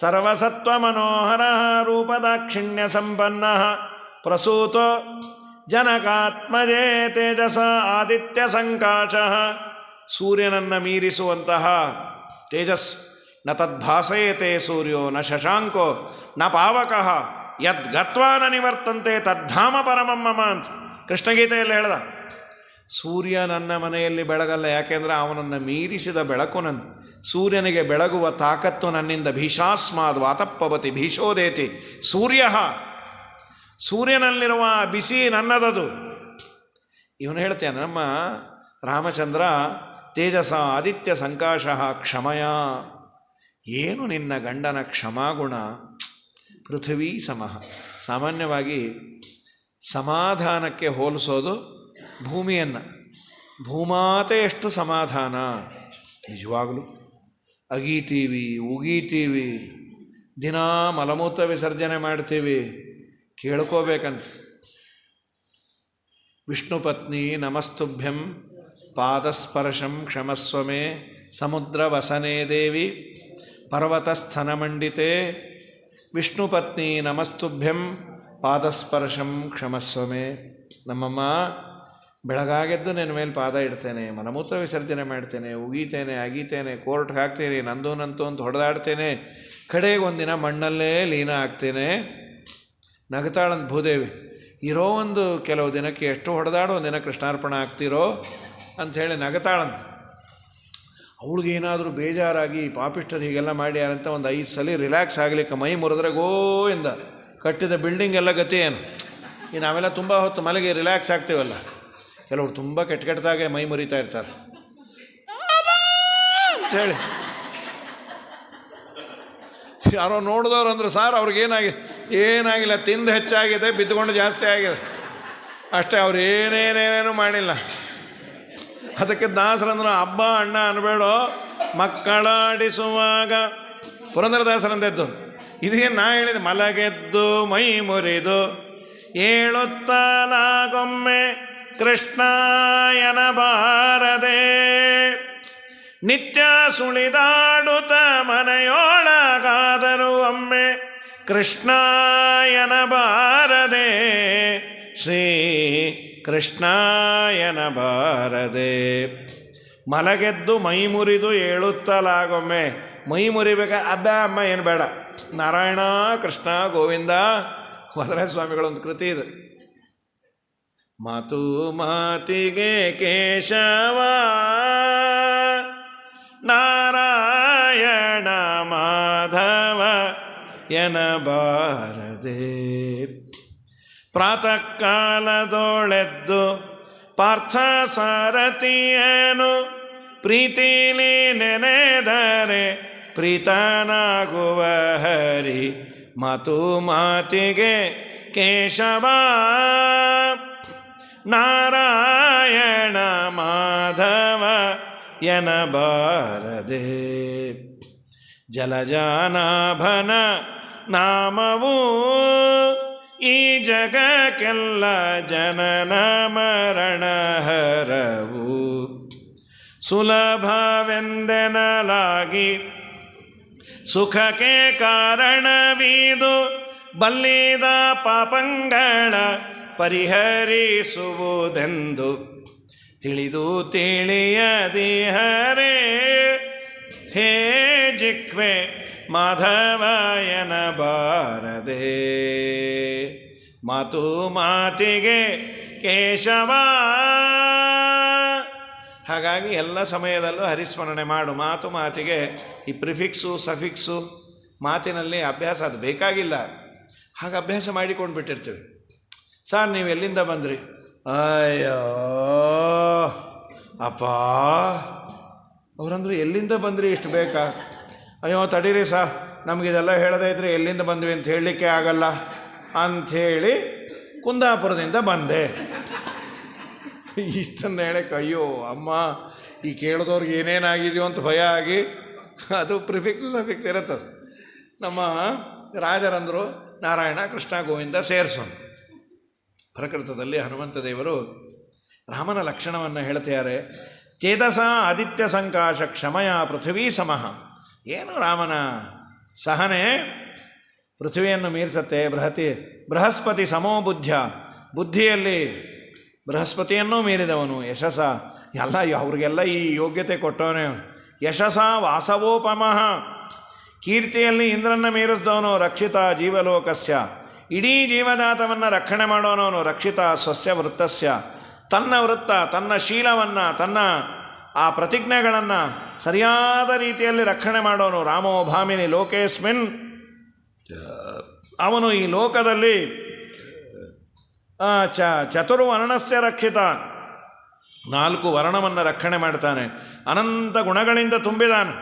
ಸರ್ವಸತ್ವ ಮನೋಹರ ರೂಪದಾಕ್ಷಿಣ್ಯ ಸಂಪನ್ನ ಪ್ರಸೂತೋ ಜನಕಾತ್ಮಜೇ ತೇಜಸ ಆದಿತ್ಯ ಸಂಕಾಶ. ಸೂರ್ಯನನ್ನು ಮೀರಿಸುವಂತಹ ತೇಜಸ್. ನ ತದ್ಭಾಸಯತೆ ಸೂರ್ಯೋ ನ ಶಶಾಂಕೋ ನ ಪಾವಕಃ ಯದ್ ಗತ್ವಾ ನ ನಿವರ್ತಂತೆ ತದ್ಧಾಮ ಪರಮಂ ಮಮ ಅಂತ ಕೃಷ್ಣಗೀತೆಯಲ್ಲಿ ಹೇಳ್ದ. ಸೂರ್ಯ ನನ್ನ ಮನೆಯಲ್ಲಿ ಬೆಳಗಲ್ಲ, ಯಾಕೆಂದರೆ ಅವನನ್ನು ಮೀರಿಸಿದ ಬೆಳಕು ನಂದು. ಸೂರ್ಯನಿಗೆ ಬೆಳಗುವ ತಾಕತ್ತು ನನ್ನಿಂದ. ಭೀಷಾಸ್ಮಾದ್ ವಾತಪ್ಪವತಿ ಭೀಷೋದೇತಿ ಸೂರ್ಯ. ಸೂರ್ಯನಲ್ಲಿರುವ ಬಿಸಿ ನನ್ನದದು. ಇವನು ಹೇಳ್ತೇನೆ, ನಮ್ಮ ರಾಮಚಂದ್ರ ತೇಜಸ ಆದಿತ್ಯ ಸಂಕಾಶ ಕ್ಷಮಯ. ಏನು ನಿನ್ನ ಗಂಡನ ಕ್ಷಮಾಗುಣ. ಪೃಥ್ವೀ ಸಮಃ. ಸಾಮಾನ್ಯವಾಗಿ ಸಮಾಧಾನಕ್ಕೆ ಹೋಲಿಸೋದು ಭೂಮಿಯನ್ನು. ಭೂಮಾತೆ ಎಷ್ಟು ಸಮಾಧಾನ. ನಿಜವಾಗಲೂ ಅಗೀತೀವಿ, ಉಗೀತೀವಿ, ದಿನ ಮಲಮೂತ್ರ ವಿಸರ್ಜನೆ ಮಾಡ್ತೀವಿ. ಕೇಳ್ಕೋಬೇಕಂತ. ವಿಷ್ಣು ಪತ್ನಿ ನಮಸ್ತುಭ್ಯಂ ಪಾದಸ್ಪರ್ಶಂ ಕ್ಷಮಸ್ವಮೇ ಸಮುದ್ರ ವಸನೇ ದೇವಿ ಪರ್ವತಸ್ಥನಮಂಡಿತೆ. ವಿಷ್ಣು ಪತ್ನಿ ನಮಸ್ತುಭ್ಯಂ ಪಾದಸ್ಪರ್ಶಂ ಕ್ಷಮಸ್ವಮೇ. ನಮ್ಮಮ್ಮ, ಬೆಳಗಾಗೆದ್ದು ನಿನ್ನ ಮೇಲೆ ಪಾದ ಇಡ್ತೇನೆ, ಮಲಮೂತ್ರ ವಿಸರ್ಜನೆ ಮಾಡ್ತೇನೆ, ಉಗೀತೇನೆ, ಅಗೀತೇನೆ, ಕೋರ್ಟ್ಗೆ ಹಾಕ್ತೇನೆ, ನಂದು ಅಂತ ಹೊಡೆದಾಡ್ತೇನೆ, ಕಡೆಗೆ ಒಂದಿನ ಮಣ್ಣಲ್ಲೇ ಲೀನ ಆಗ್ತೇನೆ. ನಗತಾಳಂತ ಭೂದೇವಿ. ಇರೋ ಒಂದು ಕೆಲವು ದಿನಕ್ಕೆ ಎಷ್ಟು ಹೊಡೆದಾಡೋ ಒಂದಿನ ಕೃಷ್ಣಾರ್ಪಣ ಆಗ್ತಿರೋ ಅಂಥೇಳಿ ನಗತಾಳಂತ. ಅವಳಿಗೇನಾದರೂ ಬೇಜಾರಾಗಿ ಪಾಪಿಸ್ಟರ್ ಹೀಗೆಲ್ಲ ಮಾಡ್ಯಾರಂತ ಒಂದು 5 ಸಲ ರಿಲ್ಯಾಕ್ಸ್ ಆಗಲಿಕ್ಕೆ ಮೈ ಮುರಿದ್ರೆ ಗೋಯಿಂದ ಕಟ್ಟಿದ ಬಿಲ್ಡಿಂಗ್ ಎಲ್ಲ ಗತಿ ಏನು. ಇನ್ನು ನಾವೆಲ್ಲ ತುಂಬ ಹೊತ್ತು ಮಲಗಿ ರಿಲ್ಯಾಕ್ಸ್ ಆಗ್ತೀವಲ್ಲ, ಕೆಲವರು ತುಂಬ ಕೆಟ್ಟದಾಗೆ ಮೈ ಮುರಿತಾ ಇರ್ತಾರೆ ಅಂಥೇಳಿ. ಯಾರೋ ನೋಡಿದವ್ರು ಅಂದ್ರೆ ಸಾರ್ ಏನಾಗಿಲ್ಲ, ತಿಂದು ಹೆಚ್ಚಾಗಿದೆ, ಬಿದ್ದುಕೊಂಡು ಜಾಸ್ತಿ ಆಗಿದೆ ಅಷ್ಟೇ, ಅವ್ರು ಏನೇನೇನೇನು ಮಾಡಿಲ್ಲ. ಅದಕ್ಕೆ ದಾಸರಂದ್ರು ಹಬ್ಬ ಅಣ್ಣ ಅನ್ಬೇಡೋ ಮಕ್ಕಳಾಡಿಸುವಾಗ. ಪುರಂದರದಾಸರಂದದ್ದು ಇದೇನು ನಾ ಹೇಳಿದೆ. ಮಲಗೆದ್ದು ಮೈ ಮುರಿದು ಏಳುತ್ತಲಾಗೊಮ್ಮೆ ಕೃಷ್ಣಾಯನ ಬಾರದೆ ನಿತ್ಯ ಸುಳಿದಾಡುತ್ತ ಮನೆಯೊಳಗಾದರೂ ಒಮ್ಮೆ ಕೃಷ್ಣಾಯನ ಬಾರದೆ, ಶ್ರೀ ಕೃಷ್ಣಾಯನ ಬಾರದೆ. ಮಲಗೆದ್ದು ಮೈ ಮುರಿದು ಏಳುತ್ತಲಾಗೊಮ್ಮೆ, ಮೈ ಮುರಿಬೇಕಾದ್ರೆ ಅಬ್ಬ ಅಮ್ಮ ಏನು ಬೇಡ, ನಾರಾಯಣ ಕೃಷ್ಣ ಗೋವಿಂದ. ವದರಾಜ ಸ್ವಾಮಿಗಳೊಂದು ಕೃತಿ ಇದೆ, ಮಾತು ಮಾತಿಗೆ ಕೇಶವ ನಾರಾಯಣ ಮಾಧವ ಎನಬಾರದೆ. ಪ್ರಾತಃ ಕಾಲದೊಳೆದ್ದು ಪಾರ್ಥ ಸಾರಥಿಯನು ಪ್ರೀತಿಲಿ ನೆನೆದರೆ ಪ್ರೀತನಾಗುವ ಹರಿ. ಮಾತು ಮಾತಿಗೆ ಕೇಶವ ನಾರಾಯಣ ಮಾಧವ ಎನಬಾರದೆ. ಜಲಜಾನಾಭನ ನಾಮವು ಈ ಜಗಕ್ಕೆಲ್ಲ ಜನನ ಮರಣ ಹರವು. ಸುಲಭವೆಂದೆನಲಾಗಿ ಸುಖಕ್ಕೆ ಕಾರಣವೀದು ಬಲ್ಲಿದ ಪಾಪಂಗಳ ಪರಿಹರಿಸುವುದೆಂದು ತಿಳಿದು ತಿಳಿಯದಿಹರೆ. ಹೇ ಜಿಕ್ವೆ ಮಾಧವಯನ ಬಾರದೆ. ಮಾತು ಮಾತಿಗೆ ಕೇಶವ. ಹಾಗಾಗಿ ಎಲ್ಲ ಸಮಯದಲ್ಲೂ ಹರಿಸ್ಮರಣೆ ಮಾಡು. ಮಾತು ಮಾತಿಗೆ ಈ ಪ್ರಿಫಿಕ್ಸು ಸಫಿಕ್ಸು ಮಾತಿನಲ್ಲಿ ಅಭ್ಯಾಸ ಅದು ಬೇಕಾಗಿಲ್ಲ, ಹಾಗೆ ಅಭ್ಯಾಸ ಮಾಡಿಕೊಂಡು ಬಿಟ್ಟಿರ್ತೀವಿ. ಸರ್ ನೀವು ಎಲ್ಲಿಂದ ಬಂದ್ರಿ? ಅಯ್ಯೋ ಅಪ್ಪ, ಅವರಂದ್ರು ಎಲ್ಲಿಂದ ಬಂದ್ರಿ ಇಷ್ಟು ಬೇಕಾ? ಅಯ್ಯೋ ತಡೀರಿ ಸರ್, ನಮಗಿದೆಲ್ಲ ಹೇಳದೇ ಇದ್ರೆ ಎಲ್ಲಿಂದ ಬಂದ್ವಿ ಅಂತ ಹೇಳಲಿಕ್ಕೆ ಆಗಲ್ಲ ಅಂಥೇಳಿ ಕುಂದಾಪುರದಿಂದ ಬಂದೆ. ಇಷ್ಟನ್ನು ಹೇಳಕ್ಕೆ ಅಯ್ಯೋ ಅಮ್ಮ, ಈ ಕೇಳಿದವ್ರಿಗೆ ಏನೇನಾಗಿದೆಯೋ ಅಂತ ಭಯ ಆಗಿ ಅದು ಪ್ರಿಫಿಕ್ಸು ಸಫಿಕ್ಸ್ ಇರುತ್ತದೆ. ನಮ್ಮ ರಾಜರಂದರು ನಾರಾಯಣ ಕೃಷ್ಣ ಗೋವಿಂದ ಸೇರಿಸೋಣ. ಪ್ರಕೃತದಲ್ಲಿ ಹನುಮಂತ ದೇವರು ರಾಮನ ಲಕ್ಷಣವನ್ನು ಹೇಳ್ತಾರೆ. ಚೇತಸ ಆದಿತ್ಯ ಸಂಕಾಶ ಕ್ಷಮಯ ಪೃಥ್ವೀ ಸಮಃ. ಏನು ರಾಮನ ಸಹನೆ ಪೃಥ್ವಿಯನ್ನು ಮೀರಿಸತ್ತೆ. ಬೃಹಸ್ಪತಿ ಸಮೋ ಬುದ್ಧ, ಬುದ್ಧಿಯಲ್ಲಿ ಬೃಹಸ್ಪತಿಯನ್ನೂ ಮೀರಿದವನು. ಯಶಸ ಎಲ್ಲ ಅವ್ರಿಗೆಲ್ಲ ಈ ಯೋಗ್ಯತೆ ಕೊಟ್ಟವನೇ. ಯಶಸ ವಾಸವೋಪಮಃ, ಕೀರ್ತಿಯಲ್ಲಿ ಇಂದ್ರನ್ನ ಮೀರಿಸಿದವನು. ರಕ್ಷಿತ ಜೀವಲೋಕಸ್ಯ, ಇಡೀ ಜೀವಜಾತವನ್ನು ರಕ್ಷಣೆ ಮಾಡೋನವನು. ರಕ್ಷಿತ ಸ್ವಸ್ಯ ವೃತ್ತಸ್ಯ, ತನ್ನ ವೃತ್ತ ತನ್ನ ಶೀಲವನ್ನು ತನ್ನ ಆ ಪ್ರತಿಜ್ಞೆಗಳನ್ನು ಸರಿಯಾದ ರೀತಿಯಲ್ಲಿ ರಕ್ಷಣೆ ಮಾಡೋನು. ರಾಮೋ ಭಾಮಿನಿ ಲೋಕೇಸ್ಮಿನ್, ಅವನು ಈ ಲೋಕದಲ್ಲಿ ಚತುರ್ವರ್ಣಸ್ಯ ರಕ್ಷಿತ, 4 ವರ್ಣವನ್ನು ರಕ್ಷಣೆ ಮಾಡ್ತಾನೆ. ಅನಂತ ಗುಣಗಳಿಂದ ತುಂಬಿದಾನು.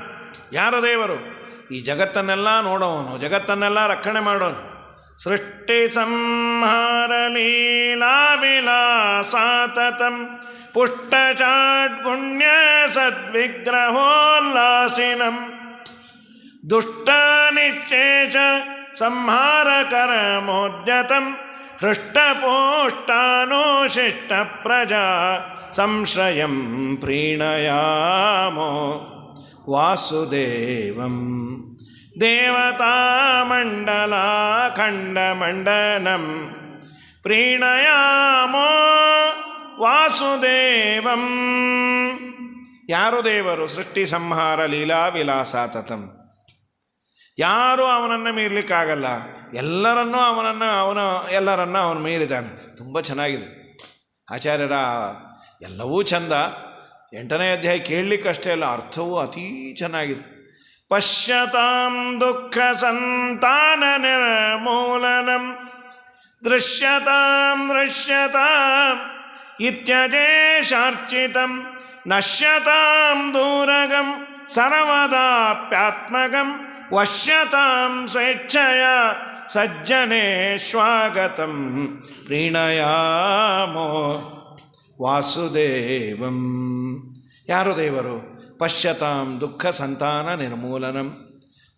ಯಾರ ದೇವರು? ಈ ಜಗತ್ತನ್ನೆಲ್ಲ ನೋಡೋನು, ಜಗತ್ತನ್ನೆಲ್ಲ ರಕ್ಷಣೆ ಮಾಡೋನು. ಸೃಷ್ಟಿ ಸಂಹಾರ ಲೀಲಾ ವಿಲಾಸಾತತಂ ಪುಷ್ಟಚಾಡ್ಗುಣ್ಯ ಸದ್ವಿಗ್ರಹೋಲ್ಲಾಸಿನಂ ದುಷ್ಟ ನಿಶ್ಚೇಷ ಸಂಹಾರ ಕರಮೋದ್ಯತಂ ಹೃಷ್ಟಪೋಷ್ಟಾನುಶಿಷ್ಟ ಪ್ರಜಾ ಸಂಶ್ರಯಂ ಪ್ರೀಣಯಾಮೋ ವಾಸುದೇವಂ ದೇವತಾಮಂಡಲಾಖಂಡಮಂಡನಂ ಪ್ರೀಣಯಾಮೋ ವಾಸುದೇವಂ. ಯಾರು ದೇವರು? ಸೃಷ್ಟಿ ಸಂಹಾರ ಲೀಲಾ ವಿಲಾಸಾತತಂ. ಯಾರೂ ಅವನನ್ನು ಮೀರಲಿಕ್ಕಾಗಲ್ಲ. ಎಲ್ಲರನ್ನೂ ಅವನು ಮೀರಿದ್ದಾನೆ. ತುಂಬ ಚೆನ್ನಾಗಿದೆ ಆಚಾರ್ಯರ ಎಲ್ಲವೂ ಚಂದ. 8ನೇ ಅಧ್ಯಾಯ ಕೇಳಲಿಕ್ಕಷ್ಟೇ ಅಲ್ಲ, ಅರ್ಥವೂ ಅತೀ ಚೆನ್ನಾಗಿದೆ. ಪಶ್ಯತಾಂ ದುಃಖ ಸಂತಾನ ನಿರ್ಮೂಲನಂ ದೃಶ್ಯತಾಂ ಇತ್ಯಜೇಶಾರ್ಚಿತಂ ನಶ್ಯತಾಂ ದೂರಗಂ ಸರ್ವದಾಪ್ಯಾತ್ಮಗಂ ವಶ್ಯತಾಂ ಸ್ವೇಚ್ಛಯ ಸಜ್ಜನೇ ಸ್ವಾಗತಂ ಪ್ರೀಣಯಾಮೋ ವಾಸುದೇವಂ. ಯಾರು ದೇವರು? ಪಶ್ಯತಾಂ ದುಃಖ ಸಂತಾನ ನಿರ್ಮೂಲನಂ.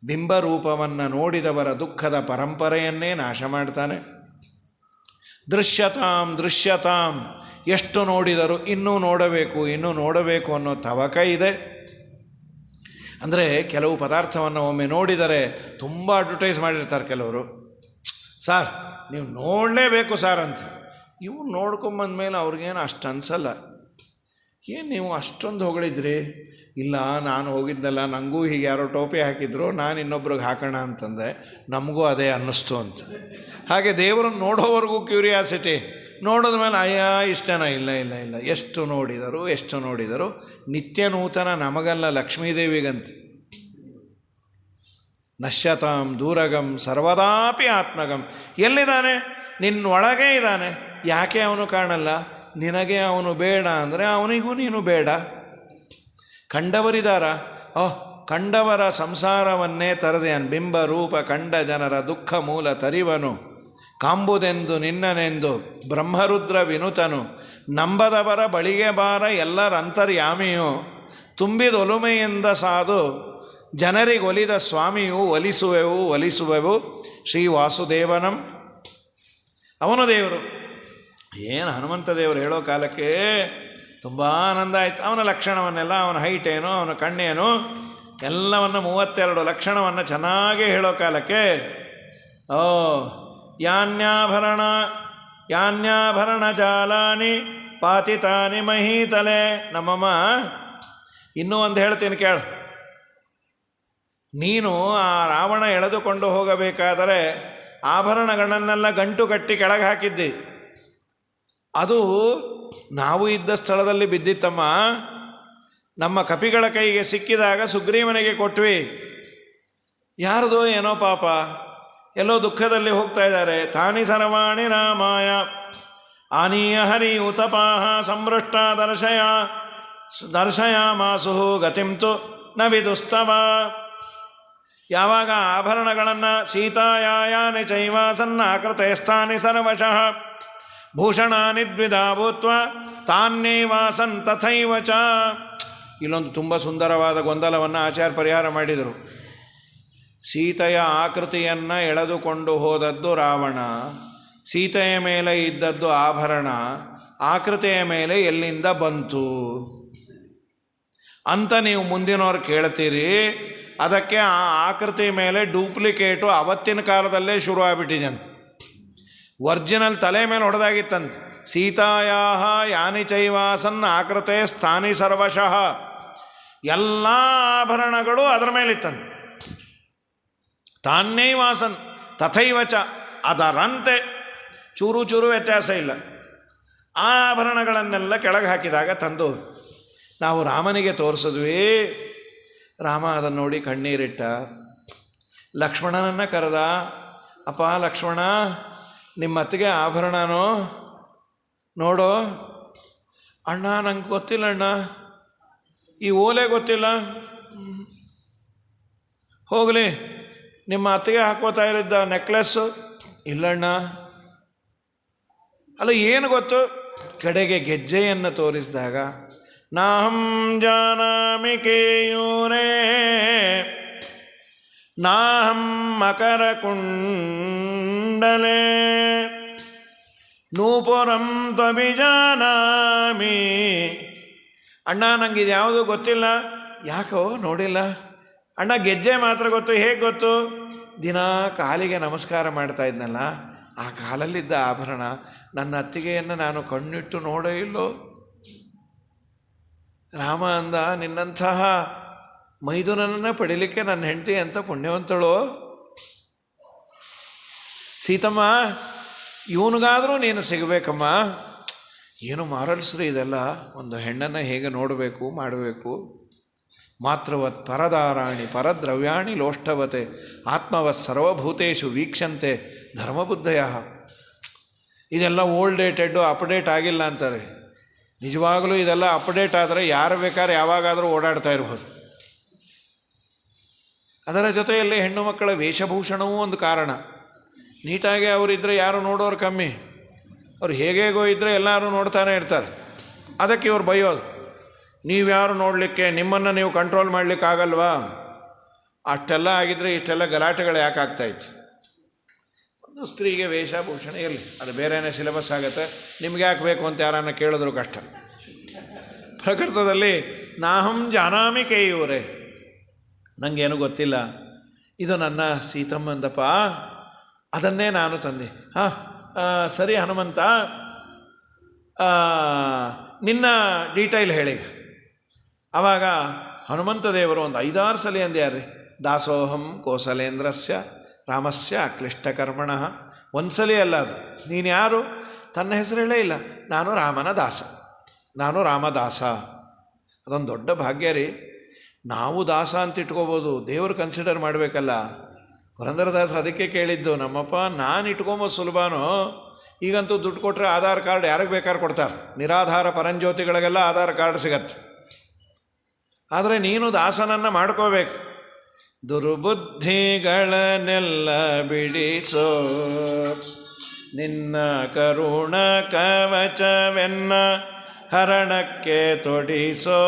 ಬಿಂಬರೂಪವನ್ನು ನೋಡಿದವರ ದುಃಖದ ಪರಂಪರೆಯನ್ನೇ ನಾಶ ಮಾಡ್ತಾನೆ. ದೃಶ್ಯತಾಂ ಎಷ್ಟು ನೋಡಿದರೂ ಇನ್ನೂ ನೋಡಬೇಕು ಅನ್ನೋ ತವಕ ಇದೆ. ಅಂದರೆ ಕೆಲವು ಪದಾರ್ಥವನ್ನು ಒಮ್ಮೆ ನೋಡಿದರೆ ತುಂಬ ಅಡ್ವರ್ಟೈಸ್ ಮಾಡಿರ್ತಾರೆ ಕೆಲವರು. ಸಾರ್ ನೀವು ನೋಡಲೇಬೇಕು ಸಾರ್ ಅಂತ. ಇವು ನೋಡ್ಕೊಂಬಂದ್ಮೇಲೆ ಅವ್ರಿಗೇನು ಅಷ್ಟು ಅನಿಸಲ್ಲ. ಏನು ನೀವು ಅಷ್ಟೊಂದು ಹೊಗಳಿದ್ರಿ? ಇಲ್ಲ ನಾನು ಹೋಗಿದ್ದಲ್ಲ, ನನಗೂ ಹೀಗೆ ಯಾರೋ ಟೋಪಿ ಹಾಕಿದ್ರು, ನಾನು ಇನ್ನೊಬ್ರಿಗೆ ಹಾಕೋಣ ಅಂತಂದೆ, ನಮಗೂ ಅದೇ ಅನ್ನಿಸ್ತು ಅಂತ. ಹಾಗೆ ದೇವರನ್ನು ನೋಡೋವರೆಗೂ ಕ್ಯೂರಿಯಾಸಿಟಿ, ನೋಡಿದ ಮೇಲೆ ಅಯ್ಯ ಇಷ್ಟನಾ? ಇಲ್ಲ ಇಲ್ಲ ಇಲ್ಲ, ಎಷ್ಟು ನೋಡಿದರು. ನಿತ್ಯ ನೂತನ ನಮಗಲ್ಲ, ಲಕ್ಷ್ಮೀದೇವಿಗಂತ. ನಶ್ಯತಾಂ ದೂರಗಂ ಸರ್ವದಾಪಿ ಆತ್ಮಗಂ. ಎಲ್ಲಿದ್ದಾನೆ? ನಿನ್ನೊಳಗೆ ಇದ್ದಾನೆ. ಯಾಕೆ ಅವನು ಕಾಣಲ್ಲ? ನಿನಗೆ ಅವನು ಬೇಡ ಅಂದರೆ ಅವನಿಗೂ ನೀನು ಬೇಡ. ಕಂಡವರಿದಾರ? ಕಂಡವರ ಸಂಸಾರವನ್ನೇ ತರದೆಯನ್. ಬಿಂಬ ರೂಪ ಕಂಡ ಜನರ ದುಃಖ ಮೂಲ ತರಿವನು. ಕಾಂಬುದೆಂದು ನಿನ್ನನೆಂದು ಬ್ರಹ್ಮರುದ್ರ ವಿನುತನು. ನಂಬದವರ ಬಳಿಗೆ ಬಾರ ಎಲ್ಲರಂತರ್ಯಾಮಿಯು. ತುಂಬಿದೊಲುಮೆಯಿಂದ ಸಾಧು ಜನರಿಗೊಲಿದ ಸ್ವಾಮಿಯು. ಒಲಿಸುವೆವು ಶ್ರೀ ವಾಸುದೇವನಂ. ಅವನು ದೇವರು. ಏನು ಹನುಮಂತ ದೇವರು ಹೇಳೋ ಕಾಲಕ್ಕೆ ತುಂಬ ಆನಂದ ಆಯಿತು. ಅವನ ಲಕ್ಷಣವನ್ನೆಲ್ಲ, ಅವನ ಹೈಟ್ ಏನು, ಅವನ ಕಣ್ಣೇನು, ಎಲ್ಲವನ್ನು 32 ಲಕ್ಷಣವನ್ನು ಚೆನ್ನಾಗಿ ಹೇಳೋ ಕಾಲಕ್ಕೆ ಯಾನ್ಯಾಭರಣ ಜಾಲಾನಿ ಪಾತಿತಾನಿ ಮಹೀತಲೆ. ನಮ್ಮಮ್ಮ ಇನ್ನೂ ಒಂದು ಹೇಳ್ತೀನಿ ಕೇಳು. ನೀನು ಆ ರಾವಣ ಎಳೆದುಕೊಂಡು ಹೋಗಬೇಕಾದರೆ ಆಭರಣಗಳನ್ನೆಲ್ಲ ಗಂಟು ಕಟ್ಟಿ ಕೆಳಗೆ ಹಾಕಿದ್ದಿ. ಅದು ನಾವು ಇದ್ದ ಸ್ಥಳದಲ್ಲಿ ಬಿದ್ದಿತ್ತಮ್ಮ. ನಮ್ಮ ಕಪಿಗಳ ಕೈಗೆ ಸಿಕ್ಕಿದಾಗ ಸುಗ್ರೀವನಿಗೆ ಕೊಟ್ವಿ. ಯಾರ್ದೋ ಏನೋ ಪಾಪ, ಎಲ್ಲೋ ದುಃಖದಲ್ಲಿ ಹೋಗ್ತಾ ಇದ್ದಾರೆ. ತಾನಿ ಸರ್ವಾಣಿ ರಾಮಾಯ ಆನೀಯ ಹರಿ ಉತಪಾಹ ಸಂವೃಷ್ಟ ದರ್ಶಯಾಮಾಸು ಗತಿಂತು ನ ವಿದುಸ್ತವ. ಯಾವಾಗ ಆಭರಣಗಳನ್ನು ಸೀತಾಯಾನಿ ಚೈವಾಸನ್ನಾಕೃತೆ ಸ್ಥಾನಿ ಸರ್ವಶಃ ಭೂಷಣಾನಿ ದ್ವಿಧಾ ಭೂತ್ವ ತಾನ್ಯೈವಾಸನ್ ತಥೈವ ಚ. ಇಲ್ಲೊಂದು ತುಂಬ ಸುಂದರವಾದ ಗೊಂದಲವನ್ನು ಆಚಾರ್ಯ ಪರಿಹಾರ ಮಾಡಿದರು. ಸೀತೆಯ ಆಕೃತಿಯನ್ನು ಎಳೆದುಕೊಂಡು ಹೋದದ್ದು ರಾವಣ, ಸೀತೆಯ ಮೇಲೆ ಇದ್ದದ್ದು ಆಭರಣ, ಆಕೃತಿಯ ಮೇಲೆ ಎಲ್ಲಿಂದ ಬಂತು ಅಂತ ನೀವು ಮುಂದಿನವ್ರು ಕೇಳ್ತೀರಿ. ಅದಕ್ಕೆ ಆ ಆಕೃತಿ ಮೇಲೆ ಡೂಪ್ಲಿಕೇಟು ಅವತ್ತಿನ ಕಾಲದಲ್ಲೇ ಶುರು ಆಗಿಬಿಟ್ಟಿದೆ. ಒರ್ಜಿನಲ್ ತಲೆ ಮೇಲೆ ಹೊಡೆದಾಗಿತ್ತಂತೆ. ಸೀತಾಯಾಹ ಯಾನಿ ಚೈವಾಸನ್ ಆಕೃತೆ ಸ್ಥಾನಿ ಸರ್ವಶಃ. ಎಲ್ಲ ಆಭರಣಗಳು ಅದರ ಮೇಲಿತ್ತಂತೆ. ತಾನ್ಯೈವಾಸನ್ ತಥೈವಚ, ಅದರಂತೆ ಚೂರು ಚೂರು ವ್ಯತ್ಯಾಸ ಇಲ್ಲ. ಆ ಆಭರಣಗಳನ್ನೆಲ್ಲ ಕೆಳಗೆ ಹಾಕಿದಾಗ ತಂದು ನಾವು ರಾಮನಿಗೆ ತೋರಿಸಿದ್ವಿ. ರಾಮ ಅದನ್ನು ನೋಡಿ ಕಣ್ಣೀರಿಟ್ಟ. ಲಕ್ಷ್ಮಣನನ್ನು ಕರೆದ. ಅಪ್ಪ ಲಕ್ಷ್ಮಣ, ನಿಮ್ಮ ಅತ್ತಿಗೆ ಆಭರಣನೋ ನೋಡೋ. ಅಣ್ಣ ನಂಗೆ ಗೊತ್ತಿಲ್ಲ ಅಣ್ಣ, ಈ ಓಲೆ ಗೊತ್ತಿಲ್ಲ. ಹೋಗಲಿ, ನಿಮ್ಮ ಅತ್ತಿಗೆ ಹಾಕೋತಾ ಇರಿದ್ದ ನೆಕ್ಲೆಸ್ಸು ಇಲ್ಲಣ್ಣ. ಅಲ್ಲ ಏನು ಗೊತ್ತು? ಕಡೆಗೆ ಗೆಜ್ಜೆಯನ್ನು ತೋರಿಸಿದಾಗ ನಾಹಂ ಜಾನಾಮಿ ಕೇಯೂರೇ ನಾಹಂ ಮಕರ ಕುಂಡಲೇ ನೂಪುರಂ ತ್ವಭಿಜಾನಾಮಿ. ಅಣ್ಣ ನಂಗೆ ಇದು ಯಾವುದೂ ಗೊತ್ತಿಲ್ಲ. ಯಾಕೋ ನೋಡಿಲ್ಲ ಅಣ್ಣ, ಗೆಜ್ಜೆ ಮಾತ್ರ ಗೊತ್ತು. ಹೇಗೆ ಗೊತ್ತು? ದಿನ ಕಾಲಿಗೆ ನಮಸ್ಕಾರ ಮಾಡ್ತಾ ಇದ್ನಲ್ಲ, ಆ ಕಾಲಲ್ಲಿದ್ದ ಆಭರಣ. ನನ್ನ ಅತ್ತಿಗೆಯನ್ನು ನಾನು ಕಣ್ಣಿಟ್ಟು ನೋಡೇ ಇಲ್ಲೋ. ರಾಮ ಅಂದ, ನಿನ್ನಂತಹ ಮೈದುನನ್ನು ಪಡಿಲಿಕ್ಕೆ ನನ್ನ ಹೆಂಡತಿ ಅಂತ ಪುಣ್ಯವಂತಳು. ಸೀತಮ್ಮ, ಇವನಿಗಾದರೂ ನೀನು ಸಿಗಬೇಕಮ್ಮ. ಏನು ಮಾರಲ್ಸ್ರಿ ಇದೆಲ್ಲ. ಒಂದು ಹೆಣ್ಣನ್ನು ಹೇಗೆ ನೋಡಬೇಕು, ಮಾಡಬೇಕು. ಮಾತೃವತ್ ಪರದಾರಾಣಿ ಪರದ್ರವ್ಯಾಣಿ ಲೋಷ್ಠವತೆ ಆತ್ಮವತ್ ಸರ್ವಭೂತೇಶು ವೀಕ್ಷಂತೆ ಧರ್ಮಬುದ್ಧಯ. ಇದೆಲ್ಲ ಓಲ್ಡ್ ಡೇಟೆಡ್ಡು, ಅಪ್ಡೇಟ್ ಆಗಿಲ್ಲ ಅಂತಾರೆ. ನಿಜವಾಗಲೂ ಇದೆಲ್ಲ ಅಪ್ಡೇಟ್ ಆದರೆ ಯಾರು ಬೇಕಾದ್ರೆ ಯಾವಾಗಾದರೂ ಓಡಾಡ್ತಾ ಇರ್ಬೋದು. ಅದರ ಜೊತೆಯಲ್ಲಿ ಹೆಣ್ಣು ಮಕ್ಕಳ ವೇಷಭೂಷಣವೂ ಒಂದು ಕಾರಣ. ನೀಟಾಗಿ ಅವರಿದ್ದರೆ ಯಾರು ನೋಡೋರು ಕಮ್ಮಿ. ಅವ್ರು ಹೇಗೇಗೋ ಇದ್ದರೆ ಎಲ್ಲರೂ ನೋಡ್ತಾನೆ ಇರ್ತಾರೆ. ಅದಕ್ಕೆ ಇವ್ರು ಬೈಯೋದು, ನೀವ್ಯಾರು ನೋಡಲಿಕ್ಕೆ, ನಿಮ್ಮನ್ನು ನೀವು ಕಂಟ್ರೋಲ್ ಮಾಡಲಿಕ್ಕಾಗಲ್ವಾ? ಅಷ್ಟೆಲ್ಲ ಆಗಿದ್ದರೆ ಇಷ್ಟೆಲ್ಲ ಗಲಾಟೆಗಳು ಯಾಕೆ ಆಗ್ತಾಯಿತ್ತು? ಒಂದು ಸ್ತ್ರೀಗೆ ವೇಷಭೂಷಣ ಇರಲಿ, ಅದು ಬೇರೆಯೇ ಸಿಲೆಬಸ್ ಆಗುತ್ತೆ. ನಿಮ್ಗೆ ಯಾಕೆ ಬೇಕು ಅಂತ ಯಾರನ್ನ ಕೇಳಿದ್ರು ಕಷ್ಟ. ಪ್ರಕೃತದಲ್ಲಿ ನಾಹಂ ಜಾನಾಮಿ ಕೇಯೂರೇ, ನನಗೇನು ಗೊತ್ತಿಲ್ಲ, ಇದು ನನ್ನ ಸೀತಮ್ಮಂದಪ್ಪ, ಅದನ್ನೇ ನಾನು ತಂದೆ. ಹಾಂ ಸರಿ ಹನುಮಂತ, ನಿನ್ನ ಡೀಟೈಲ್ ಹೇಳಿ. ಆವಾಗ ಹನುಮಂತ ದೇವರು ಒಂದು 5-6 ಸಲ ಅಂದ್ಯಾರ್ರಿ, ದಾಸೋಹಂ ಕೋಸಲೇಂದ್ರಸ್ಯ ರಾಮಸ್ಯ ಅಕ್ಲಿಷ್ಟಕರ್ಮಣ. ಒಂದು ಸಲ ಅಲ್ಲ ಅದು. ನೀನು ಯಾರು? ತನ್ನ ಹೆಸರು ಹೇಳೇ ಇಲ್ಲ. ನಾನು ರಾಮನ ದಾಸ, ನಾನು ರಾಮದಾಸ. ಅದೊಂದು ದೊಡ್ಡ ಭಾಗ್ಯ ರೀ. ನಾವು ದಾಸ ಅಂತ ಇಟ್ಕೋಬೋದು, ದೇವರು ಕನ್ಸಿಡರ್ ಮಾಡಬೇಕಲ್ಲ. ಪುರಂದರದಾಸರು ಅದಕ್ಕೆ ಕೇಳಿದ್ದು, ನಮ್ಮಪ್ಪ ನಾನು ಇಟ್ಕೊಂಬೋದು ಸುಲಭನೋ, ಈಗಂತೂ ದುಡ್ಡು ಕೊಟ್ಟರೆ ಆಧಾರ್ ಕಾರ್ಡ್ ಯಾರಿಗೆ ಬೇಕಾದ್ರೆ ಕೊಡ್ತಾರೆ, ನಿರಾಧಾರ ಪರಂಜ್ಯೋತಿಗಳಿಗೆಲ್ಲ ಆಧಾರ್ ಕಾರ್ಡ್ ಸಿಗತ್ತೆ. ಆದರೆ ನೀನು ದಾಸನನ್ನು ಮಾಡ್ಕೋಬೇಕು. ದುರ್ಬುದ್ಧಿಗಳನ್ನೆಲ್ಲ ಬಿಡಿಸೋ, ನಿನ್ನ ಕರುಣ ಕವಚವೆನ್ನ ಹರಣಕ್ಕೆ ತೊಡಿಸೋ,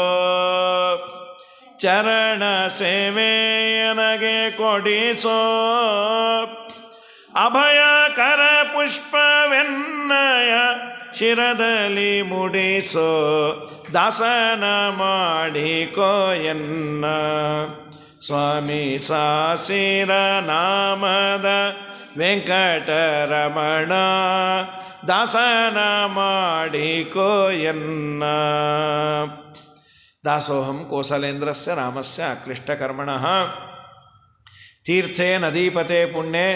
ಚರಣ ಸೇವೆಯನಗೆ ಕೊಡಿಸೋ, ಅಭಯಕರ ಪುಷ್ಪವೆನ್ನಯ ಶಿರದಲ್ಲಿ ಮುಡಿಸೋ, ದಾಸನ ಮಾಡಿಕೋ ಎನ್ನ ಸ್ವಾಮಿ ಸಾಸಿರ ನಾಮದ ವೆಂಕಟರಮಣ, ದಾಸನ ಮಾಡಿಕೋ ಎನ್ನ. ದಾಸೋಹಂ ಕೋಸಲೇಂದ್ರಸ್ಯ ರಾಮಸ್ಯ ಅಕ್ಲಿಷ್ಟಕರ್ಮಣಃ, ತೀರ್ಥೇ ನದೀಪತೆ ಪುಣ್ಯೆ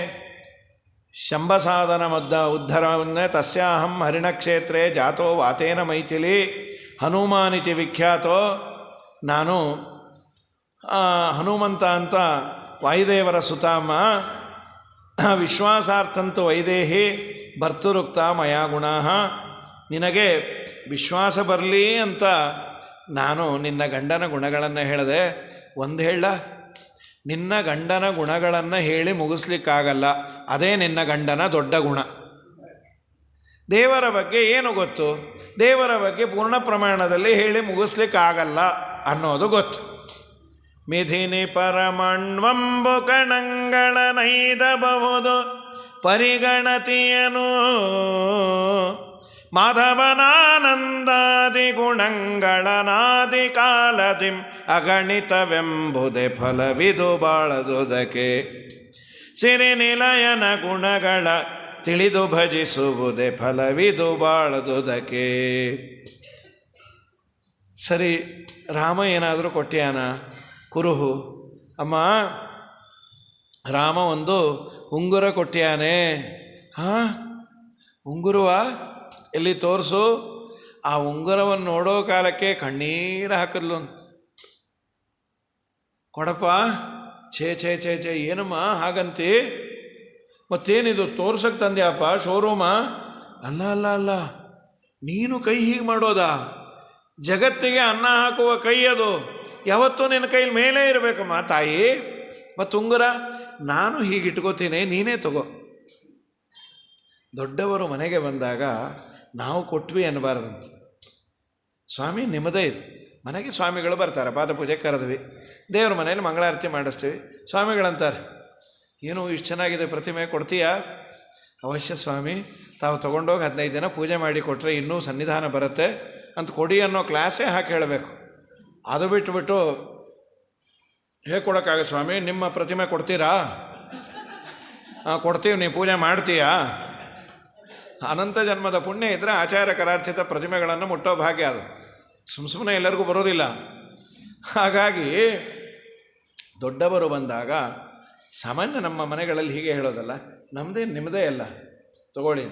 ಶಂಭಸಾಧನ ಉದ್ಧರವನ್ನೇ ತಸ್ಯಾಹಂ ಹರಿಣಕ್ಷೇತ್ರೇ ಜಾತೋ ವಾತೇನ ಮೈಥಿಲಿ ಹನುಮಾನಿತಿ ವಿಖ್ಯಾತೋ. ನಾನು ಹನುಮಂತ ಅಂತ ವಾಯುದೇವರ ಸುತಾಮ, ವಿಶ್ವಾಸಾರ್ಥಂತು ವೈದೇಹಿ ಭರ್ತೃರುಕ್ತ ಮಯಾ ಗುಣಾಃ. ನಿನಗೆ ವಿಶ್ವಾಸ ಬರಲಿ ಅಂತ ನಾನು ನಿನ್ನ ಗಂಡನ ಗುಣಗಳನ್ನು ಹೇಳಿದೆ. ಒಂದು ಹೇಳ, ನಿನ್ನ ಗಂಡನ ಗುಣಗಳನ್ನು ಹೇಳಿ ಮುಗಿಸ್ಲಿಕ್ಕಾಗಲ್ಲ, ಅದೇ ನಿನ್ನ ಗಂಡನ ದೊಡ್ಡ ಗುಣ. ದೇವರ ಬಗ್ಗೆ ಏನು ಗೊತ್ತು? ದೇವರ ಬಗ್ಗೆ ಪೂರ್ಣ ಪ್ರಮಾಣದಲ್ಲಿ ಹೇಳಿ ಮುಗಿಸ್ಲಿಕ್ಕಾಗಲ್ಲ ಅನ್ನೋದು ಗೊತ್ತು. ಮಿಥಿನಿ ಪರಮಣ್ವಂಬು ಕಣಂಗಳ ನೈದಬಹುದು ಪರಿಗಣತಿಯನು, ಮಾಧವನಾನಂದಾದಿ ಗುಣಗಳನಾದಿ ಕಾಲದಿಂ ಅಗಣಿತವೆಂಬುದೇ ಫಲವಿದು ಬಾಳದುದಕ್ಕೆ, ಸಿರಿನಿಲಯನ ಗುಣಗಳ ತಿಳಿದು ಭಜಿಸುವುದೇ ಫಲವಿದು ಬಾಳದುದಕ್ಕೆ. ಸರಿ, ರಾಮ ಏನಾದರೂ ಕೊಟ್ಟ್ಯಾನ? ಕುರುಹು, ಅಮ್ಮ ರಾಮ ಒಂದು ಉಂಗುರ ಕೊಟ್ಟ್ಯಾನೆ. ಹಾಂ, ಉಂಗುರವ ಎಲ್ಲಿ ತೋರಿಸು? ಆ ಉಂಗುರವನ್ನು ನೋಡೋ ಕಾಲಕ್ಕೆ ಕಣ್ಣೀರು ಹಾಕಿದ್ಲು. ಕೊಡಪ್ಪ. ಛೇ ಛೇ ಛೇ ಛೇ, ಏನಮ್ಮ ಹಾಗಂತಿ? ಮತ್ತೇನಿದು ತೋರ್ಸಕ್ಕೆ ತಂದ್ಯಾಪ ಶೋರೂಮ? ಅಲ್ಲ ಅಲ್ಲ ಅಲ್ಲ, ನೀನು ಕೈ ಹೀಗೆ ಮಾಡೋದಾ? ಜಗತ್ತಿಗೆ ಅನ್ನ ಹಾಕುವ ಕೈ ಅದು, ಯಾವತ್ತೂ ನಿನ್ನ ಕೈಲಿ ಮೇಲೆ ಇರಬೇಕಮ್ಮ ತಾಯಿ. ಮತ್ತು ಉಂಗುರ ನಾನು ಹೀಗೆ ಇಟ್ಕೋತೀನಿ, ನೀನೇ ತಗೋ. ದೊಡ್ಡವರು ಮನೆಗೆ ಬಂದಾಗ ನಾವು ಕೊಟ್ವಿ ಅನ್ನಬಾರ್ದಂತ. ಸ್ವಾಮಿ ನಿಮ್ಮದೇ ಇದು. ಮನೆಗೆ ಸ್ವಾಮಿಗಳು ಬರ್ತಾರೆ, ಪಾದಪೂಜೆ ಕರೆದ್ವಿ, ದೇವ್ರ ಮನೇಲಿ ಮಂಗಳಾರತಿ ಮಾಡಿಸ್ತೀವಿ. ಸ್ವಾಮಿಗಳಂತಾರೆ, ಏನು ಇಷ್ಟು ಚೆನ್ನಾಗಿದೆ ಪ್ರತಿಮೆ, ಕೊಡ್ತೀಯಾ? ಅವಶ್ಯ ಸ್ವಾಮಿ, ತಾವು ತೊಗೊಂಡೋಗಿ 15 ದಿನ ಪೂಜೆ ಮಾಡಿ ಕೊಟ್ಟರೆ ಇನ್ನೂ ಸನ್ನಿಧಾನ ಬರುತ್ತೆ ಅಂತ ಕೊಡಿ ಅನ್ನೋ ಕ್ಲಾಸೇ ಹಾಕಿ ಹೇಳಬೇಕು. ಅದು ಬಿಟ್ಟುಬಿಟ್ಟು ಹೇಗೆ ಕೊಡೋಕ್ಕಾಗ ಸ್ವಾಮಿ, ನಿಮ್ಮ ಪ್ರತಿಮೆ ಕೊಡ್ತೀರಾ? ಕೊಡ್ತೀವಿ, ನೀವು ಪೂಜೆ ಮಾಡ್ತೀಯಾ? ಅನಂತ ಜನ್ಮದ ಪುಣ್ಯ ಇದ್ದರೆ ಆಚಾರ ಕರಾರ್ಚಿತ ಪ್ರತಿಮೆಗಳನ್ನು ಮುಟ್ಟೋ ಭಾಗ್ಯ ಅದು. ಸುಮ್ಮನೆ ಎಲ್ಲರಿಗೂ ಬರೋದಿಲ್ಲ. ಹಾಗಾಗಿ ದೊಡ್ಡವರು ಬಂದಾಗ ಸಾಮಾನ್ಯ ನಮ್ಮ ಮನೆಗಳಲ್ಲಿ ಹೀಗೆ ಹೇಳೋದಲ್ಲ, ನಮ್ಮದೇ ನಿಮ್ಮದೇ ಅಲ್ಲ ತಗೊಳ್ಳಿ.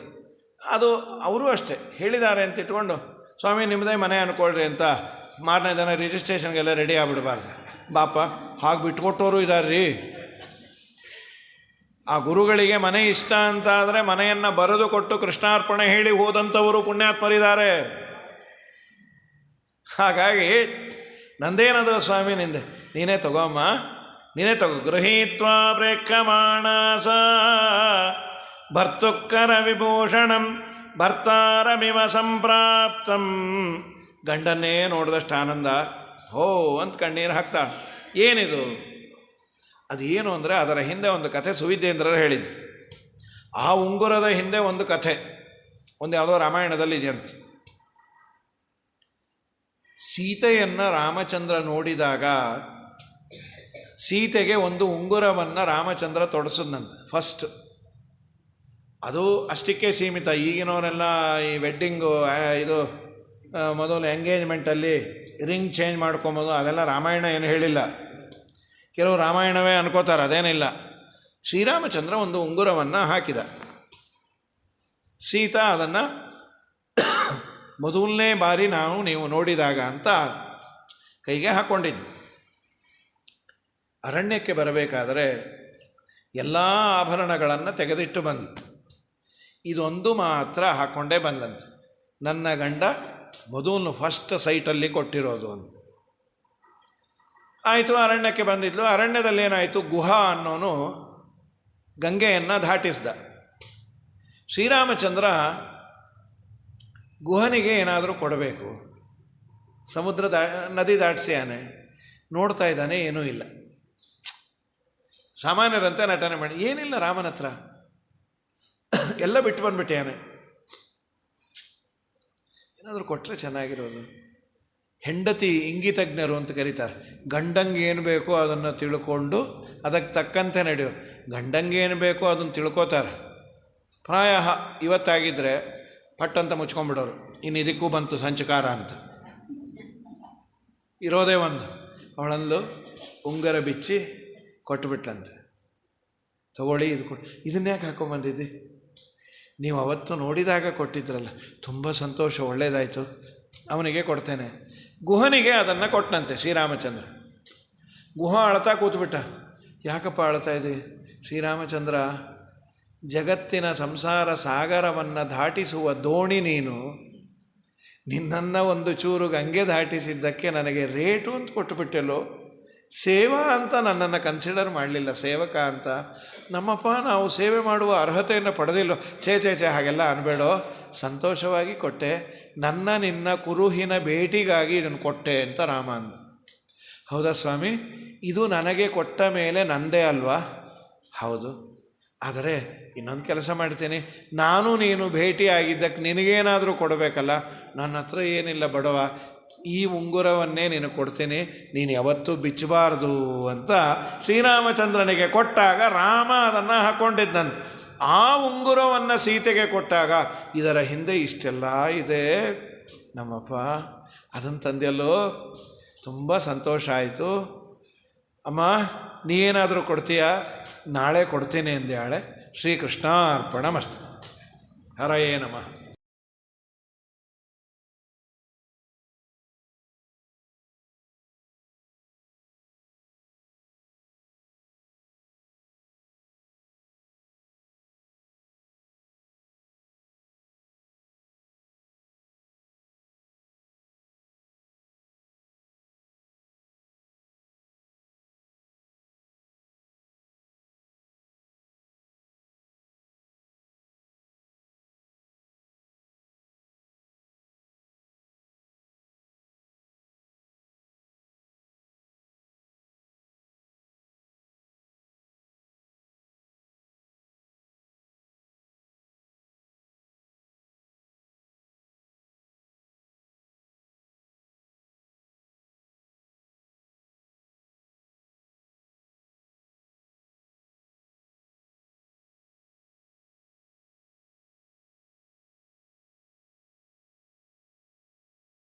ಅದು ಅವರು ಅಷ್ಟೇ ಹೇಳಿದ್ದಾರೆ ಅಂತ ಇಟ್ಕೊಂಡು ಸ್ವಾಮಿ ನಿಮ್ಮದೇ ಮನೆ ಅಂದ್ಕೊಳ್ರಿ ಅಂತ ಮಾರನೇ ದಿನ ರಿಜಿಸ್ಟ್ರೇಷನ್ಗೆಲ್ಲ ರೆಡಿ ಆಗಿಬಿಡಬಾರ್ದು. ಬಾಪ ಹಾಗೆ ಬಿಟ್ಕೊಟ್ಟವರು ಇದ್ದಾರೆ ರೀ. ಆ ಗುರುಗಳಿಗೆ ಮನೆ ಇಷ್ಟ ಅಂತ ಆದರೆ ಮನೆಯನ್ನು ಬರೆದು ಕೊಟ್ಟು ಕೃಷ್ಣಾರ್ಪಣೆ ಹೇಳಿ ಹೋದಂಥವರು ಪುಣ್ಯಾತ್ಮರಿದ್ದಾರೆ. ಹಾಗಾಗಿ ನಂದೇನದು ಸ್ವಾಮಿ ನಿಂದೆ, ನೀನೇ ತಗೋಮ್ಮ, ನೀನೇ ತಗೋ. ಗೃಹೀತ್ವಾ ಪ್ರೇಕ್ಷಮಾಣಸ ಭರ್ತುಕ್ಕರ ವಿಭೂಷಣಂ ಭರ್ತಾರಮಿವ ಸಂಪ್ರಾಪ್ತಂ. ಗಂಡನ್ನೇ ನೋಡಿದಷ್ಟು ಆನಂದ, ಹೋ ಅಂತ ಕಣ್ಣೀರು ಹಾಕ್ತಾಳೆ. ಏನಿದು? ಅದು ಏನು ಅಂದರೆ ಅದರ ಹಿಂದೆ ಒಂದು ಕಥೆ ಸುವಿದ್ಯೇಂದ್ರರು ಹೇಳಿದ್ರು. ಆ ಉಂಗುರದ ಹಿಂದೆ ಒಂದು ಕಥೆ, ಒಂದು ಯಾವುದೋ ರಾಮಾಯಣದಲ್ಲಿ ಇದೆಯಂತೆ. ಸೀತೆಯನ್ನು ರಾಮಚಂದ್ರ ನೋಡಿದಾಗ ಸೀತೆಗೆ ಒಂದು ಉಂಗುರವನ್ನು ರಾಮಚಂದ್ರ ತೊಡಸಿದ್ನಂತೆ ಫಸ್ಟ್. ಅದು ಅಷ್ಟಕ್ಕೆ ಸೀಮಿತ. ಈಗಿನವರೆಲ್ಲ ಈ ವೆಡ್ಡಿಂಗು ಇದು ಮೊದಲು ಎಂಗೇಜ್ಮೆಂಟಲ್ಲಿ ರಿಂಗ್ ಚೇಂಜ್ ಮಾಡ್ಕೊಬೋದು, ಅದೆಲ್ಲ ರಾಮಾಯಣ ಏನು ಹೇಳಿಲ್ಲ. ಕೆಲವು ರಾಮಾಯಣವೇ ಅನ್ಕೋತಾರೆ, ಅದೇನಿಲ್ಲ. ಶ್ರೀರಾಮಚಂದ್ರ ಒಂದು ಉಂಗುರವನ್ನು ಹಾಕಿದ. ಸೀತಾ ಅದನ್ನು ಮೊದಲನೇ ಬಾರಿ ನೀವು ನೋಡಿದಾಗ ಅಂತ ಕೈಗೆ ಹಾಕ್ಕೊಂಡಿದ್ದು. ಅರಣ್ಯಕ್ಕೆ ಬರಬೇಕಾದರೆ ಎಲ್ಲ ಆಭರಣಗಳನ್ನು ತೆಗೆದಿಟ್ಟು ಬಂದ್ಲು. ಇದೊಂದು ಮಾತ್ರ ಹಾಕ್ಕೊಂಡೇ ಬಂದ್ಲಂತೆ. ನನ್ನ ಗಂಡ ಮೊದಲು ಫಸ್ಟ್ ಸೈಟಲ್ಲಿ ಕೊಟ್ಟಿರೋದು ಅಂತ ಆಯಿತು. ಅರಣ್ಯಕ್ಕೆ ಬಂದಿದ್ಲು. ಅರಣ್ಯದಲ್ಲಿ ಏನಾಯಿತು, ಗುಹಾ ಅನ್ನೋನು ಗಂಗೆಯನ್ನು ದಾಟಿಸ್ದ. ಶ್ರೀರಾಮಚಂದ್ರ ಗುಹನಿಗೆ ಏನಾದರೂ ಕೊಡಬೇಕು. ನದಿ ದಾಟಿಸ್ಯಾನೆ, ನೋಡ್ತಾ ಇದ್ದಾನೆ, ಏನೂ ಇಲ್ಲ. ಸಾಮಾನ್ಯರಂತೆ ನಟನೆ ಮಾಡಿ, ಏನಿಲ್ಲ ರಾಮನ ಹತ್ರ, ಎಲ್ಲ ಬಿಟ್ಟು ಬಂದ್ಬಿಟ್ಯಾನೆ, ಏನಾದರೂ ಕೊಟ್ಟರೆ ಚೆನ್ನಾಗಿರೋದು. ಹೆಂಡತಿ ಇಂಗಿತಜ್ಞರು ಅಂತ ಕರೀತಾರೆ. ಗಂಡಂಗೆ ಏನು ಬೇಕೋ ಅದನ್ನು ತಿಳ್ಕೊಂಡು ಅದಕ್ಕೆ ತಕ್ಕಂತೆ ನಡೆಯೋರು. ಗಂಡಂಗೆ ಏನು ಬೇಕೋ ಅದನ್ನು ತಿಳ್ಕೋತಾರೆ. ಪ್ರಾಯ ಇವತ್ತಾಗಿದ್ದರೆ ಪಟ್ಟಂತ ಮುಚ್ಕೊಂಡ್ಬಿಡೋರು, ಇನ್ನು ಇದಕ್ಕೂ ಬಂತು ಸಂಚಕಾರ ಅಂತ. ಇರೋದೇ ಒಂದು. ಅವಳಂದು ಉಂಗುರ ಬಿಚ್ಚಿ ಕೊಟ್ಟುಬಿಟ್ಲಂತೆ. ತಗೊಳ್ಳಿ, ಇದು ಇದನ್ನ್ಯಾಕೆ ಹಾಕೊಂಬಂದಿದ್ದಿ, ನೀವು ಅವತ್ತು ನೋಡಿದಾಗ ಕೊಟ್ಟಿದ್ರಲ್ಲ, ತುಂಬ ಸಂತೋಷ, ಒಳ್ಳೆಯದಾಯಿತು, ಅವನಿಗೆ ಕೊಡ್ತೇನೆ. ಗುಹನಿಗೆ ಅದನ್ನು ಕೊಟ್ಟನಂತೆ ಶ್ರೀರಾಮಚಂದ್ರ. ಗುಹ ಅಳ್ತಾ ಕೂತ್ಬಿಟ್ಟ. ಯಾಕಪ್ಪ ಅಳ್ತಾ ಇದ್ದಿ? ಶ್ರೀರಾಮಚಂದ್ರ, ಜಗತ್ತಿನ ಸಂಸಾರ ಸಾಗರವನ್ನು ದಾಟಿಸುವ ದೋಣಿ ನೀನು. ನಿನ್ನನ್ನು ಒಂದು ಚೂರು ಗಂಗೆ ದಾಟಿಸಿದ್ದಕ್ಕೆ ನನಗೆ ರೇಟು ಅಂತ ಕೊಟ್ಟುಬಿಟ್ಟೆಲ್ಲೋ. ಸೇವಾ ಅಂತ ನನ್ನನ್ನು ಕನ್ಸಿಡರ್ ಮಾಡಲಿಲ್ಲ, ಸೇವಕ ಅಂತ. ನಮ್ಮಪ್ಪ, ನಾವು ಸೇವೆ ಮಾಡುವ ಅರ್ಹತೆಯನ್ನು ಪಡೆದಿಲ್ಲೋ. ಛೇ ಹಾಗೆಲ್ಲ ಅನ್ಬೇಡೋ, ಸಂತೋಷವಾಗಿ ಕೊಟ್ಟೆ. ನಿನ್ನ ಕುರುಹಿನ ಭೇಟಿಗಾಗಿ ಇದನ್ನು ಕೊಟ್ಟೆ ಅಂತ ರಾಮ ಅಂದ. ಹೌದಾ ಸ್ವಾಮಿ, ಇದು ನನಗೆ ಕೊಟ್ಟ ಮೇಲೆ ನಂದೇ ಅಲ್ವಾ? ಹೌದು. ಆದರೆ ಇನ್ನೊಂದು ಕೆಲಸ ಮಾಡ್ತೀನಿ, ನಾನು ನೀನು ಭೇಟಿಯಾಗಿದ್ದಕ್ಕೆ ನಿನಗೇನಾದರೂ ಕೊಡಬೇಕಲ್ಲ. ನನ್ನ ಹತ್ರ ಏನಿಲ್ಲ ಬಡವ, ಈ ಉಂಗುರವನ್ನೇ ನೀನು ಕೊಡ್ತೀನಿ, ನೀನು ಯಾವತ್ತೂ ಬಿಚ್ಚಬಾರ್ದು ಅಂತ ಶ್ರೀರಾಮಚಂದ್ರನಿಗೆ ಕೊಟ್ಟಾಗ ರಾಮ ಅದನ್ನು ಹಾಕ್ಕೊಂಡಿದ್ದಂತೆ. ಆ ಉಂಗುರವನ್ನು ಸೀತೆಗೆ ಕೊಟ್ಟಾಗ ಇದರ ಹಿಂದೆ ಇಷ್ಟೆಲ್ಲ ಇದೆ ನಮ್ಮಪ್ಪ, ಅದನ್ನು ತಂದೆಯಲ್ಲೋ, ತುಂಬ ಸಂತೋಷ ಆಯಿತು. ಅಮ್ಮ, ನೀ ಏನಾದರೂ ಕೊಡ್ತೀಯಾ? ನಾಳೆ ಕೊಡ್ತೀನಿ ಎಂದಾಳೆ. ಶ್ರೀಕೃಷ್ಣಾರ್ಪಣಮಸ್ತು. ಹರಯೇ ನಮಃ.